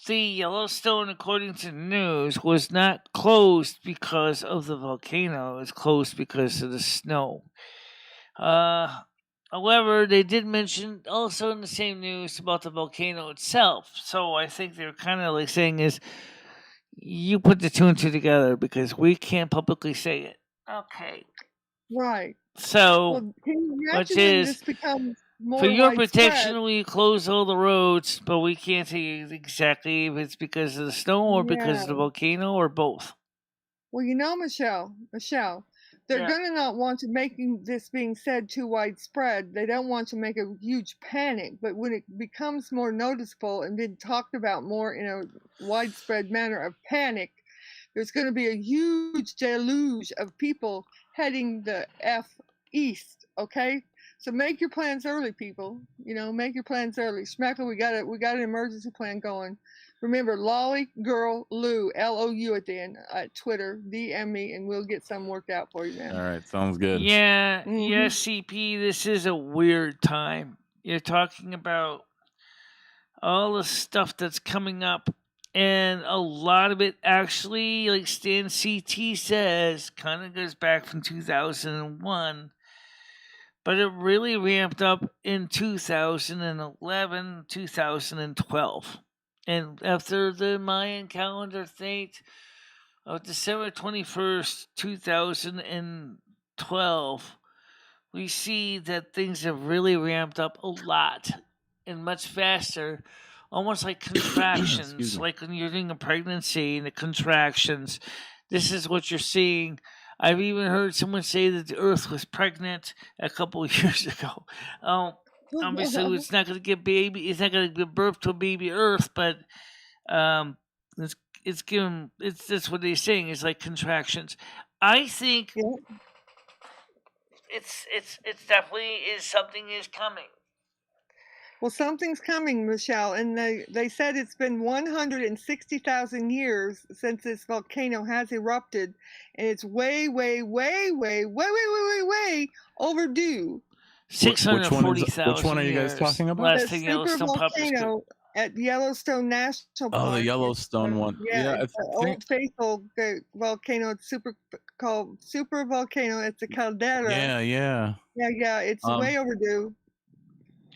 the Yellowstone, according to the news, was not closed because of the volcano. It was closed because of the snow. However, they did mention also in the same news about the volcano itself. So I think they're kind of like saying is, you put the two and two together because we can't publicly say it. Okay. Right. So, well, can you which imagine when this becomes more for your widespread? protection, we close all the roads, but we can't say exactly if it's because of the snow or because of the volcano or both. Well, you know, Michelle, they're going to not want to make this being said too widespread. They don't want to make a huge panic, but when it becomes more noticeable and been talked about more in a widespread manner of panic, there's going to be a huge deluge of people heading the F east, okay? So make your plans early, people. You know, make your plans early. Schmeckle, we got an emergency plan going. Remember, Lolly Girl Lou, L-O-U at the end, at Twitter. DM me and we'll get some worked out for you, man. All right, sounds good. Yeah, CP, this is a weird time. You're talking about all the stuff that's coming up, and a lot of it actually, like Stan CT says, kind of goes back from 2001. But it really ramped up in 2011, 2012. And after the Mayan calendar date of December 21st, 2012, we see that things have really ramped up a lot and much faster, almost like contractions, like when you're doing a pregnancy and the contractions. This is what you're seeing. I've even heard someone say that the Earth was pregnant a couple of years ago. Obviously, it's not going to give baby. It's not going to give birth to a baby Earth, but it's given. It's that's what they're saying. It's like contractions. I think Yeah. it's definitely is something is coming. Well, something's coming, Michelle, and they said it's been 160,000 years since this volcano has erupted, and it's way overdue. 640,000. Which one are you guys talking about? Last The thing super Yellowstone volcano at Yellowstone National Park. Oh, the Yellowstone one. Yeah, Yeah, it's the Old Faithful volcano. It's called super volcano. It's a caldera. Yeah. Yeah. It's way overdue.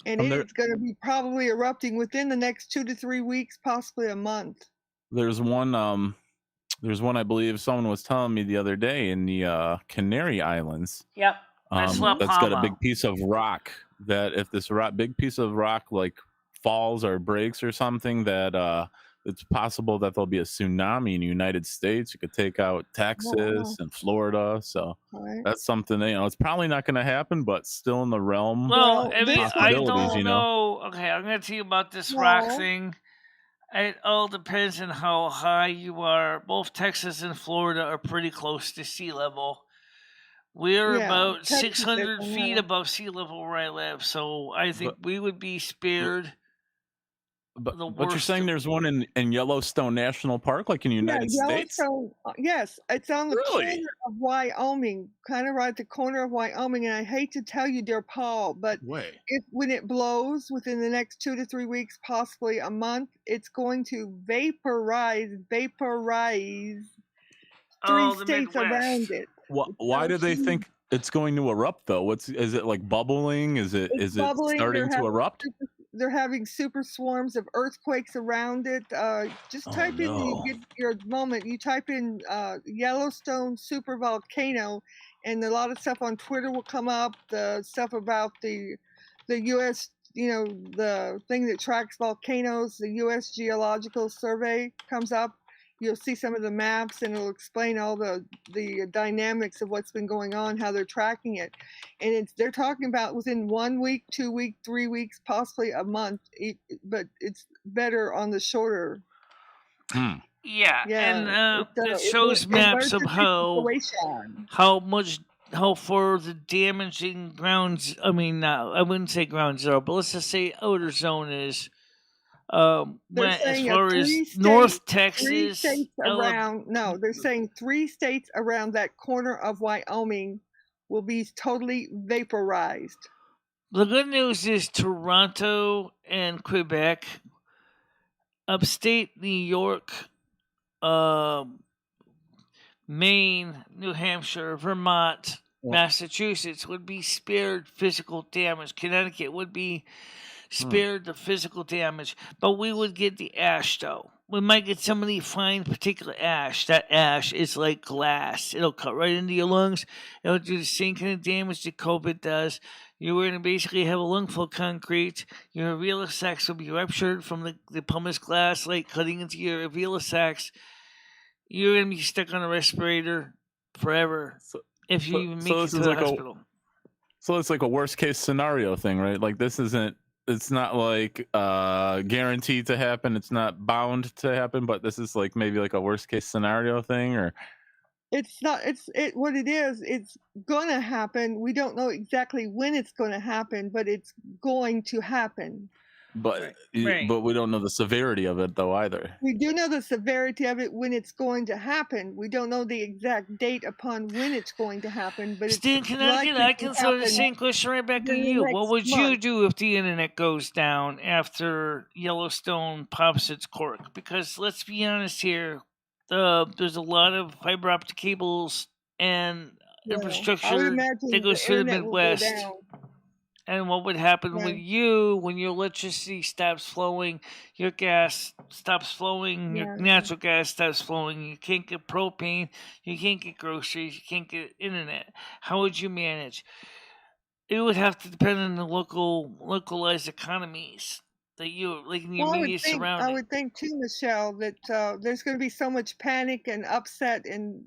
And it's going to be probably erupting within the next 2 to 3 weeks, possibly a month. There's one I believe someone was telling me the other day in the Canary Islands. Yep. That's got a big piece of rock that if this big piece of rock like falls or breaks or something, that it's possible that there'll be a tsunami in the United States. It could take out Texas and Florida. So that's something that, it's probably not going to happen, but still in the realm. Well, I mean, I don't possibilities, know. Okay, I'm going to tell you about this rock thing. It all depends on how high you are. Both Texas and Florida are pretty close to sea level. We're about 600 feet above sea level where I live, so I think we would be spared. But you're saying there's one in Yellowstone National Park, like in the United States? Yes, it's on the corner of Wyoming, kind of right at the corner of Wyoming. And I hate to tell you, dear Paul, but when it blows within the next 2 to 3 weeks, possibly a month, it's going to vaporize 3 states around it. Why do they think it's going to erupt though? Is it like bubbling? Is it starting to erupt? They're having super swarms of earthquakes around it. Just type in, you get your moment, you type in Yellowstone super volcano, and a lot of stuff on Twitter will come up. The stuff about the U.S., the thing that tracks volcanoes, the U.S. Geological Survey comes up. You'll see some of the maps, and it'll explain all the dynamics of what's been going on, how they're tracking it. And they're talking about within 1 week, 2 weeks, 3 weeks, possibly a month, but it's better on the shorter. Yeah, and it shows maps of how far the damaging grounds, I mean, I wouldn't say ground zero, but let's just say outer zone is. As far as North Texas, they're saying 3 states around that corner of Wyoming will be totally vaporized. The good news is Toronto and Quebec, upstate New York, Maine, New Hampshire, Vermont, Massachusetts would be spared physical damage. Connecticut would be spared the physical damage, but we would get the ash though. We might get some of the fine particulate ash. That ash is like glass. It'll cut right into your lungs. It'll do the same kind of damage that COVID does. You're going to basically have a lung full of concrete. Your alveolar sacs will be ruptured from the pumice glass, like cutting into your alveolar sacs. You're going to be stuck on a respirator forever if you even make it to the hospital. So it's like a worst case scenario thing, right? Like it's not like guaranteed to happen. It's not bound to happen, but this is like maybe like a worst case scenario thing, or it's not. What it is. It's gonna happen. We don't know exactly when it's going to happen, but it's going to happen. But but we don't know the severity of it though either. We do know the severity of it when it's going to happen. We don't know the exact date upon when it's going to happen. But Stan, I can throw the same question right back at you. What would you do if the internet goes down after Yellowstone pops its cork? Because let's be honest here, there's a lot of fiber optic cables and infrastructure that goes through the Midwest. And what would happen with you when your electricity stops flowing, your gas stops flowing, your natural gas stops flowing, you can't get propane, you can't get groceries, you can't get internet. How would you manage? It would have to depend on the localized economies that you like in the immediate surroundings. I would think too, Michelle, that there's going to be so much panic and upset and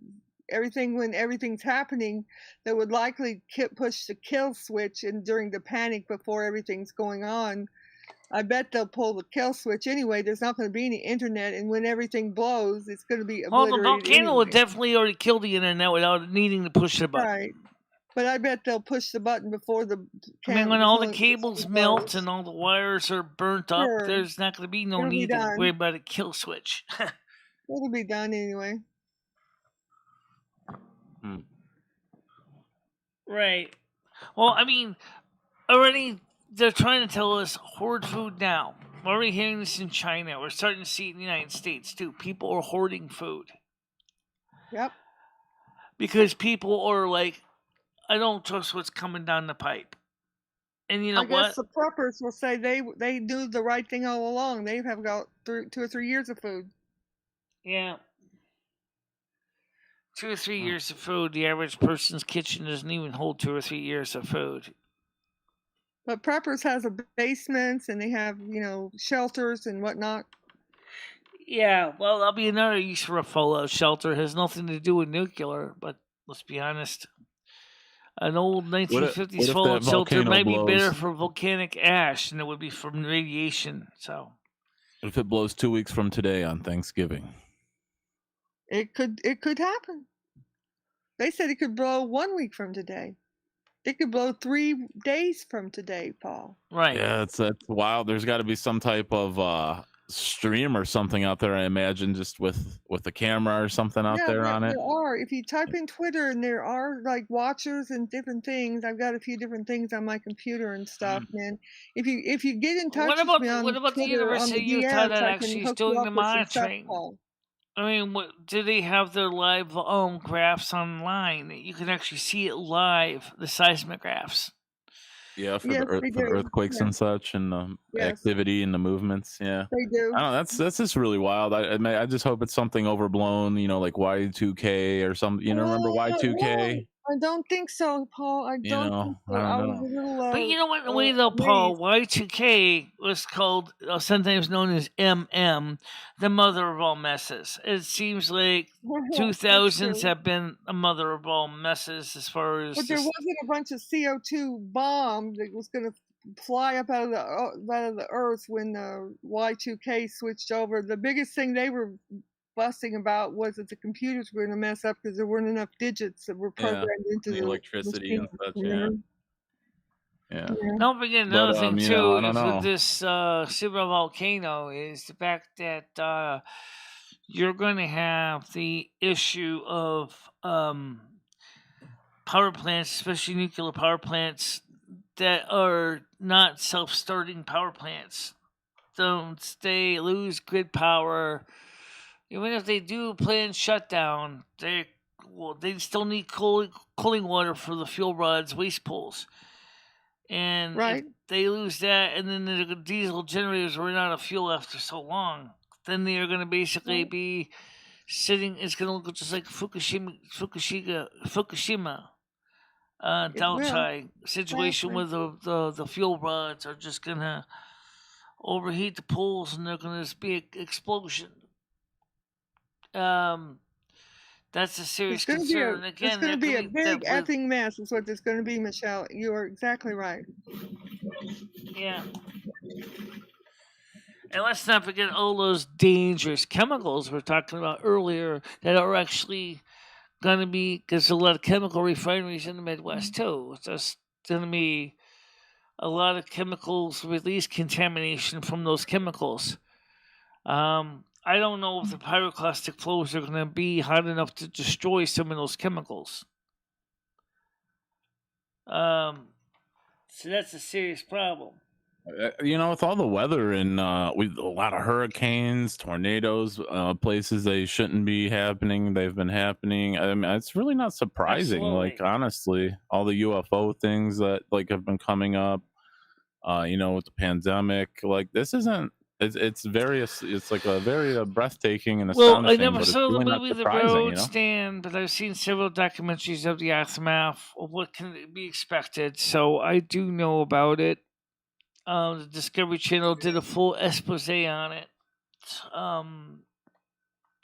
everything when everything's happening, that would likely push the kill switch and during the panic before everything's going on. I bet they'll pull the kill switch anyway. There's not going to be any internet, and when everything blows, it's going to be Well, obliterated. the volcano anyway. would definitely already kill the internet without needing to push the button. Right. But I bet they'll push the button before the. I mean, when all the cables melt and all the wires are burnt up, there's not going to be no need to worry about a kill switch. It'll be done anyway. Right. Well, I mean, already they're trying to tell us hoard food now. We're already hearing this in China. We're starting to see it in the United States too. People are hoarding food. Yep. Because people are like, I don't trust what's coming down the pipe. And you know what? I guess the preppers will say they do the right thing all along. They have got 2 or 3 years of food. Yeah. 2 or 3 years of food. The average person's kitchen doesn't even hold 2 or 3 years of food. But preppers has a basements and they have, shelters and whatnot. Yeah, well, that'll be another use for a fallout shelter. It has nothing to do with nuclear, but let's be honest. An old 1950s fallout shelter might be better for volcanic ash than it would be from radiation. So, what if it blows 2 weeks from today on Thanksgiving? It could happen. They said it could blow 1 week from today. It could blow 3 days from today, Paul. Right. Yeah, that's wild. There's got to be some type of stream or something out there, I imagine, just with a camera or something out there on it. There are. If you type in Twitter, and there are like watchers and different things. I've got a few different things on my computer and stuff, man. If you get in touch with me on what about Twitter, the University of Utah that actually is doing the monitoring? I mean, do they have their live graphs online? You can actually see it live, the seismographs. Yeah, for the earthquakes and such, and the activity and the movements. Yeah, they do. I don't know. That's just really wild. I just hope it's something overblown. Like Y2K or something. Remember Y2K? I don't think so, Paul. I don't think so. I was a little, but you know what? The way though, Paul, Y2K was called, sometimes known as MM, the mother of all messes. It seems like 2000s have been a mother of all messes as far as. But there wasn't a bunch of CO2 bomb that was going to fly up out of the earth when the Y2K switched over. The biggest thing they were fussing about was that the computers were going to mess up because there weren't enough digits that were programmed into the electricity and such. Yeah. Don't forget another thing too with this super volcano is the fact that you're going to have the issue of power plants, especially nuclear power plants that are not self-starting power plants. They lose grid power. Even if they do planned shutdown, they still need cooling water for the fuel rods, waste pools. And if they lose that, and then the diesel generators run out of fuel after so long, then they are going to basically be sitting. It's going to look just like Fukushima Daiichi situation where the fuel rods are just going to overheat the pools, and they're going to be an explosion. That's a serious concern. It's going to be a big effing mess is what it's going to be, Michelle. You are exactly right. Yeah. And let's not forget all those dangerous chemicals we were talking about earlier that are actually going to be, because there's a lot of chemical refineries in the Midwest too. It's just going to be a lot of chemicals, release contamination from those chemicals. I don't know if the pyroclastic flows are going to be hot enough to destroy some of those chemicals. So that's a serious problem. With all the weather and with a lot of hurricanes, tornadoes, places they shouldn't be happening, they've been happening. I mean, it's really not surprising. Absolutely. Like, honestly, all the UFO things that have been coming up, with the pandemic, like this isn't. It's like a very breathtaking and astonishing. Well, I never saw really the movie The surprising, Road Stand, but I've seen several documentaries of the aftermath of what can be expected, so I do know about it. The Discovery Channel did a full expose on it.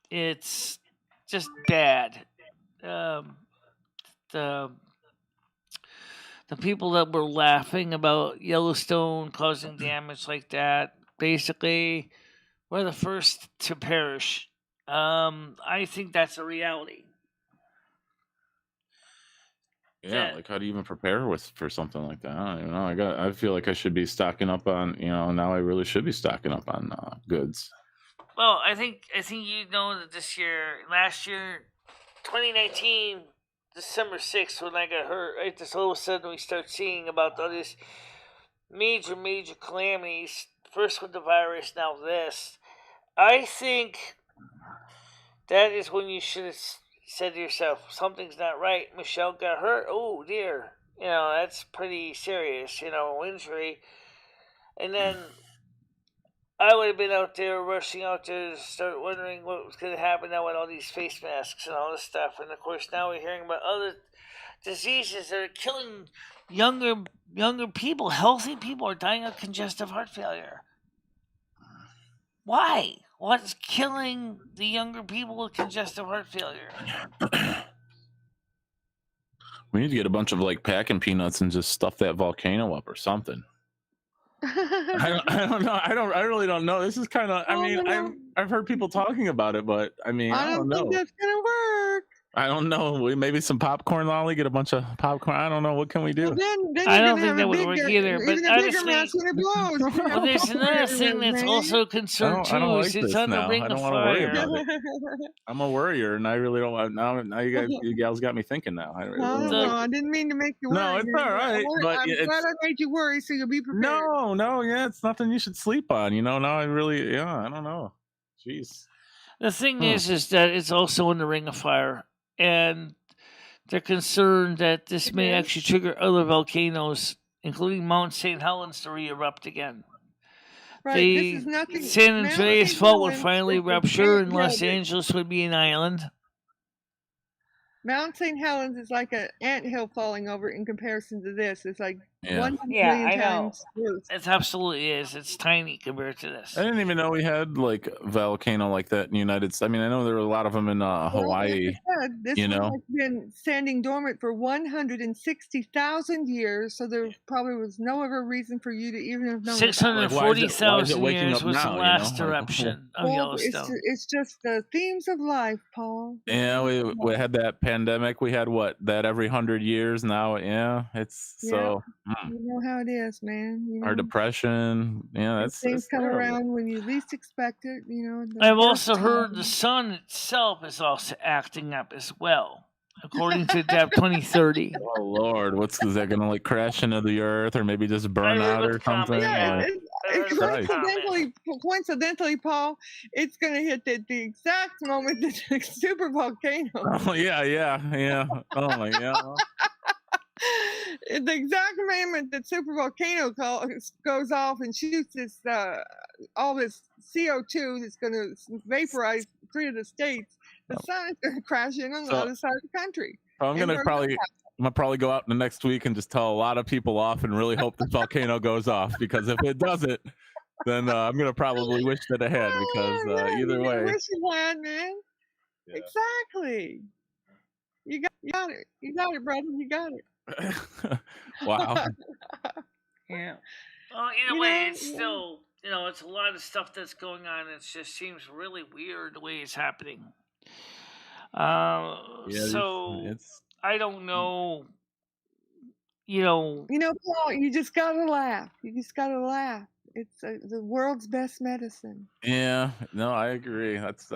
It's just bad. the people that were laughing about Yellowstone causing damage like that basically were the first to perish. I think that's a reality. Yeah, like how do you even prepare for something like that? I don't even know. I feel like I should be stocking up on, now I really should be stocking up on goods. Well, I think you know that last year, 2019, December 6th, when I got hurt, right, this all of a sudden we start seeing about all these major calamities. First with the virus, now this. I think that is when you should have said to yourself, something's not right. Michelle got hurt. Oh, dear. That's pretty serious, injury. And then I would have been out there, rushing out there to start wondering what was going to happen now with all these face masks and all this stuff. And, of course, now we're hearing about other diseases that are killing younger people. Healthy people are dying of congestive heart failure. Why? What's killing the younger people with congestive heart failure? We need to get a bunch of packing peanuts and just stuff that volcano up or something. I don't know. I really don't know. This is kind of. I've heard people talking about it, but I don't know. think that's gonna work. I don't know. Maybe some popcorn, Lolly. Get a bunch of popcorn. I don't know. What can we do? Well, then I don't think that would work either. But honestly, well, there's another thing that's also a concern too. I don't like Is it's this on the now. ring I don't of want to worry fire. about it. I'm a worrier, and I really don't want now. You gals got me thinking now. I didn't mean to make you worry. No, it's all right. But I'm glad I made you worry, so you'll be prepared. No, yeah, it's nothing you should sleep on. Now I really, I don't know. Jeez. The thing is that it's also in the ring of fire, and they're concerned that this may actually trigger other volcanoes, including Mount St. Helens, to re-erupt again. Right, this is nothing. San Andreas fault would finally rupture, and Los Angeles would be an island. Mount St. Helens is like an anthill falling over in comparison to this. It's like 100 Yeah, million I know. times worse. It absolutely is. It's tiny compared to this. I didn't even know we had volcano like that in the United States. I mean, I know there were a lot of them in Hawaii. This one has been standing dormant for 160,000 years, so there probably was no other reason for you to even have known. 640,000 years was the last eruption of Yellowstone. It's just the themes of life, Paul. Yeah, we had that pandemic. We had that every 100 years now. Yeah, it's so. You know how it is, man. Our depression. Yeah, things come around when you least expect it. I've also heard the sun itself is also acting up as well, according to DAP 2030. Oh Lord, is that going to crash into the earth or maybe just burn out or something? Coincidentally, Paul, it's going to hit at the exact moment that the super volcano. Oh yeah. Oh my God. The exact moment that super volcano goes off and shoots this all this CO2 that's going to vaporize 3 of the states, the sun is going to crash in on the other side of the country. I'm gonna probably go out in the next week and just tell a lot of people off and really hope the volcano goes off, because if it doesn't, then I'm gonna probably wish it ahead, because either way. Wish you had, man. Yeah. Exactly. You got it. You got it, brother. You got it. Wow. Yeah. Well, either way, it's still, it's a lot of stuff that's going on. It just seems really weird the way it's happening. So I don't know. Paul, you just gotta laugh. It's the world's best medicine. Yeah, no, I agree. That's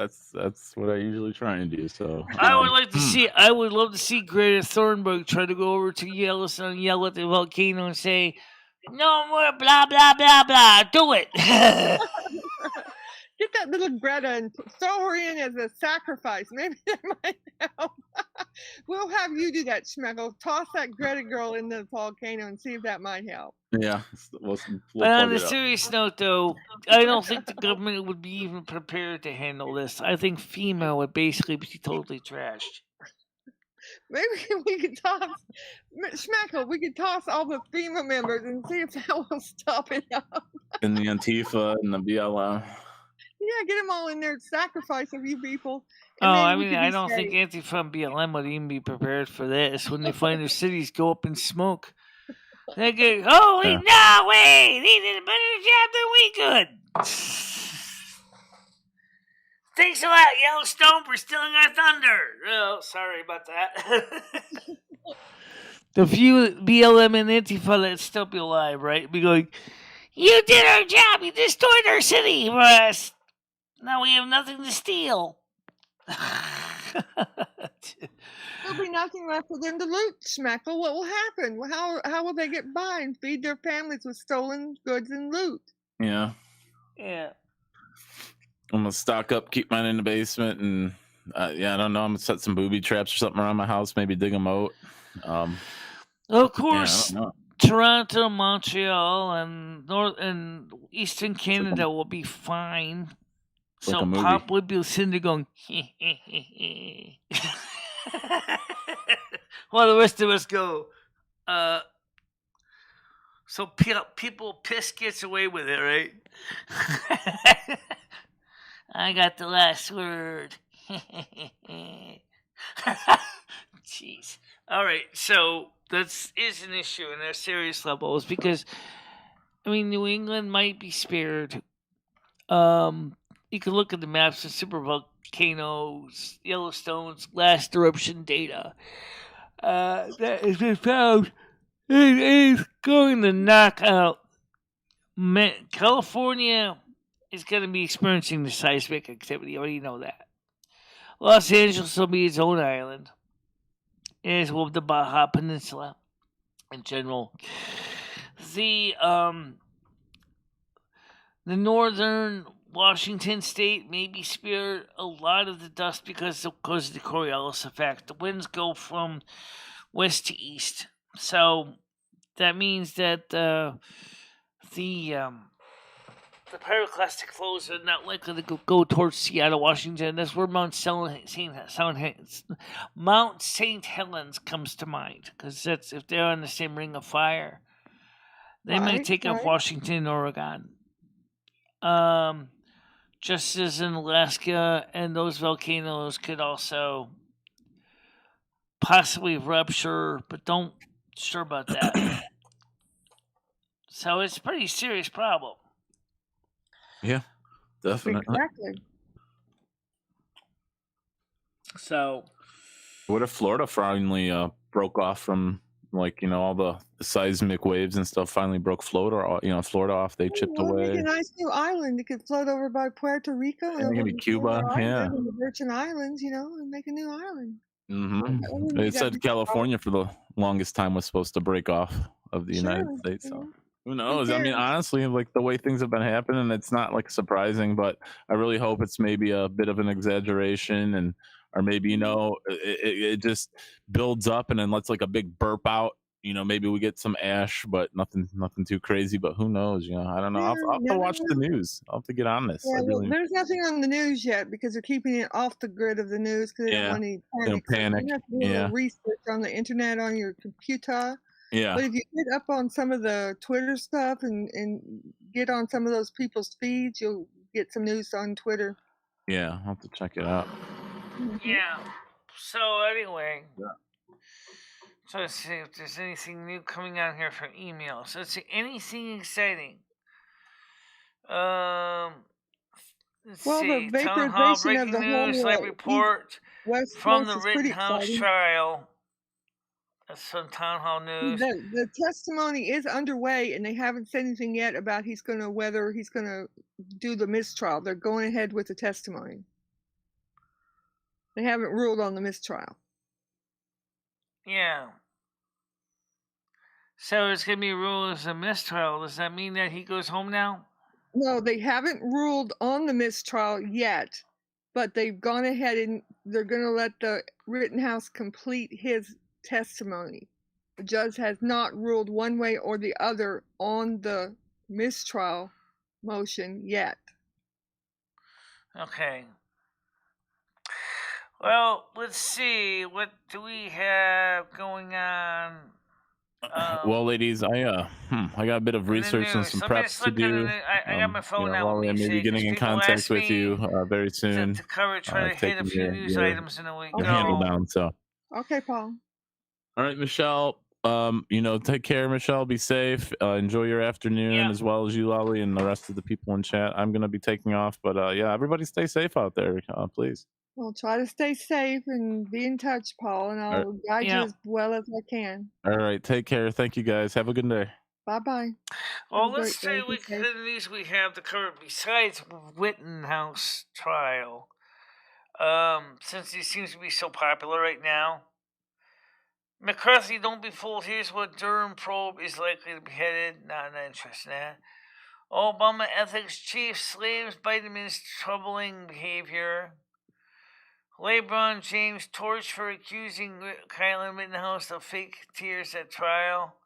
what I usually try and do. So I would like to see. I would love to see Greta Thunberg try to go over to Yellowstone, and yell at the volcano, and say, "No more blah blah blah blah. Do it." Get that little Greta and throw her in as a sacrifice. Maybe that might help. We'll have you do that, Schmeckle. Toss that Greta girl in the volcano and see if that might help. Yeah. We'll but on a serious note, though, I don't think the government would be even prepared to handle this. I think FEMA would basically be totally trashed. Maybe we could toss, Schmeckle, we could toss all the FEMA members and see if that will stop it up. And the Antifa and the BLM. Yeah, get them all in there, sacrifice a few people, And I maybe we mean, could I be don't think safe. Antifa BLM would even be prepared for this. When they find their cities go up in smoke, they go, "Holy Yeah. no way! They did a better job than we could." Thanks a lot, Yellowstone, for stealing our thunder. Oh, sorry about that. The few BLM and Antifa that still be alive, right? Be going, "You did our job. You destroyed our city for us. Now we have nothing to steal." There'll be nothing left for them to loot, Schmeckle. What will happen? How will they get by and feed their families with stolen goods and loot? Yeah. Yeah. I'm gonna stock up, keep mine in the basement, and I don't know. I'm gonna set some booby traps or something around my house. Maybe dig them out. Of course, I don't know. Toronto, Montreal, and North and Eastern Canada will be fine. Like So a movie. Pop would be sitting there going, while the rest of us go. So people piss gets away with it, right? I got the last word. Jeez. All right, so that is an issue in a serious levels because, I mean, New England might be spared. You can look at the maps of super volcanoes, Yellowstone's last eruption data. That has been found. It is going to knock out. California is going to be experiencing the seismic activity. I already know that. Los Angeles will be its own island, as will the Baja Peninsula in general. The northern Washington state may be spared a lot of the dust because of the Coriolis effect. The winds go from west to east, so that means that the pyroclastic flows are not likely to go towards Seattle, Washington. That's where Mount St. Helens comes to mind, because that's if they're on the same ring of fire, they might take up Washington and Oregon. Just as in Alaska, and those volcanoes could also possibly rupture, but don't sure about that. So it's a pretty serious problem. Yeah, definitely. Exactly. So, what if Florida finally broke off from all the seismic waves and stuff? Finally broke Florida off. They chipped away. Make a nice new island. It could float over by Puerto Rico and maybe Cuba. Yeah, and the Virgin Islands. And make a new island. Mm-hmm. They said California for the longest time was supposed to break off of the United States. So who knows? I mean, honestly, the way things have been happening, it's not surprising, but I really hope it's maybe a bit of an exaggeration, or maybe it just builds up and then lets a big burp out. Maybe we get some ash, but nothing too crazy. But who knows? I don't know. I'll have to watch the news. I'll have to get on this. Yeah, there's nothing on the news yet because they're keeping it off the grid of the news because they don't want any panic. Panic. You have to do a little research on the internet on your computer. Yeah. But if you get up on some of the Twitter stuff and get on some of those people's feeds, you'll get some news on Twitter. Yeah, I'll have to check it out. Yeah. So anyway. Yeah. So let's see if there's anything new coming out here for emails. Let's see, anything exciting. Let's see. The Town Hall breaking of the news, live report from the Rittenhouse trial. That's from Town Hall News. The testimony is underway, and they haven't said anything yet about whether he's gonna do the mistrial. They're going ahead with the testimony. They haven't ruled on the mistrial. Yeah. So it's going to be ruled as a mistrial. Does that mean that he goes home now? No, they haven't ruled on the mistrial yet, but they've gone ahead and they're going to let the Rittenhouse complete his testimony. The judge has not ruled one way or the other on the mistrial motion yet. Okay. Well, let's see. What do we have going on Well, ladies, I got a bit of in the research and news. some Let me preps just to look at do. it. I got my phone out While with I me, may be because getting in people contact ask with you me very to soon, try I've to hit a taken few news items in a week. your Okay. handle Go. down. So, Okay, Paul. all right, Michelle. Take care, Michelle. Be safe. Enjoy your afternoon, Yeah. as well as you, Lolly, and the rest of the people in chat. I'm gonna be taking off, but yeah, everybody stay safe out there, please. Well, try to stay safe and be in touch, Paul, and All right. I'll guide you Yeah. as well as I can. All right, take care. Thank you, guys. Have a good day. Bye-bye. Well, Have a let's great day. say Be safe. the news we have to cover besides Wittenhouse trial. Since he seems to be so popular right now. McCarthy, don't be fooled. Here's what Durham probe is likely to be headed. Not interested in that. Obama ethics chief slaves Biden's troubling behavior. LeBron James torched for accusing Kylan Rittenhouse of fake tears at trial.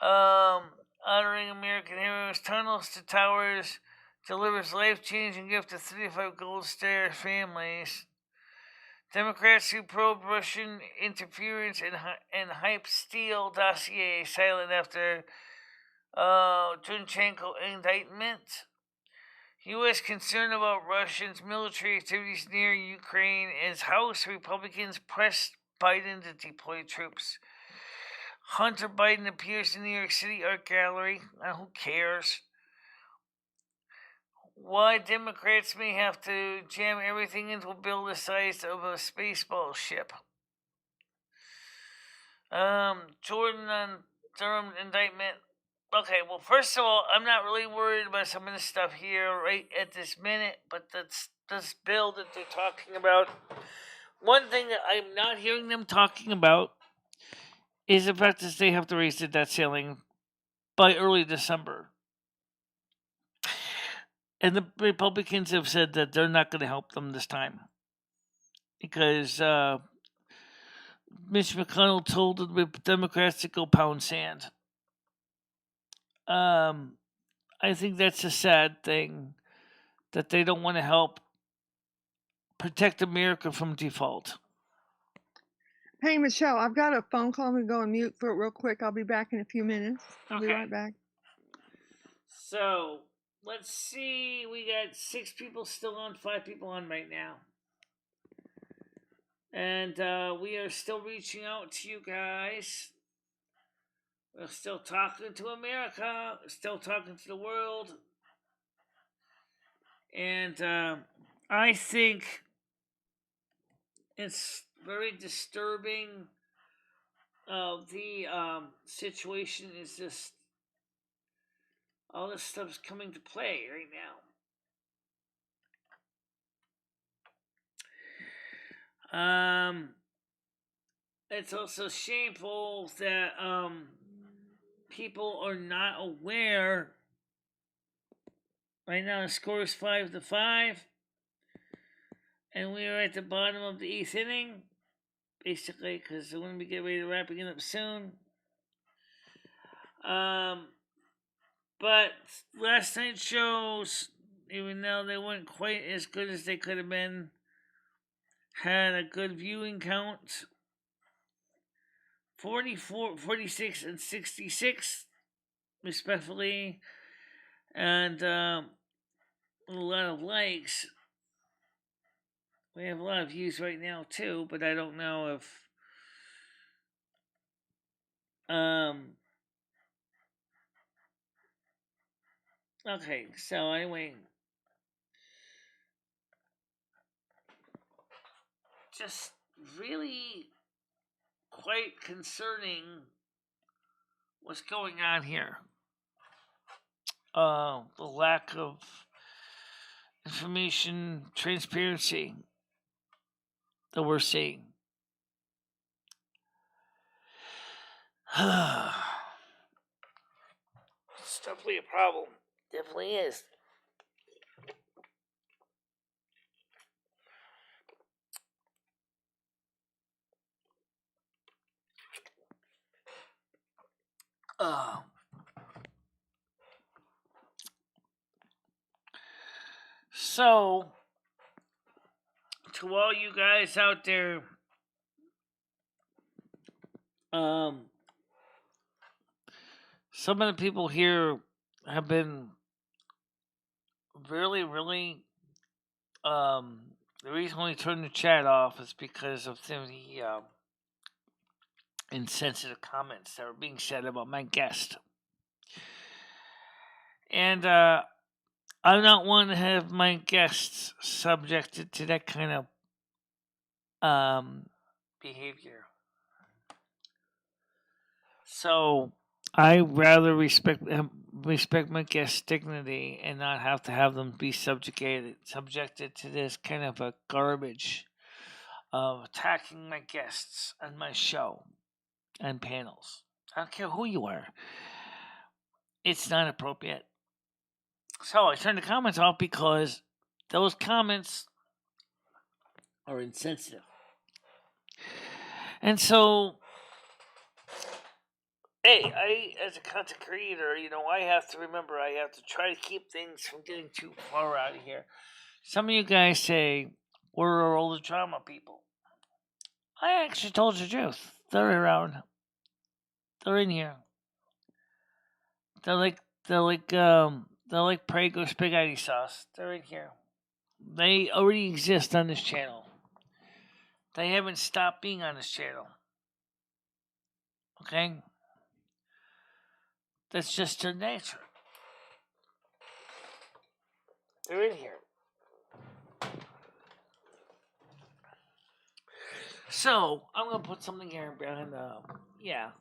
Honoring American heroes, tunnels to towers, delivers life-changing gift to 35 Gold Star families. Democrats who probe Russian interference and hype Steele dossier silent after Junchenko indictment. U.S. concern about Russians' military activities near Ukraine as House Republicans press Biden to deploy troops. Hunter Biden appears in New York City Art Gallery. Who cares? Why Democrats may have to jam everything into a bill the size of a spaceball ship. Jordan on Durham indictment. Okay, well, first of all, I'm not really worried about some of this stuff here right at this minute, but this bill that they're talking about. One thing that I'm not hearing them talking about is the fact that they have to raise the debt ceiling by early December. And the Republicans have said that they're not going to help them this time because Mitch McConnell told the Democrats to go pound sand. I think that's a sad thing that they don't want to help protect America from default. Hey, Michelle, I've got a phone call. I'm going to go on mute for it real quick. I'll be back in a few minutes. I'll be right back. So, let's see. We got 6 people still on, 5 people on right now. And we are still reaching out to you guys. We're still talking to America, still talking to the world. And I think it's very disturbing. The situation is just all this stuff's coming to play right now. It's also shameful that people are not aware. Right now, the score is 5-5, and we are at the bottom of the 8th inning, basically, because we're going to get ready to wrap it up soon. But last night's shows, even though they weren't quite as good as they could have been, had a good viewing count. 44, 46, and 66, respectfully, and a lot of likes. We have a lot of views right now too, but I don't know if okay, so anyway, just really quite concerning what's going on here. The lack of information transparency that we're seeing. It's definitely a problem. Definitely is. So, to all you guys out there, some of the people here have been really, really. The reason we turned the chat off is because of some of the insensitive comments that were being said about my guest. And I'm not one to have my guests subjected to that kind of behavior. So I rather respect my guest's dignity and not have to have them be subjected to this kind of a garbage of attacking my guests on my show and panels. I don't care who you are. It's not appropriate. So I turned the comments off because those comments are insensitive. And so, hey, I, as a content creator, I have to remember I have to try to keep things from getting too far out of here. Some of you guys say, we're all the drama people. I actually told you the truth. They're around. They're in here. They're like Prego spaghetti sauce. They're in here. They already exist on this channel. They haven't stopped being on this channel. Okay? That's just their nature. They're in here. So, I'm going to put something here behind yeah,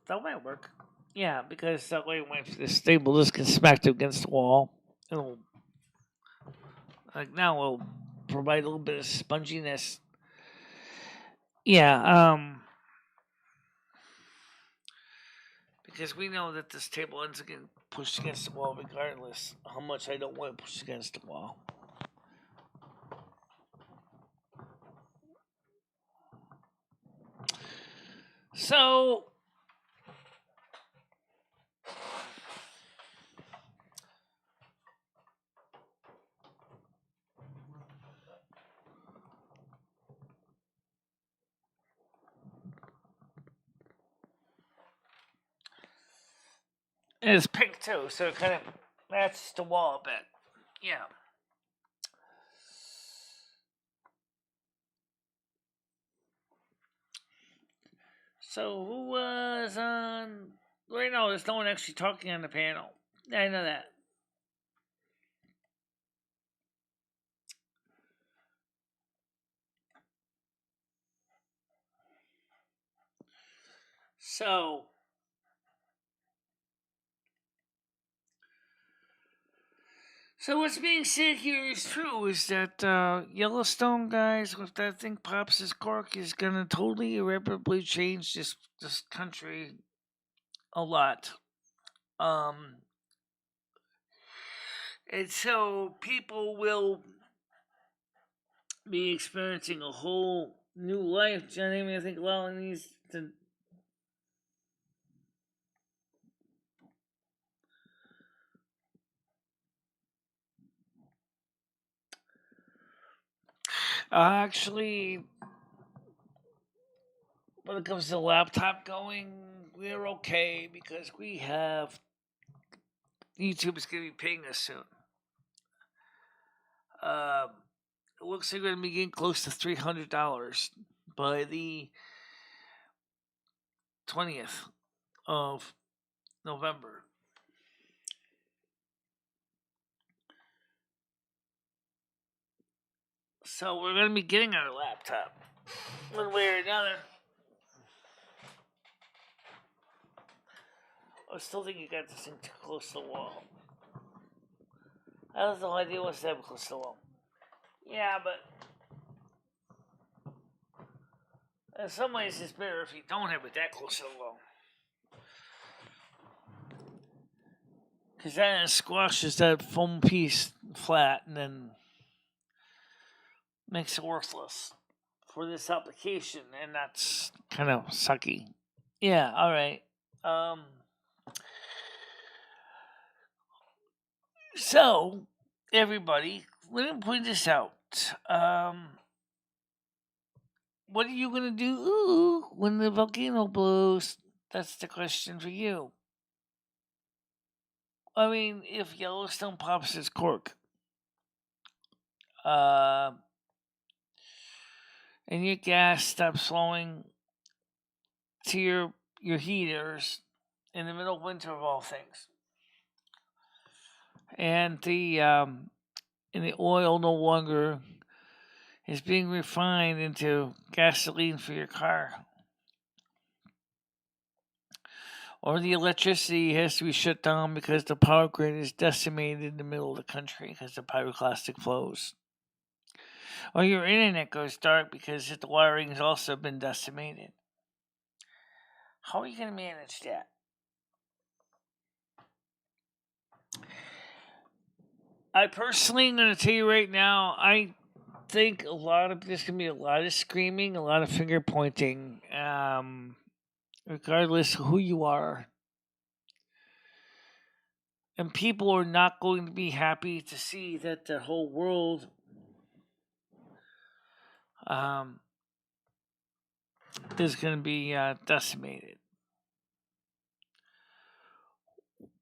that might work. Yeah, because that way when this table just gets smacked against the wall, it'll, like now, it'll provide a little bit of sponginess. Yeah, because we know that this table ends up getting pushed against the wall regardless how much I don't want to push against the wall. So, and it's pink too, so it kind of matches the wall a bit. Yeah. So who was on? Right now, there's no one actually talking on the panel. I know that. So what's being said here is true. Is that Yellowstone, guys, if that thing pops as Cork, is gonna totally irreparably change this country a lot. And so people will be experiencing a whole new life. Do you know what I mean? I think allowing these to. Actually, when it comes to the laptop going, we're okay because we have YouTube is going to be paying us soon. It looks like we're going to be getting close to $300 by the 20th of November. So we're going to be getting our laptop one way or another. I still think you got this thing too close to the wall. I have no idea what's that close to the wall. Yeah, but in some ways it's better if you don't have it that close to the wall. Because then it squashes that foam piece flat and then makes it worthless for this application, and that's kind of sucky. Yeah, alright. So, everybody, let me point this out. What are you going to do when the volcano blows? That's the question for you. I mean, if Yellowstone pops its cork, and your gas stops flowing to your heaters in the middle of winter of all things, and the oil no longer is being refined into gasoline for your car, or the electricity has to be shut down because the power grid is decimated in the middle of the country because of pyroclastic flows, or your internet goes dark because the wiring has also been decimated. How are you going to manage that? I personally am going to tell you right now, I think there's going to be a lot of screaming, a lot of finger pointing, regardless of who you are. And people are not going to be happy to see that the whole world is going to be decimated.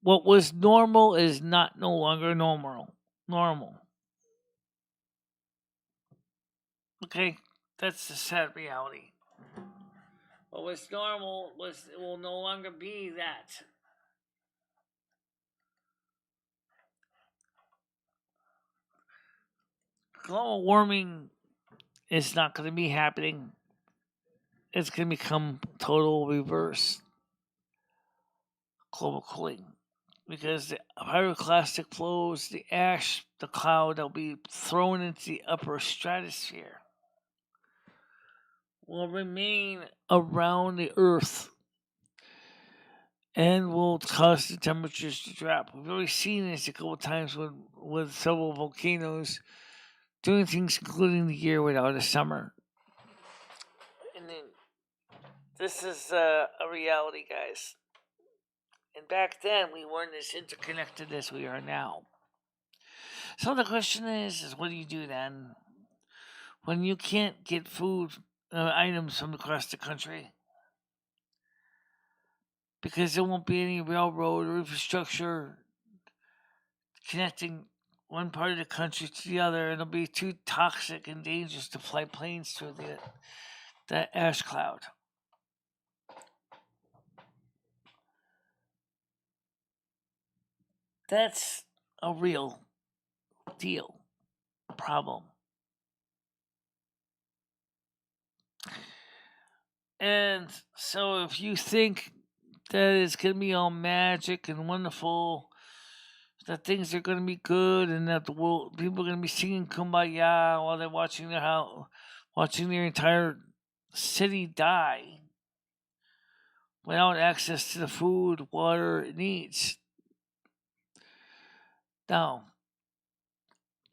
What was normal is no longer normal. Okay, that's the sad reality. What was normal will no longer be that. Global warming is not going to be happening. It's going to become total reverse global cooling. Because the pyroclastic flows, the ash, the cloud that will be thrown into the upper stratosphere will remain around the Earth and will cause the temperatures to drop. We've already seen this a couple of times with several volcanoes doing things, including the year without a summer. And then this is a reality, guys. And back then, we weren't as interconnected as we are now. So the question is what do you do then when you can't get food items from across the country? Because there won't be any railroad or infrastructure connecting one part of the country to the other, and it'll be too toxic and dangerous to fly planes through the ash cloud. That's a real deal problem. And so if you think that it's going to be all magic and wonderful, that things are going to be good, and that people are going to be singing "Kumbaya" while they're watching their entire city die without access to the food, water it needs. No,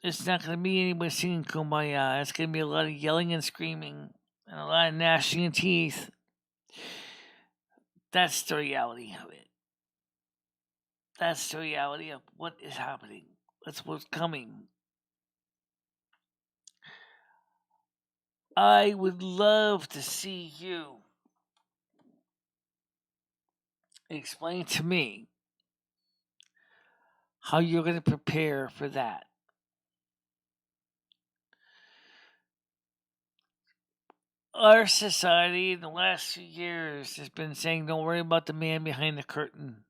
it's not going to be anybody singing "Kumbaya." It's going to be a lot of yelling and screaming and a lot of gnashing of teeth. That's the reality of it. That's the reality of what is happening. That's what's coming. I would love to see you explain to me how you're going to prepare for that. Our society in the last few years has been saying, don't worry about the man behind the curtain.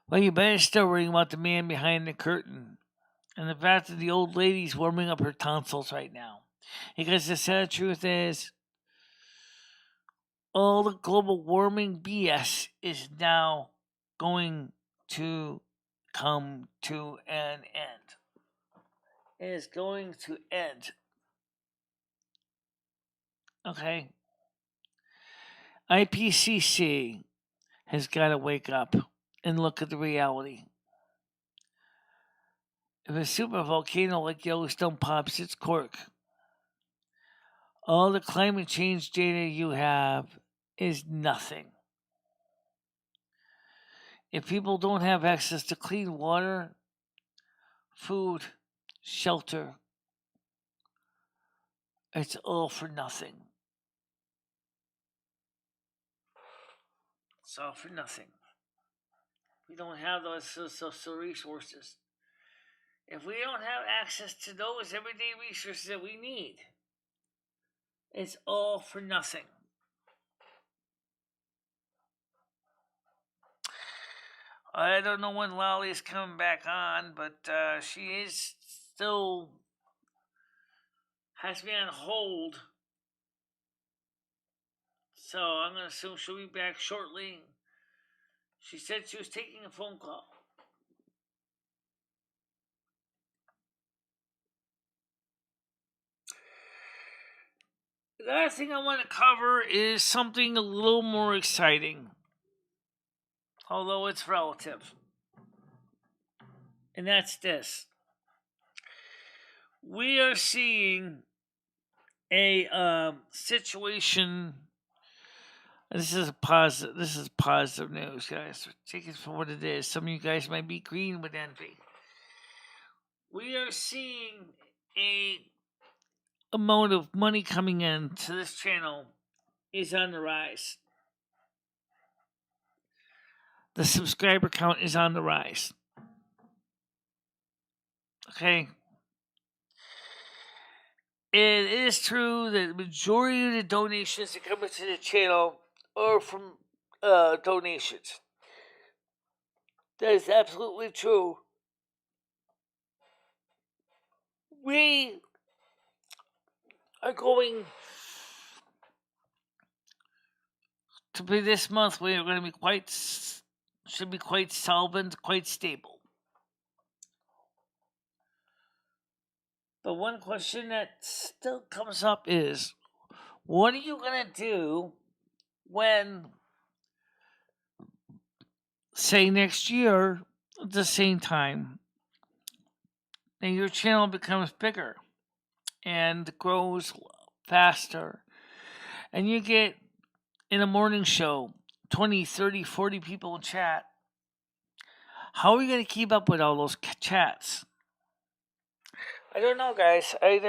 Well, you better still worry about the man behind the curtain. And the fact that the old lady's warming up her tonsils right now. Because the sad truth is, all the global warming BS is now going to come to an end. It is going to end. Okay? IPCC has got to wake up and look at the reality. If a super volcano like Yellowstone pops its cork, all the climate change data you have is nothing. If people don't have access to clean water, food, shelter, it's all for nothing. It's all for nothing. We don't have those social resources. If we don't have access to those everyday resources that we need, it's all for nothing. I don't know when Lolly is coming back on, but she is still has to be on hold. So I'm going to assume she'll be back shortly. She said she was taking a phone call. The other thing I want to cover is something a little more exciting, although it's relative. And that's this. We are seeing a situation. This is positive. This is positive news, guys. Take it for what it is. Some of you guys might be green with envy. We are seeing a amount of money coming in to this channel is on the rise. The subscriber count is on the rise. Okay. It is true that the majority of the donations that come into the channel are from donations. That is absolutely true. We are going to be this month. We are going to be should be quite solvent, quite stable. But one question that still comes up is, what are you going to do when, say, next year at the same time, and your channel becomes bigger and grows faster, and you get in a morning show 20, 30, 40 people in chat? How are you going to keep up with all those chats? I don't know, guys. I've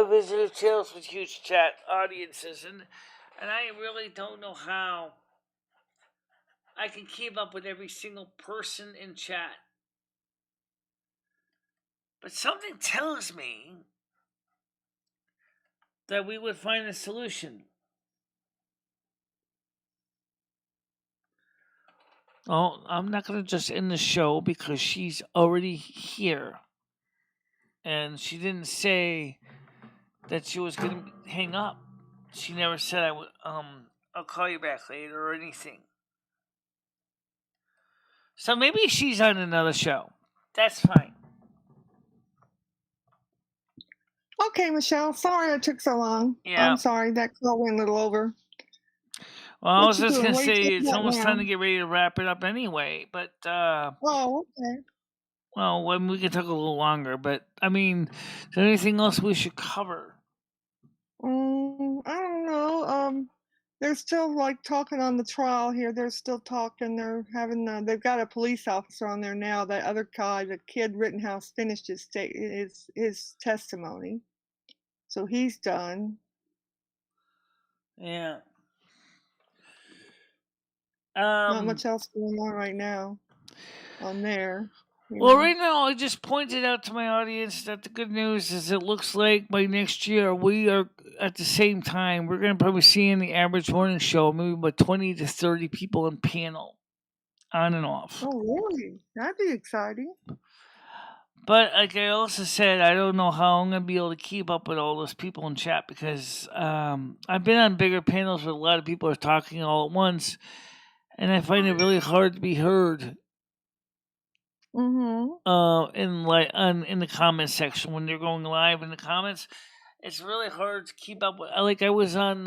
visited channels with huge chat audiences, and I really don't know how I can keep up with every single person in chat. But something tells me that we would find a solution. Oh, I'm not going to just end the show because she's already here. And she didn't say that she was going to hang up. She never said I'll call you back later or anything. So maybe she's on another show. That's fine. Okay, Michelle. Sorry it took so long. Yeah. I'm sorry that call went a little over. Well, I was just going to What you say doing? it's What almost now? time to get ready to wrap it up anyway. But, Oh, okay. well, we can talk a little longer. But, I mean, is there anything else we should cover? I don't know. They're still like talking on the trial here. They're still talking. They're having. They've got a police officer on there now. That other guy, the kid Rittenhouse, finished his testimony, so he's done. Yeah. Not much else going on right now on there. Well, right now, I just pointed out to my audience that the good news is it looks like by next year, we are at the same time, we're going to probably see in the average morning show maybe about 20 to 30 people in panel, on and off. Oh, really? That'd be exciting. But like I also said, I don't know how I'm going to be able to keep up with all those people in chat because I've been on bigger panels where a lot of people are talking all at once, and I find it really hard to be heard. Mm-hmm. In the comments section when they're going live in the comments, it's really hard to keep up with. Like I was on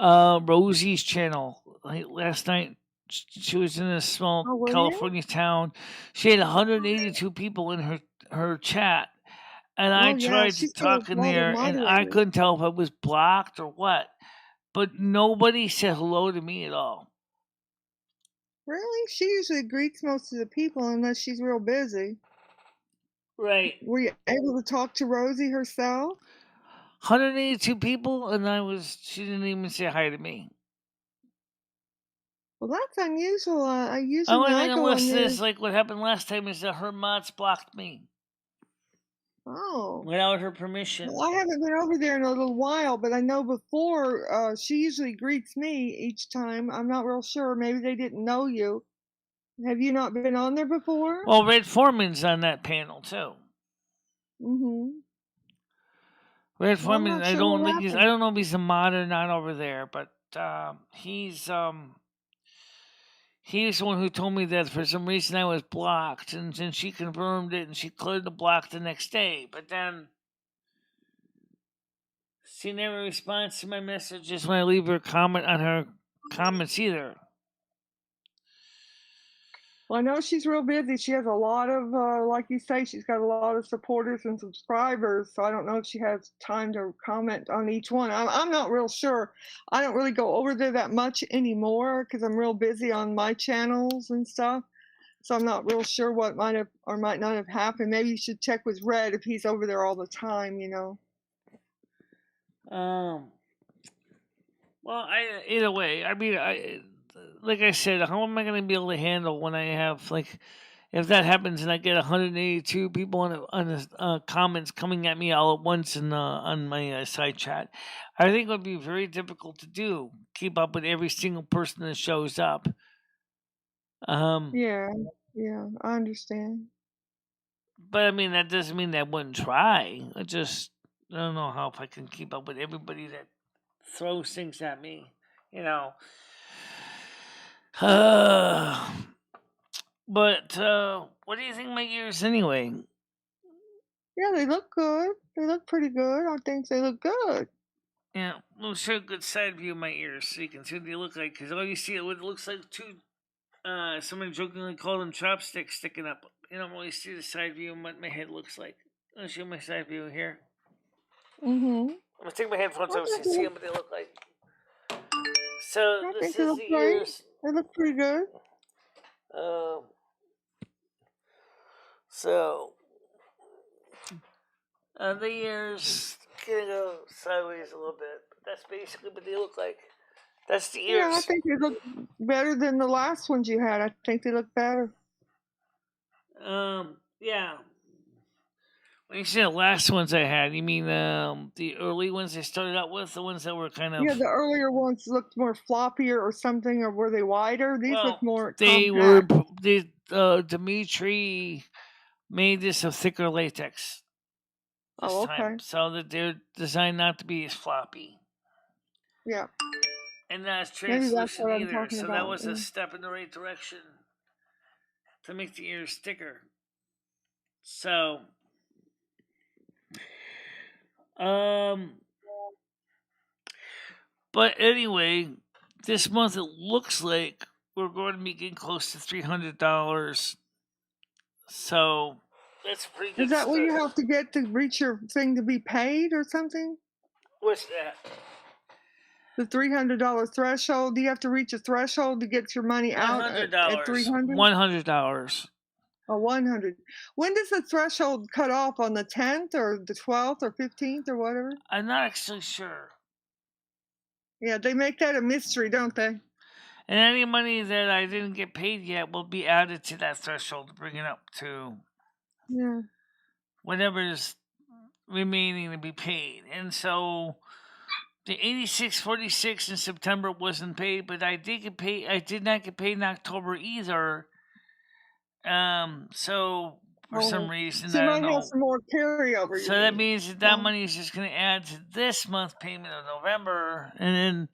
Rosie's channel last night. She was in a small California town. She had 182 people in her chat, and I tried to talk in there, and I couldn't tell if I was blocked or what. But nobody said hello to me at all. Really? She usually greets most of the people unless she's real busy. Right. Were you able to talk to Rosie herself? 182 people, and she didn't even say hi to me. Well, that's unusual. I usually Only when I thing I'm go on listed there. is like what happened last time is that her mods blocked me Oh. without her permission. Well, I haven't been over there in a little while, but I know before she usually greets me each time. I'm not real sure. Maybe they didn't know you. Have you not been on there before? Well, Red Foreman's on that panel too. Mm-hmm. Red Well, I'm Foreman, not I sure don't what think I happened. don't know if he's a mod or not over there, but he's the one who told me that for some reason I was blocked, and she confirmed it, and she cleared the block the next day. But then she never responds to my messages when I leave her comment on her comments either. Well, I know she's real busy. She has a lot of, like you say, she's got a lot of supporters and subscribers. So I don't know if she has time to comment on each one. I'm not real sure. I don't really go over there that much anymore because I'm real busy on my channels and stuff. So I'm not real sure what might have or might not have happened. Maybe you should check with Red if he's over there all the time, you know. Well, either way, I mean, like I said, how am I going to be able to handle when I have like, if that happens and I get 182 people on the comments coming at me all at once on my side chat, I think it would be very difficult to do. Keep up with every single person that shows up. Yeah, I understand. But I mean, that doesn't mean that I wouldn't try. I don't know how if I can keep up with everybody that throws things at me, you know. But what do you think of my ears anyway? Yeah, they look good. They look pretty good. I think they look good. Yeah, we'll show a good side view of my ears so you can see what they look like. Because all you see, it looks like two. Someone jokingly called them chopsticks sticking up. You don't really see the side view of what my head looks like. I'll show my side view here. Mm-hmm. I'm gonna take my headphones I off so you think can they see look, what they look like. So I this think they is look the great. ears. They look pretty good. So the ears gonna go sideways a little bit, but that's basically what they look like. That's the Yeah, I ears. think they look better than the last ones you had. I think they look better. Yeah. When you say the last ones I had, you mean the early ones I started out with, the ones that were kind of Yeah, the earlier ones looked more floppier or something, or were they wider? These look more they were compact. Dimitri made this of thicker latex this Oh, time, okay. so that they're designed not to be as floppy. Yeah, And not as maybe that's translucent what I'm either. talking So that about. was a step in the right direction to make the ears thicker. So, but anyway, this month it looks like we're going to be getting close to $300. So that's a pretty good Is that what start. you have to get to reach your thing to be paid or something? What's that? The $300 threshold. Do you have to reach a threshold to get your money out at $100. $300? $100. Or 100. When does the threshold cut off, on the 10th or the 12th or 15th or whatever? I'm not actually sure. Yeah, they make that a mystery, don't they? And any money that I didn't get paid yet will be added to that threshold to bring it up to whatever's remaining to be paid. And so the $86.46 in September wasn't paid, but I did get paid. I did not get paid in October either. So for some reason, so I you don't might have know. some more carryover. So that means that money is just going to add to this month's payment of November, and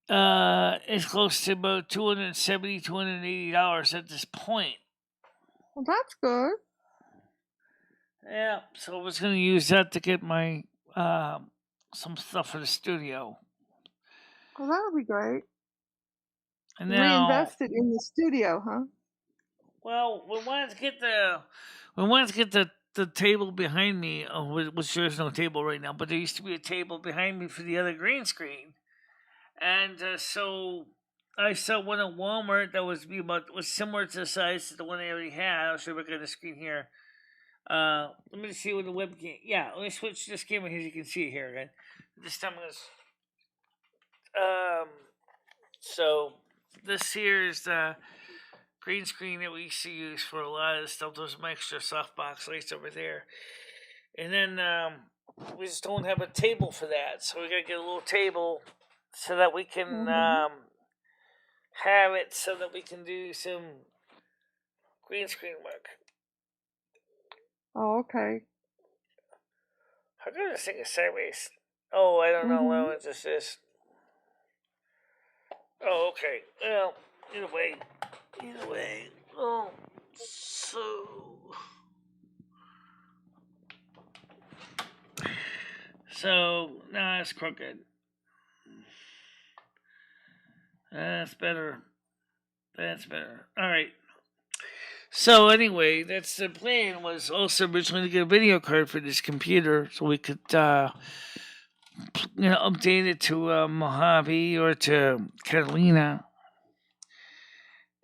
then it's close to about $270, $280 at this point. Well, that's good. Yeah, so I was going to use that to get my some stuff for the studio. Well, that would be great. And now, reinvest it in the studio, huh? Well, we wanted to get the table behind me, which there's no table right now, but there used to be a table behind me for the other green screen, and so I saw one at Walmart that was similar to the size to the one I already had. I'll show you on the screen here. Let me see what the webcam. Yeah, let me switch this camera here. You can see it here again. This time it was so this here is the green screen that we used to use for a lot of the stuff. Those my extra softbox lights over there. And then we just don't have a table for that. So we got to get a little table so that we can have it so that we can do some green screen work. Oh, okay. How come this thing is sideways? Oh, I don't know what this is. Oh, okay. Well, either way. Oh, so now it's crooked. That's better. All right. So anyway, that's the plan. Was also originally to get a video card for this computer, so we could, update it to Mojave or to Catalina.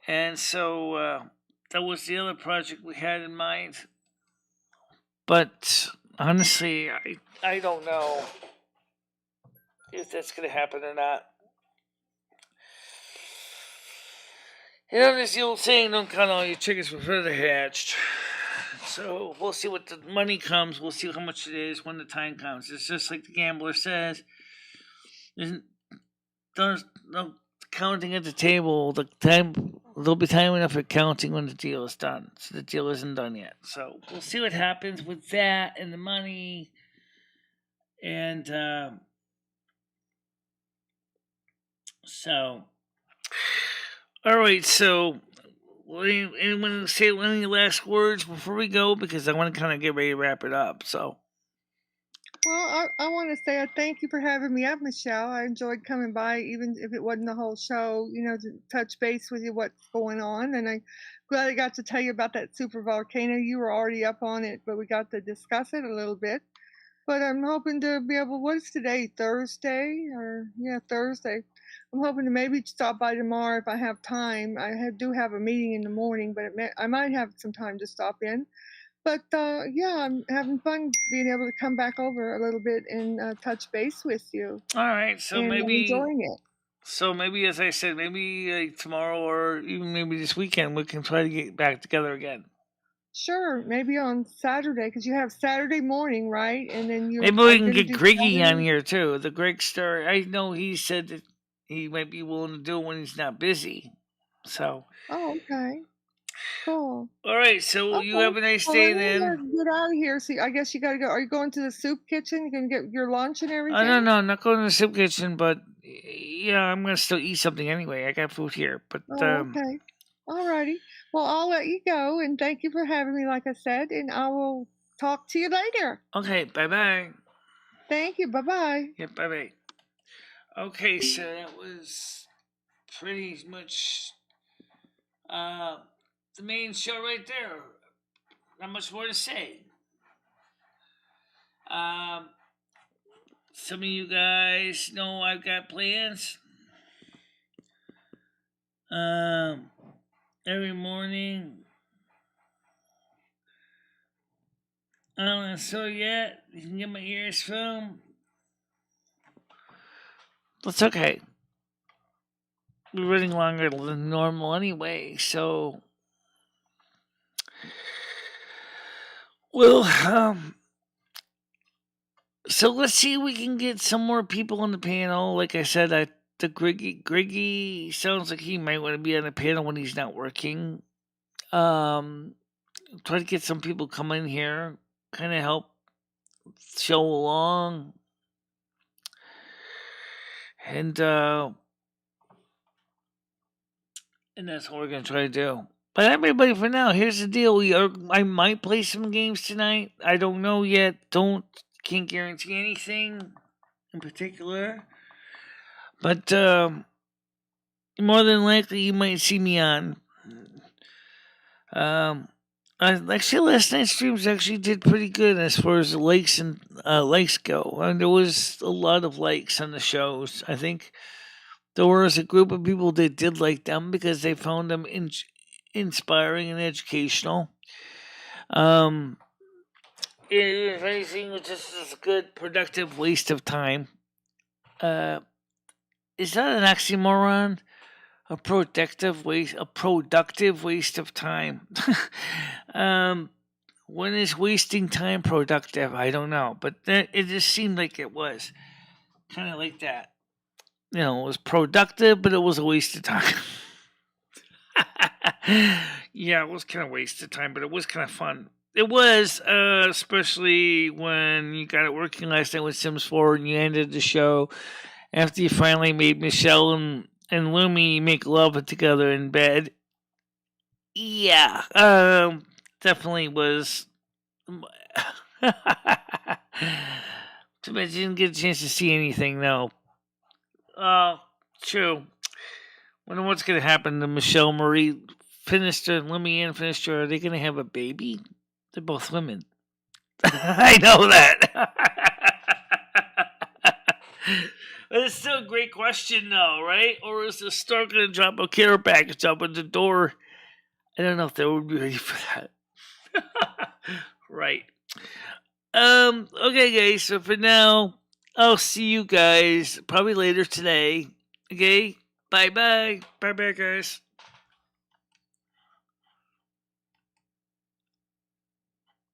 And so that was the other project we had in mind. But honestly, I don't know if that's going to happen or not. You know, there's the old saying, don't count all your chickens before they're hatched. So we'll see what the money comes. We'll see how much it is when the time comes. It's just like the gambler says. There's no counting at the table. There'll be time enough for counting when the deal is done. So the deal isn't done yet. So we'll see what happens with that and the money. And so... All right, so anyone say any last words before we go? Because I want to kind of get ready to wrap it up. So, Well, I want to say thank you for having me up, Michelle. I enjoyed coming by, even if it wasn't the whole show, to touch base with you what's going on. And I'm glad I got to tell you about that super volcano. You were already up on it, but we got to discuss it a little bit. But I'm hoping to be able, what's today, Thursday? Thursday. I'm hoping to maybe stop by tomorrow if I have time. Do have a meeting in the morning, but I might have some time to stop in. But I'm having fun being able to come back over a little bit and touch base with you. All right, so and maybe I'm enjoying it. So maybe, as I said, maybe tomorrow or even maybe this weekend we can try to get back together again. Sure, maybe on Saturday, because you have Saturday morning, right? And then maybe we can get Griggy on here too. The Greg Star. I know he said that he might be willing to do it when he's not busy. So. Oh, okay. Cool. All right, so you have a nice day then. Get out of here. So I guess you gotta go. Are you going to the soup kitchen? You gonna get your lunch and everything? No, I'm not going to the soup kitchen, but I'm gonna still eat something anyway. I got food here, but okay. Alrighty. Well, I'll let you go, and thank you for having me, like I said, and I will talk to you later. Okay, bye-bye. Thank you. Bye-bye. Yeah, bye-bye. Okay, so that was pretty much the main show right there. Not much more to say. Some of you guys know I've got plans. Every morning. I don't know so yet. You can get my ears from. That's okay. We're running longer than normal anyway, so. Well, so let's see if we can get some more people on the panel. Like I said, the Griggy sounds like he might want to be on the panel when he's not working. Try to get some people come in here, kind of help show along. And that's what we're going to try to do. But everybody, for now, here's the deal. I might play some games tonight. I don't know yet. Can't guarantee anything in particular. But more than likely, you might see me on. Actually, last night's streams actually did pretty good as far as the likes and likes go. And there was a lot of likes on the shows. I think there was a group of people that did like them because they found them inspiring and educational. If anything, it was just a good, productive waste of time. Is that an oxymoron? a productive waste of time. When is wasting time productive? I don't know, but it just seemed like it was kind of like that. It was productive, but it was a waste of time. Yeah, it was kind of a waste of time, but it was kind of fun. It was, especially when you got it working last night with Sims 4 and you ended the show after you finally made Michelle and Lumi make love together in bed. Yeah, definitely was. Too bad you didn't get a chance to see anything, though. True. Wonder what's gonna happen to Michelle Marie. Finished her, Lumi and finished her. Are they gonna have a baby? They're both women. I know that. But it's still a great question, though, right? Or is the store gonna drop a care package up at the door? I don't know if they would be ready for that. Right. Okay, guys. So for now, I'll see you guys probably later today. Okay. Bye, guys.